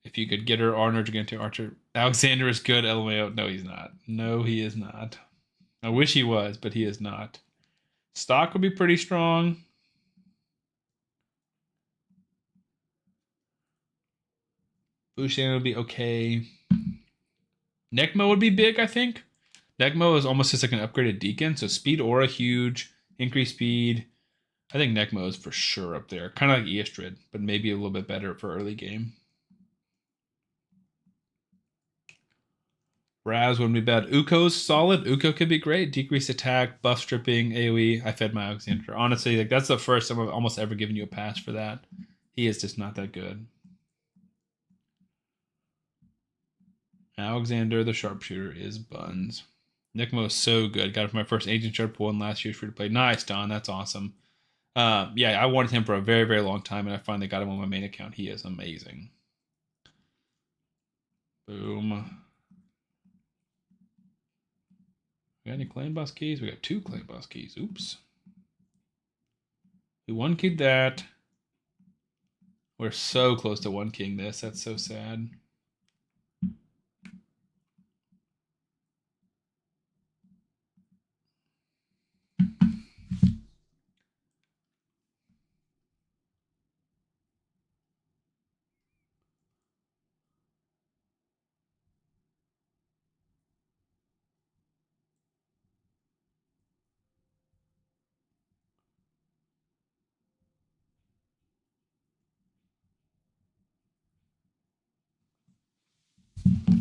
If you could get her Arnold Gigante Archer. Alexander is good, LMAO. No, he's not. No, he is not. I wish he was, but he is not. Stock would be pretty strong. Bushan would be okay. Necmo would be big, I think. Necmo is almost just like an upgraded Deacon. So speed aura huge. Increased speed. I think Necmo is for sure up there. Kind of like Eastrid, but maybe a little bit better for early game. Raz wouldn't be bad. Uugo's solid. Uugo could be great. Decreased attack, buff stripping, AoE. I fed my Alexander. Honestly, like that's the first time I've almost ever given you a pass for that. He is just not that good. Alexander the Sharpshooter is buns. Necmo is so good. Got it for my first Agent Shard pull in last year's free to play. Nice, Don. That's awesome. Yeah, I wanted him for a very, very long time, and I finally got him on my main account. He is amazing. Boom. We got any clan boss keys? We got 2 clan boss keys. Oops. We 1-keyed that. We're so close to 1-keying this. That's so sad.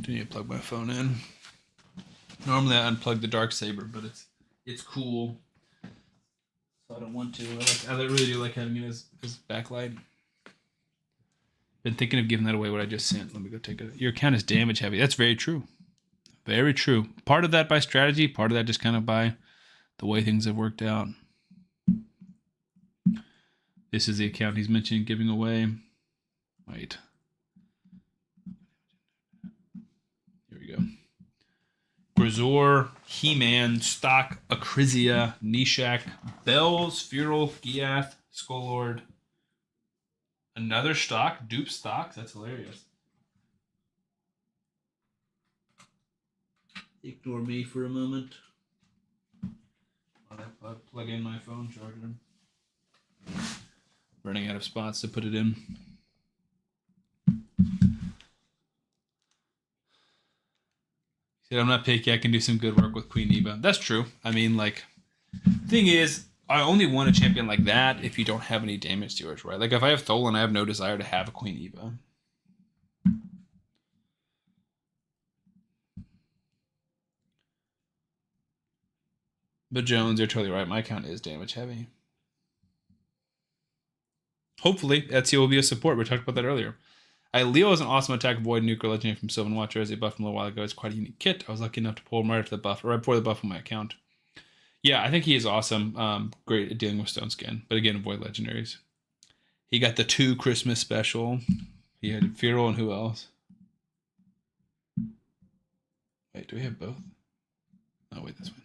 Do need to plug my phone in. Normally I unplug the dark saber, but it's cool, so I don't want to. I really do like having it as backlight. Been thinking of giving that away. What I just sent. Let me go take it. Your account is damage heavy. That's very true. Very true. Part of that by strategy. Part of that just kind of by the way things have worked out. This is the account he's mentioning giving away. Wait. Here we go. Grazor, He-Man, Stock, Acrizia, Nishak, Bells, Feral, Giath, Skullord. Another Stock, dupe Stocks. That's hilarious. Ignore me for a moment while I plug in my phone charger. Running out of spots to put it in. Said, I'm not picky. I can do some good work with Queen Eva. That's true. I mean, like, thing is, I only want a champion like that if you don't have any damage dealers, right? Like, if I have Tholin, I have no desire to have a Queen Eva. But Jones, you're totally right. My account is damage heavy. Hopefully, Ezio will be a support. We talked about that earlier. Leo is an awesome attack void nuker legendary from Sylvan Watcher as a buff from a little while ago. It's quite a unique kit. I was lucky enough to pull him right after the buff, or right before the buff on my account. Yeah, I think he is awesome. Great at dealing with Stone Skin. But again, void legendaries. He got the 2 Christmas special. He had Feral and who else? Wait, do we have both? Oh, wait, this one.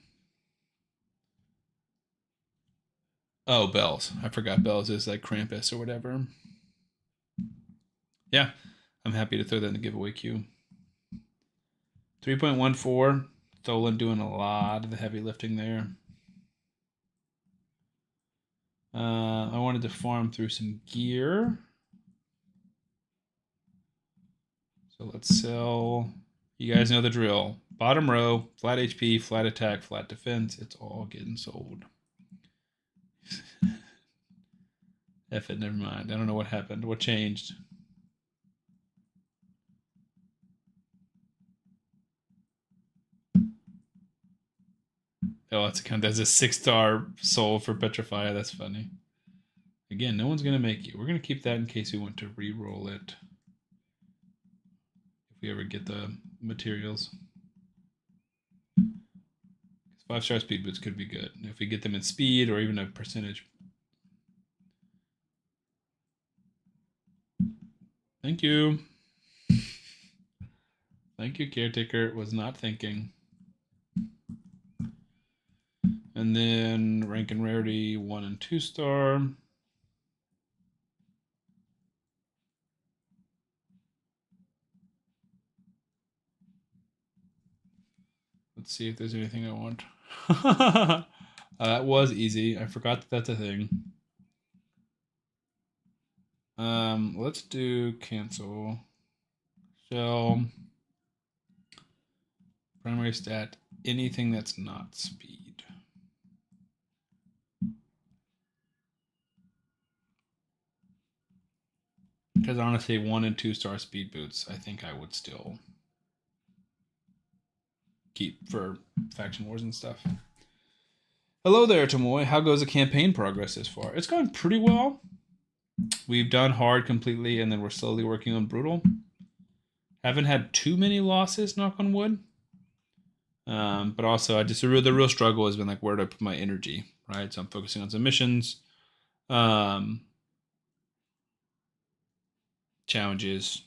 Oh, Bells. I forgot Bells is like Krampus or whatever. Yeah. I'm happy to throw that in the giveaway queue. 3.14. Tholin doing a lot of the heavy lifting there. I wanted to farm through some gear. So let's sell. You guys know the drill. Bottom row, flat HP, flat attack, flat defense. It's all getting sold. F it, never mind. I don't know what happened. What changed? Oh, that's a 6-star soul for Petrify. That's funny. Again, no one's going to make you. We're going to keep that in case we want to re-roll it. If we ever get the materials. 5-star speed boots could be good. If we get them in speed or even a percentage. Thank you. Thank you, Caretaker. Was not thinking. And then rank and rarity 1 and 2-star. Let's see if there's anything I want. That was easy. I forgot that that's a thing. Let's do cancel. Shell. Primary stat. Anything that's not speed. Because honestly, 1 and 2-star speed boots, I think I would still keep for faction wars and stuff. Hello there, Tomoy. How goes the campaign progress this far? It's going pretty well. We've done hard completely, and then we're slowly working on brutal. Haven't had too many losses, knock on wood. But also, the real struggle has been like, where do I put my energy, right? So I'm focusing on some missions, challenges,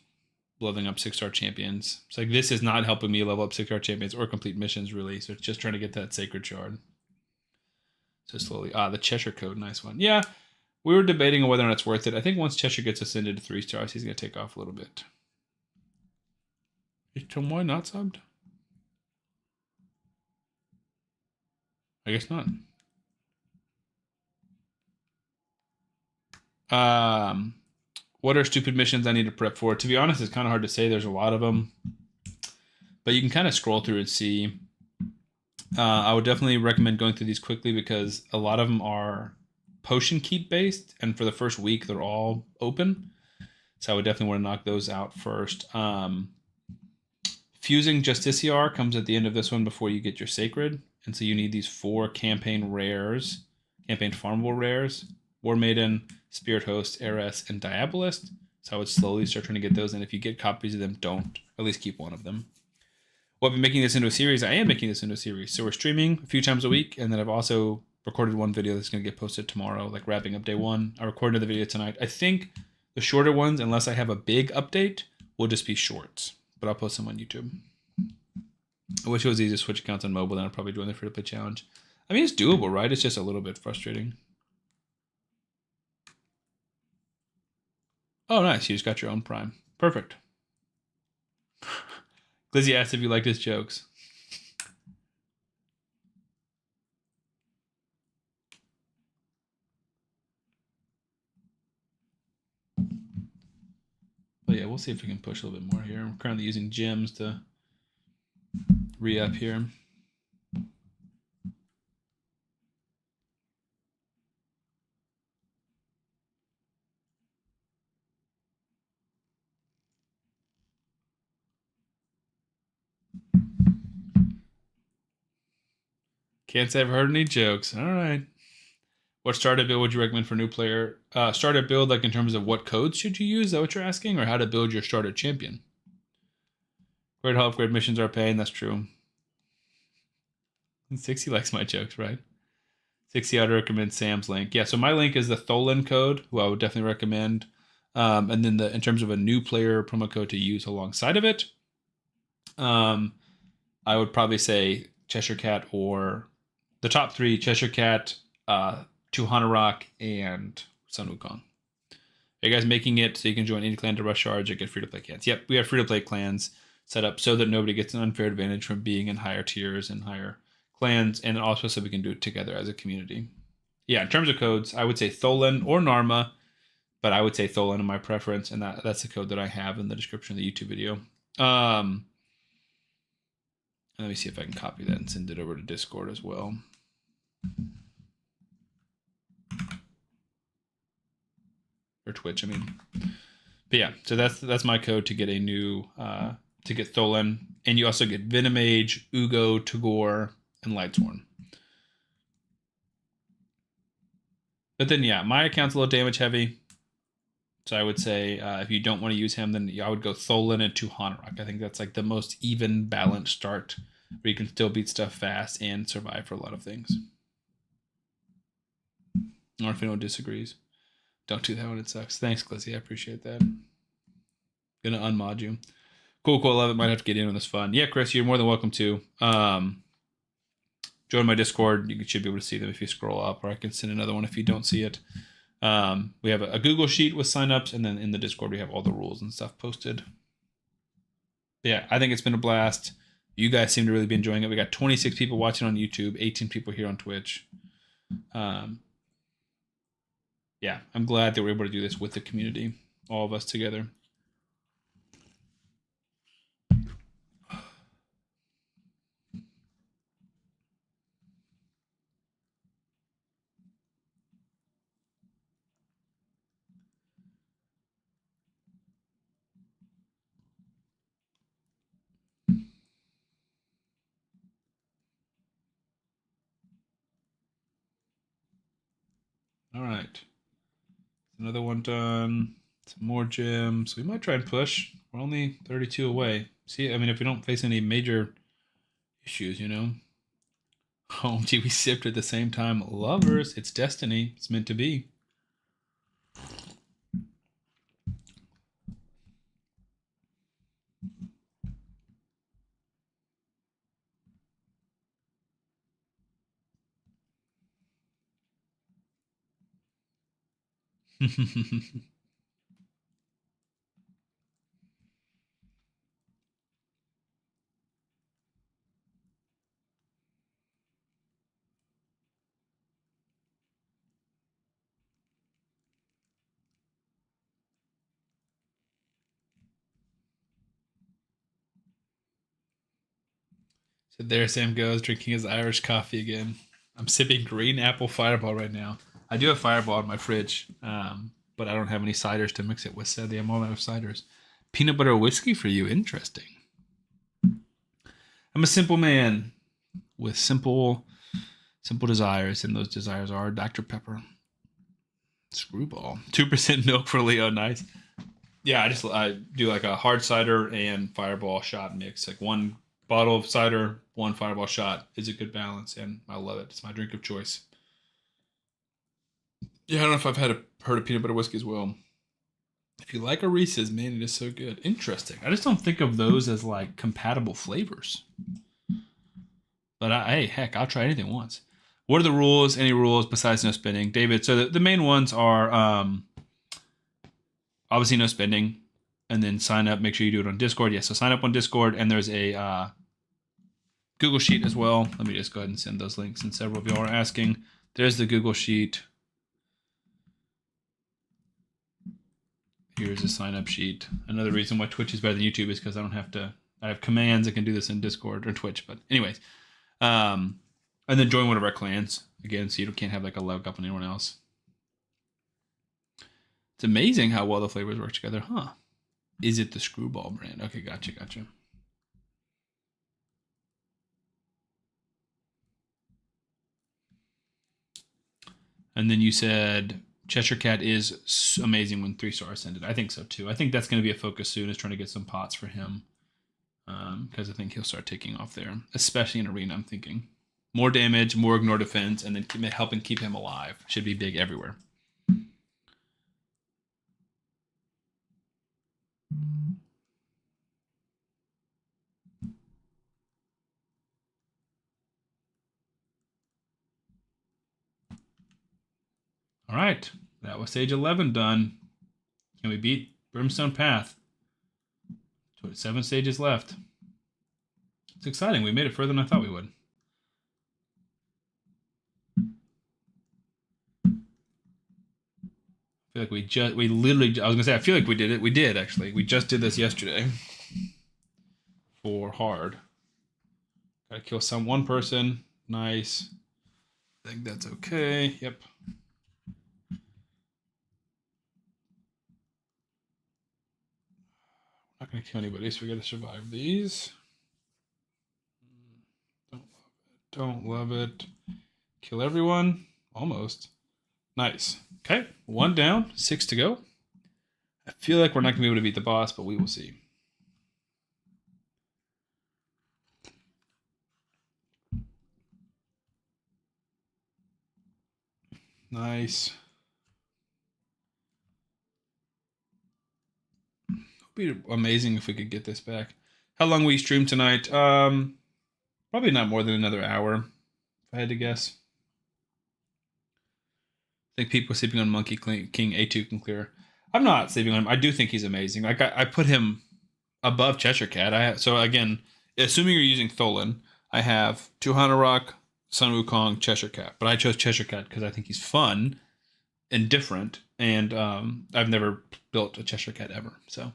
leveling up 6-star champions. It's like this is not helping me level up 6-star champions or complete missions really. So it's just trying to get that sacred shard. So slowly, the Cheshire code, nice one. Yeah, we were debating on whether or not it's worth it. I think once Cheshire gets ascended to 3 stars, he's gonna take off a little bit. Is Tomoy not subbed? I guess not. What are stupid missions I need to prep for? To be honest, it's kind of hard to say. There's a lot of them. But you can kind of scroll through and see. I would definitely recommend going through these quickly because a lot of them are potion keep based. And for the first week, they're all open. So I would definitely want to knock those out first. Fusing Justiciar comes at the end of this one before you get your Sacred. And so you need these 4 campaign rares, campaign farmable rares. War Maiden, Spirit Host, Heiress, and Diabolist. So I would slowly start trying to get those. And if you get copies of them, don't. At least keep one of them. Well, I've been making this into a series. I am making this into a series. So we're streaming a few times a week. And then I've also recorded one video that's going to get posted tomorrow, like wrapping up day 1. I recorded the video tonight. I think the shorter ones, unless I have a big update, will just be shorts. But I'll post them on YouTube. I wish it was easy to switch accounts on mobile. Then I'd probably join the free-to-play challenge. I mean, it's doable, right? It's just a little bit frustrating. Oh, nice. You just got your own Prime. Perfect. Glizzy asked if you liked his jokes. But yeah, we'll see if we can push a little bit more here. I'm currently using gems to re-up here. Can't say I've heard any jokes. All right. What starter build would you recommend for a new player? Starter build, like in terms of what codes should you use? Is that what you're asking? Or how to build your starter champion? Great help, great missions are pain. That's true. 60 likes my jokes, right? 60 I would recommend Sam's link. Yeah, so my link is the Tholin code, who I would definitely recommend. And then in terms of a new player promo code to use alongside of it, I would probably say Cheshire Cat or the top 3, Cheshire Cat, Rock, and Sun Wukong. Are you guys making it so you can join any clan to rush charge or get free-to-play clans? Yep, we have free-to-play clans set up so that nobody gets an unfair advantage from being in higher tiers and higher clans, and also so we can do it together as a community. Yeah, in terms of codes, I would say Tholin or Narma, but I would say Tholin in my preference, and that's the code that I have in the description of the YouTube video. Let me see if I can copy that and send it over to Discord as well. Or Twitch, I mean. But yeah, so that's my code to get a new to get Tholin, and you also get Venomage, Uugo, Tagoar, and Lightsworn. But then yeah, my account's a little damage heavy, so I would say if you don't want to use him, then I would go Tholin and 2 Hanorok. I think that's like the most even balanced start where you can still beat stuff fast and survive for a lot of things. Or if anyone disagrees, don't do that one, it sucks. Thanks, Glizzy, I appreciate that. Gonna unmod you. Cool, I love it. Might have to get in on this fun. Yeah, Chris, you're more than welcome to. Join my Discord. You should be able to see them if you scroll up, or I can send another one if you don't see it. We have a Google Sheet with signups, and then in the Discord we have all the rules and stuff posted. But yeah, I think it's been a blast. You guys seem to really be enjoying it. We got 26 people watching on YouTube, 18 people here on Twitch. Yeah, I'm glad that we're able to do this with the community, all of us together. All right. Another one done. Some more gems. We might try and push. We're only 32 away. See, I mean, if we don't face any major issues, you know. Oh, gee, we sipped at the same time. Lovers, it's destiny. It's meant to be. So there Sam goes, drinking his Irish coffee again. I'm sipping green apple Fireball right now. I do have Fireball in my fridge, but I don't have any ciders to mix it with. Sadly, I'm all out of ciders. Peanut butter whiskey for you. Interesting. I'm a simple man with simple desires, and those desires are Dr. Pepper. Screwball. 2% milk for Leo. Nice. Yeah, I do like a hard cider and Fireball shot mix. Like 1 bottle of cider, 1 Fireball shot is a good balance, and I love it. It's my drink of choice. Yeah, I don't know if I've heard of peanut butter whiskey as well. If you like a Reese's, man, it is so good. Interesting. I just don't think of those as like compatible flavors. But hey, heck, I'll try anything once. What are the rules? Any rules besides no spending? David, so the main ones are obviously no spending, and then sign up. Make sure you do it on Discord. Yes, so sign up on Discord, and there's a Google Sheet as well. Let me just go ahead and send those links, since several of y'all are asking. There's the Google Sheet. Here's a sign up sheet. Another reason why Twitch is better than YouTube is because I have commands that can do this in Discord or Twitch. But anyways, and then join one of our clans again, so you can't have like a leg up on anyone else. It's amazing how well the flavors work together, huh? Is it the Screwball brand? Okay, gotcha. And then you said Cheshire Cat is amazing when 3-star ascended. I think so too. I think that's going to be a focus soon, is trying to get some pots for him, because I think he'll start taking off there, especially in arena. I'm thinking more damage, more ignore defense, and then helping keep him alive should be big everywhere. All right, that was stage 11 done. Can we beat Brimstone Path? 7 stages left. It's exciting. We made it further than I thought we would. I feel like we literally, I was gonna say, I feel like we did it. We did, actually. We just did this yesterday. For hard. Gotta kill one person. Nice. I think that's okay. Yep. Not gonna kill anybody, so we gotta survive these. Don't love it. Kill everyone. Almost. Nice. Okay, 1 down, 6 to go. I feel like we're not going to be able to beat the boss, but we will see. Nice. It would be amazing if we could get this back. How long will you stream tonight? Probably not more than another hour, if I had to guess. I think people sleeping on Monkey King A2 can clear. I'm not sleeping on him. I do think he's amazing. Like I put him above Cheshire Cat. So again, assuming you're using Tholin, I have 200 Rock, Sun Wukong, Cheshire Cat. But I chose Cheshire Cat because I think he's fun and different. And I've never built a Cheshire Cat ever. So.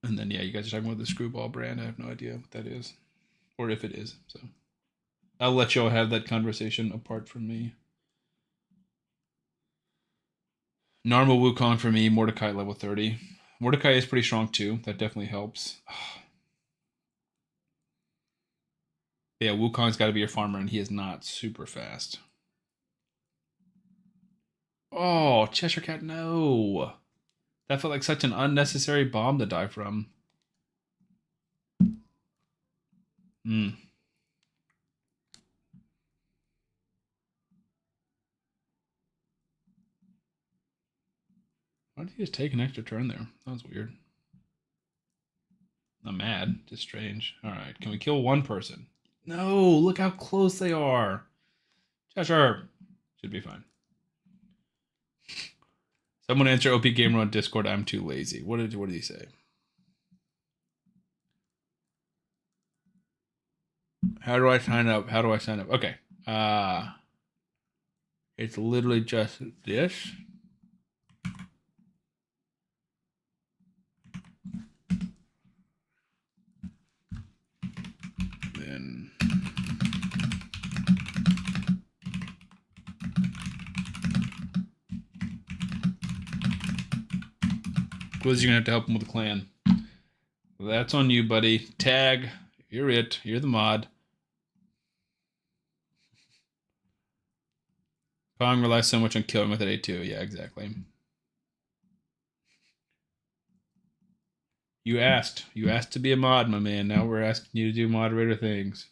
And then, yeah, you guys are talking about the Screwball brand. I have no idea what that is. Or if it is. So I'll let y'all have that conversation apart from me. Normal Wukong for me, Mordecai level 30. Mordecai is pretty strong too. That definitely helps. Yeah, Wukong's got to be your farmer, and he is not super fast. Oh, Cheshire Cat, no. That felt like such an unnecessary bomb to die from. Hmm. Why did he just take an extra turn there? That was weird. Not mad, just strange. All right, can we kill one person? No, look how close they are. Cheshire. Should be fine. Someone answer OP Gamer on Discord. I'm too lazy. What did he say? How do I sign up? How do I sign up? Okay. It's literally just this. Then Quiz, you're gonna have to help him with the clan. That's on you, buddy. Tag, you're it. You're the mod. Kong relies so much on killing with an A2. Yeah, exactly. You asked. You asked to be a mod, my man. Now we're asking you to do moderator things.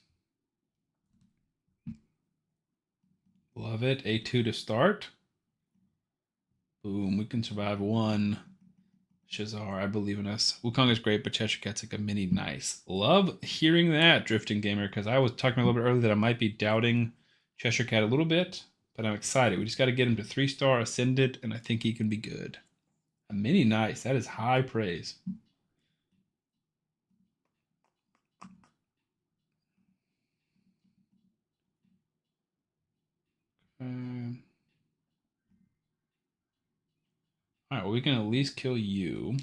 Love it. A2 to start. Boom. We can survive 1. Shazar, I believe in us. Wukong is great, but Cheshire Cat's like a mini nice. Love hearing that, Drifting Gamer, because I was talking a little bit earlier that I might be doubting Cheshire Cat a little bit, but I'm excited. We just got to get him to 3-star Ascendant, and I think he can be good. A mini nice. That is high praise. All right, well, we can at least kill you.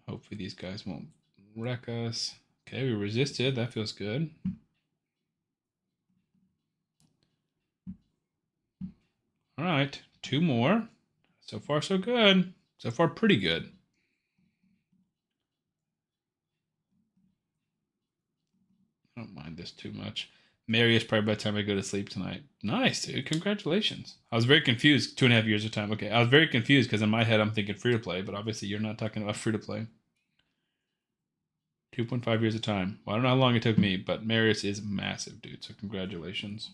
Hopefully these guys won't wreck us. Okay, we resisted. That feels good. All right, 2 more. So far, so good. So far, pretty good. I don't mind this too much. Mary is probably by the time I go to sleep tonight. Nice, dude. Congratulations. I was very confused. 2.5 years of time. Okay, I was very confused because in my head I'm thinking free to play, but obviously you're not talking about free to play. 2.5 years of time. Well, I don't know how long it took me, but Marius is massive, dude. So congratulations.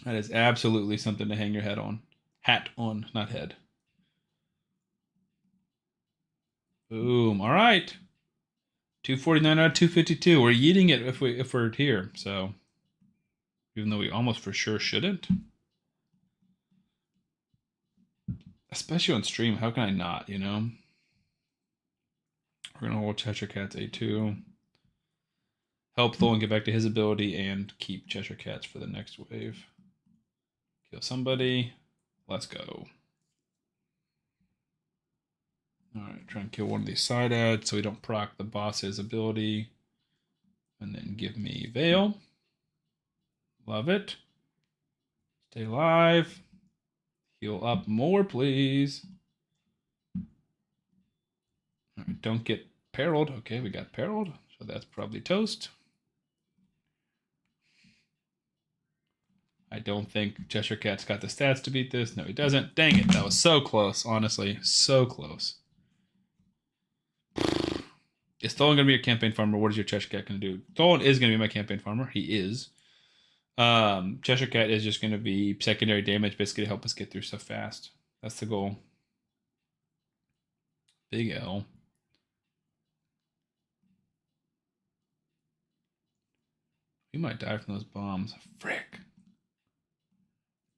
That is absolutely something to hang your head on. Hat on, not head. Boom. All right. 249 out of 252. We're eating it if we're here. So even though we almost for sure shouldn't. Especially on stream, how can I not, you know? We're gonna hold Cheshire Cat's A2. Help Tholin get back to his ability and keep Cheshire Cats for the next wave. Kill somebody. Let's go. Alright, try and kill one of these side ads so we don't proc the boss's ability. And then give me Veil. Love it. Stay alive. Heal up more, please. Alright, don't get perilled. Okay, we got perilled, so that's probably toast. I don't think Cheshire Cat's got the stats to beat this. No, he doesn't. Dang it, that was so close, honestly. So close. Is Tholin going to be a campaign farmer? What is your Cheshire Cat going to do? Tholin is going to be my campaign farmer. He is. Cheshire Cat is just going to be secondary damage, basically to help us get through stuff fast. That's the goal. Big L. We might die from those bombs. Frick.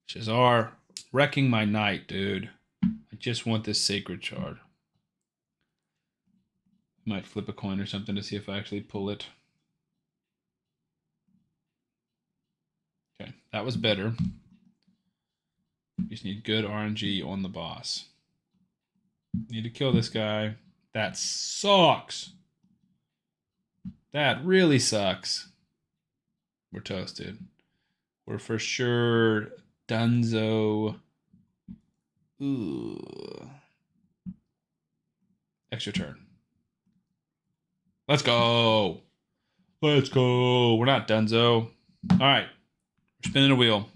Shazar, wrecking my night, dude. I just want this sacred shard. Might flip a coin or something to see if I actually pull it. Okay, that was better. We just need good RNG on the boss. Need to kill this guy. That sucks. That really sucks. We're toasted. We're for sure Dunzo. Ooh. Extra turn. Let's go. Let's go. We're not Dunzo. All right. We're spinning a wheel.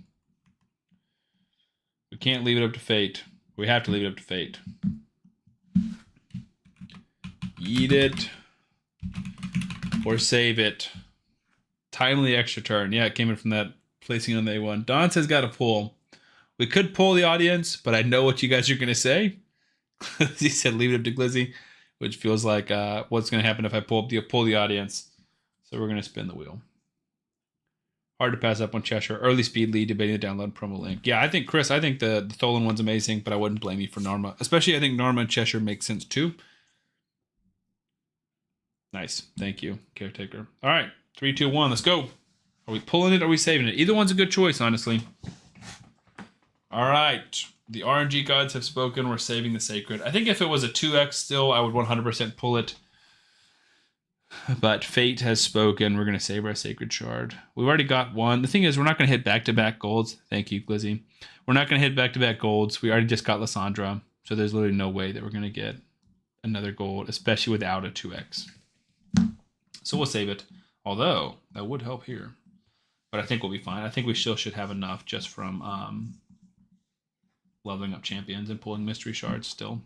We can't leave it up to fate. We have to leave it up to fate. Eat it. Or save it. Timely extra turn. Yeah, it came in from that placing on the A1. Don says got to pull. We could pull the audience, but I know what you guys are going to say. He said leave it up to Glizzy, which feels like what's going to happen if I pull the audience. So we're going to spin the wheel. Hard to pass up on Cheshire. Early speed lead, debating the download promo link. Yeah, I think, Chris, I think the Tholin one's amazing, but I wouldn't blame you for Norma. Especially, I think Norma and Cheshire make sense too. Nice. Thank you, Caretaker. All right. 3, 2, 1. Let's go. Are we pulling it or are we saving it? Either one's a good choice, honestly. All right. The RNG gods have spoken. We're saving the sacred. I think if it was a 2x still, I would 100% pull it. But fate has spoken. We're going to save our sacred shard. We've already got one. The thing is, we're not going to hit back-to-back golds. Thank you, Glizzy. We're not going to hit back-to-back golds. We already just got Lysandra. So there's literally no way that we're going to get another gold, especially without a 2x. So we'll save it. Although, that would help here. But I think we'll be fine. I think we still should have enough just from leveling up champions and pulling mystery shards still.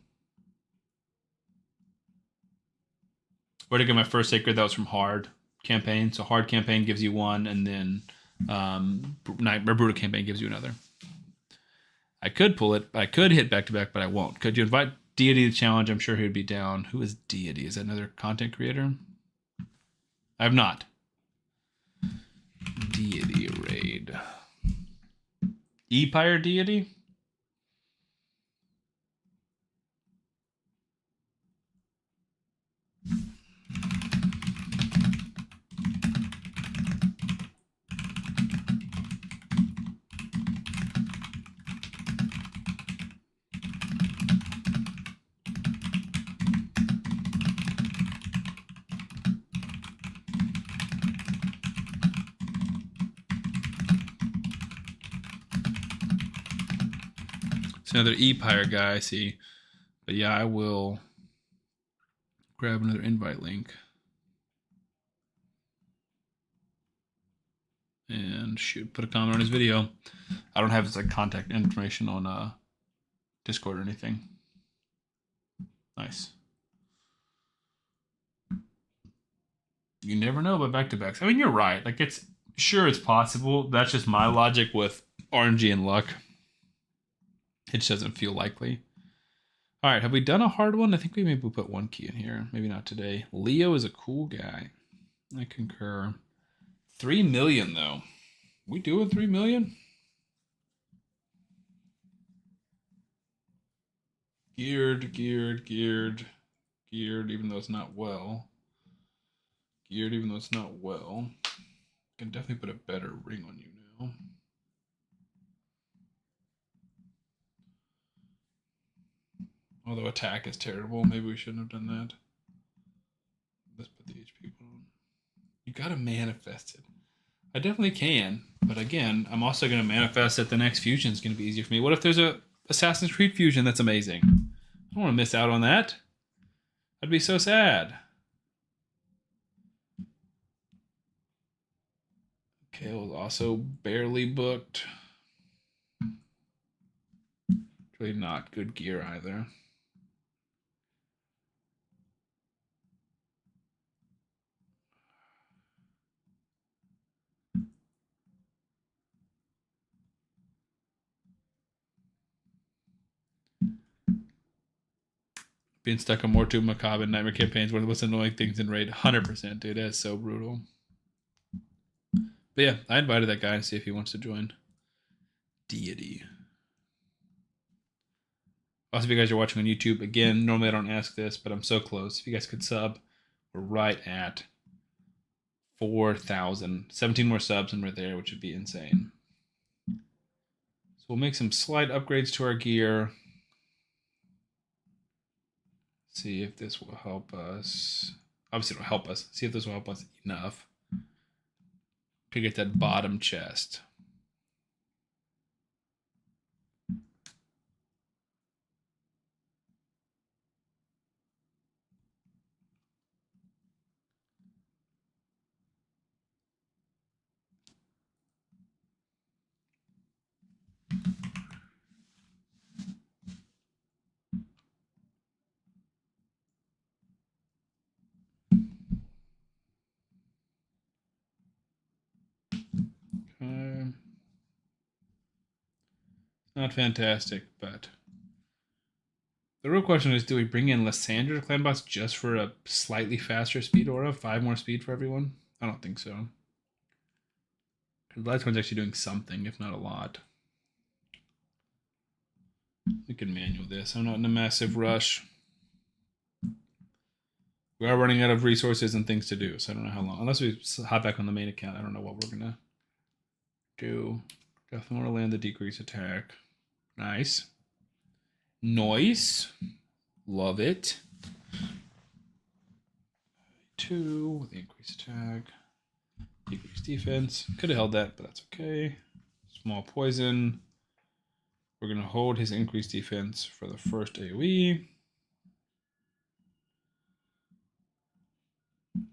Where to get my first sacred? That was from hard campaign. So hard campaign gives you one, and then brutal campaign gives you another. I could pull it. I could hit back-to-back, but I won't. Could you invite Deity to challenge? I'm sure he would be down. Who is Deity? Is that another content creator? I have not. Deity raid. Empire Deity? It's another Empire guy, I see. But yeah, I will grab another invite link. And shoot, put a comment on his video. I don't have his contact information on Discord or anything. Nice. You never know about back-to-backs. I mean, you're right. It's possible. That's just my logic with RNG and luck. It just doesn't feel likely. All right, have we done a hard one? I think we maybe put one key in here. Maybe not today. Leo is a cool guy. I concur. 3 million, though. We doing 3 million? Geared, even though it's not well. Geared, even though it's not well. Can definitely put a better ring on you now. Although attack is terrible, maybe we shouldn't have done that. Let's put the HP on. You gotta manifest it. I definitely can, but again, I'm also gonna manifest that the next fusion is gonna be easier for me. What if there's a Assassin's Creed fusion that's amazing? I don't want to miss out on that. I'd be so sad. Okay, was also barely booked. Really not good gear either. Being stuck on more Too Macabre and Nightmare campaigns where what's annoying things in raid. 100%, dude. That's so brutal. But yeah, I invited that guy to see if he wants to join. Deity. Also, if you guys are watching on YouTube, again, normally I don't ask this, but I'm so close. If you guys could sub, we're right at 4,000. 17 more subs and we're there, which would be insane. So we'll make some slight upgrades to our gear. See if this will help us. Obviously, it'll help us. See if this will help us enough to get that bottom chest. Not fantastic, but the real question is, do we bring in Lysandra to Clan Boss just for a slightly faster speed aura? 5 more speed for everyone? I don't think so. Because Lightsworn's actually doing something, if not a lot. We can manual this. I'm not in a massive rush. We are running out of resources and things to do, so I don't know how long. Unless we hop back on the main account, I don't know what we're going to do. Definitely want to land the decrease attack. Nice. Noise. Love it. 2 with the increased attack. Decreased defense. Could have held that, but that's okay. Small poison. We're going to hold his increased defense for the first AoE.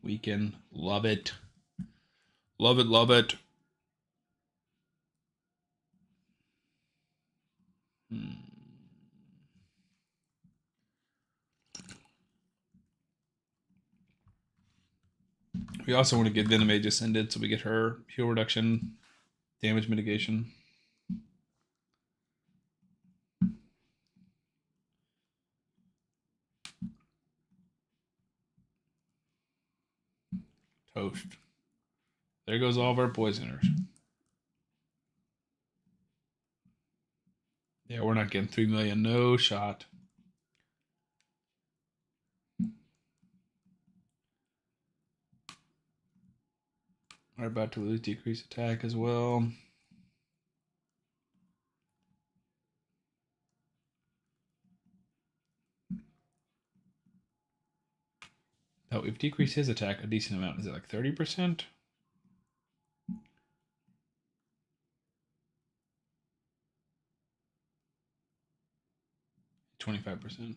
Weaken. Love it. Love it, love it. We also want to get Venomage ascended so we get her heal reduction, damage mitigation. Toast. There goes all of our poisoners. Yeah, we're not getting 3 million. No shot. We're about to lose decrease attack as well. Oh, we've decreased his attack a decent amount. Is it like 30%? 25%.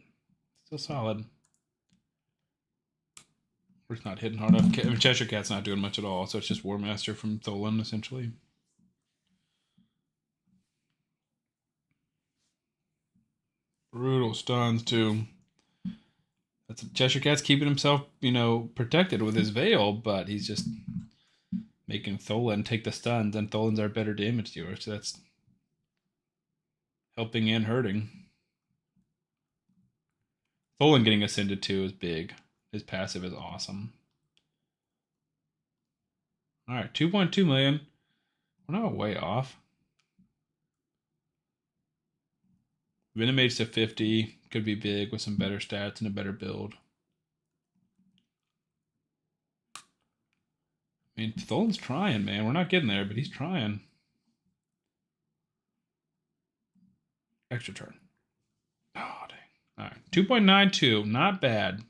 Still solid. We're just not hitting hard enough. I mean, Cheshire Cat's not doing much at all, so it's just War Master from Tholin, essentially. Brutal stuns, too. That's Cheshire Cat's keeping himself, protected with his veil, but he's just making Tholin take the stuns, and Tholin's our better damage dealer, so that's helping and hurting. Tholin getting ascended too is big. His passive is awesome. All right, 2.2 million. We're not way off. Venomage to 50 could be big with some better stats and a better build. I mean, Tholin's trying, man. We're not getting there, but he's trying. Extra turn. Oh, dang. All right. 2.92. Not bad.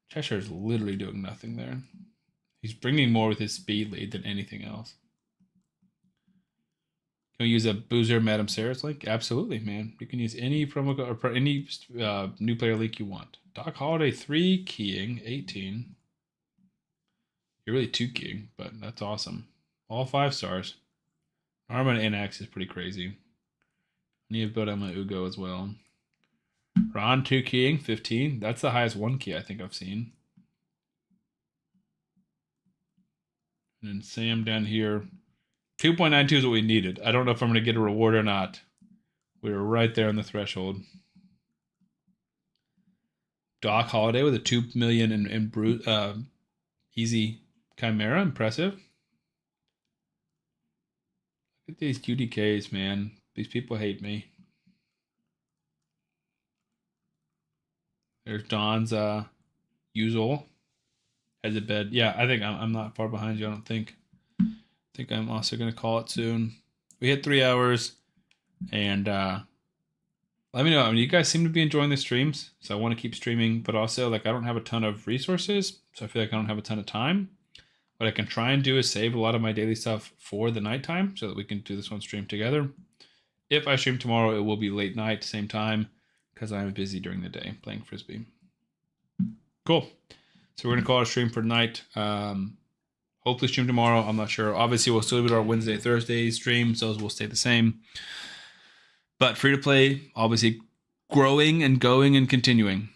Cheshire's literally doing nothing there. He's bringing more with his speed lead than anything else. Can we use a Boozer Madame Sarah's link? Absolutely, man. You can use any promo code or any new player link you want. Doc Holiday 3 keying 18. You're really 2 keying, but that's awesome. All 5 stars. Arma and Inax is pretty crazy. I need to build out my Uugo as well. Ron 2 keying 15. That's the highest 1 key I think I've seen. And then Sam down here. 2.92 is what we needed. I don't know if I'm going to get a reward or not. We were right there on the threshold. Doc Holiday with a 2 million in easy Chimera. Impressive. Look at these QDKs, man. These people hate me. There's Don's usual. Heads of bed. Yeah, I think I'm not far behind you, I don't think. I think I'm also going to call it soon. We hit 3 hours. And let me know. I mean, you guys seem to be enjoying the streams. So I want to keep streaming. But also, like, I don't have a ton of resources. So I feel like I don't have a ton of time. What I can try and do is save a lot of my daily stuff for the nighttime. So that we can do this one stream together. If I stream tomorrow, it will be late night, same time. Because I'm busy during the day playing Frisbee. Cool. So we're going to call it a stream for tonight. Hopefully stream tomorrow. I'm not sure. Obviously, we'll still do our Wednesday, Thursday streams. Those will stay the same. But free to play, obviously growing and going and continuing.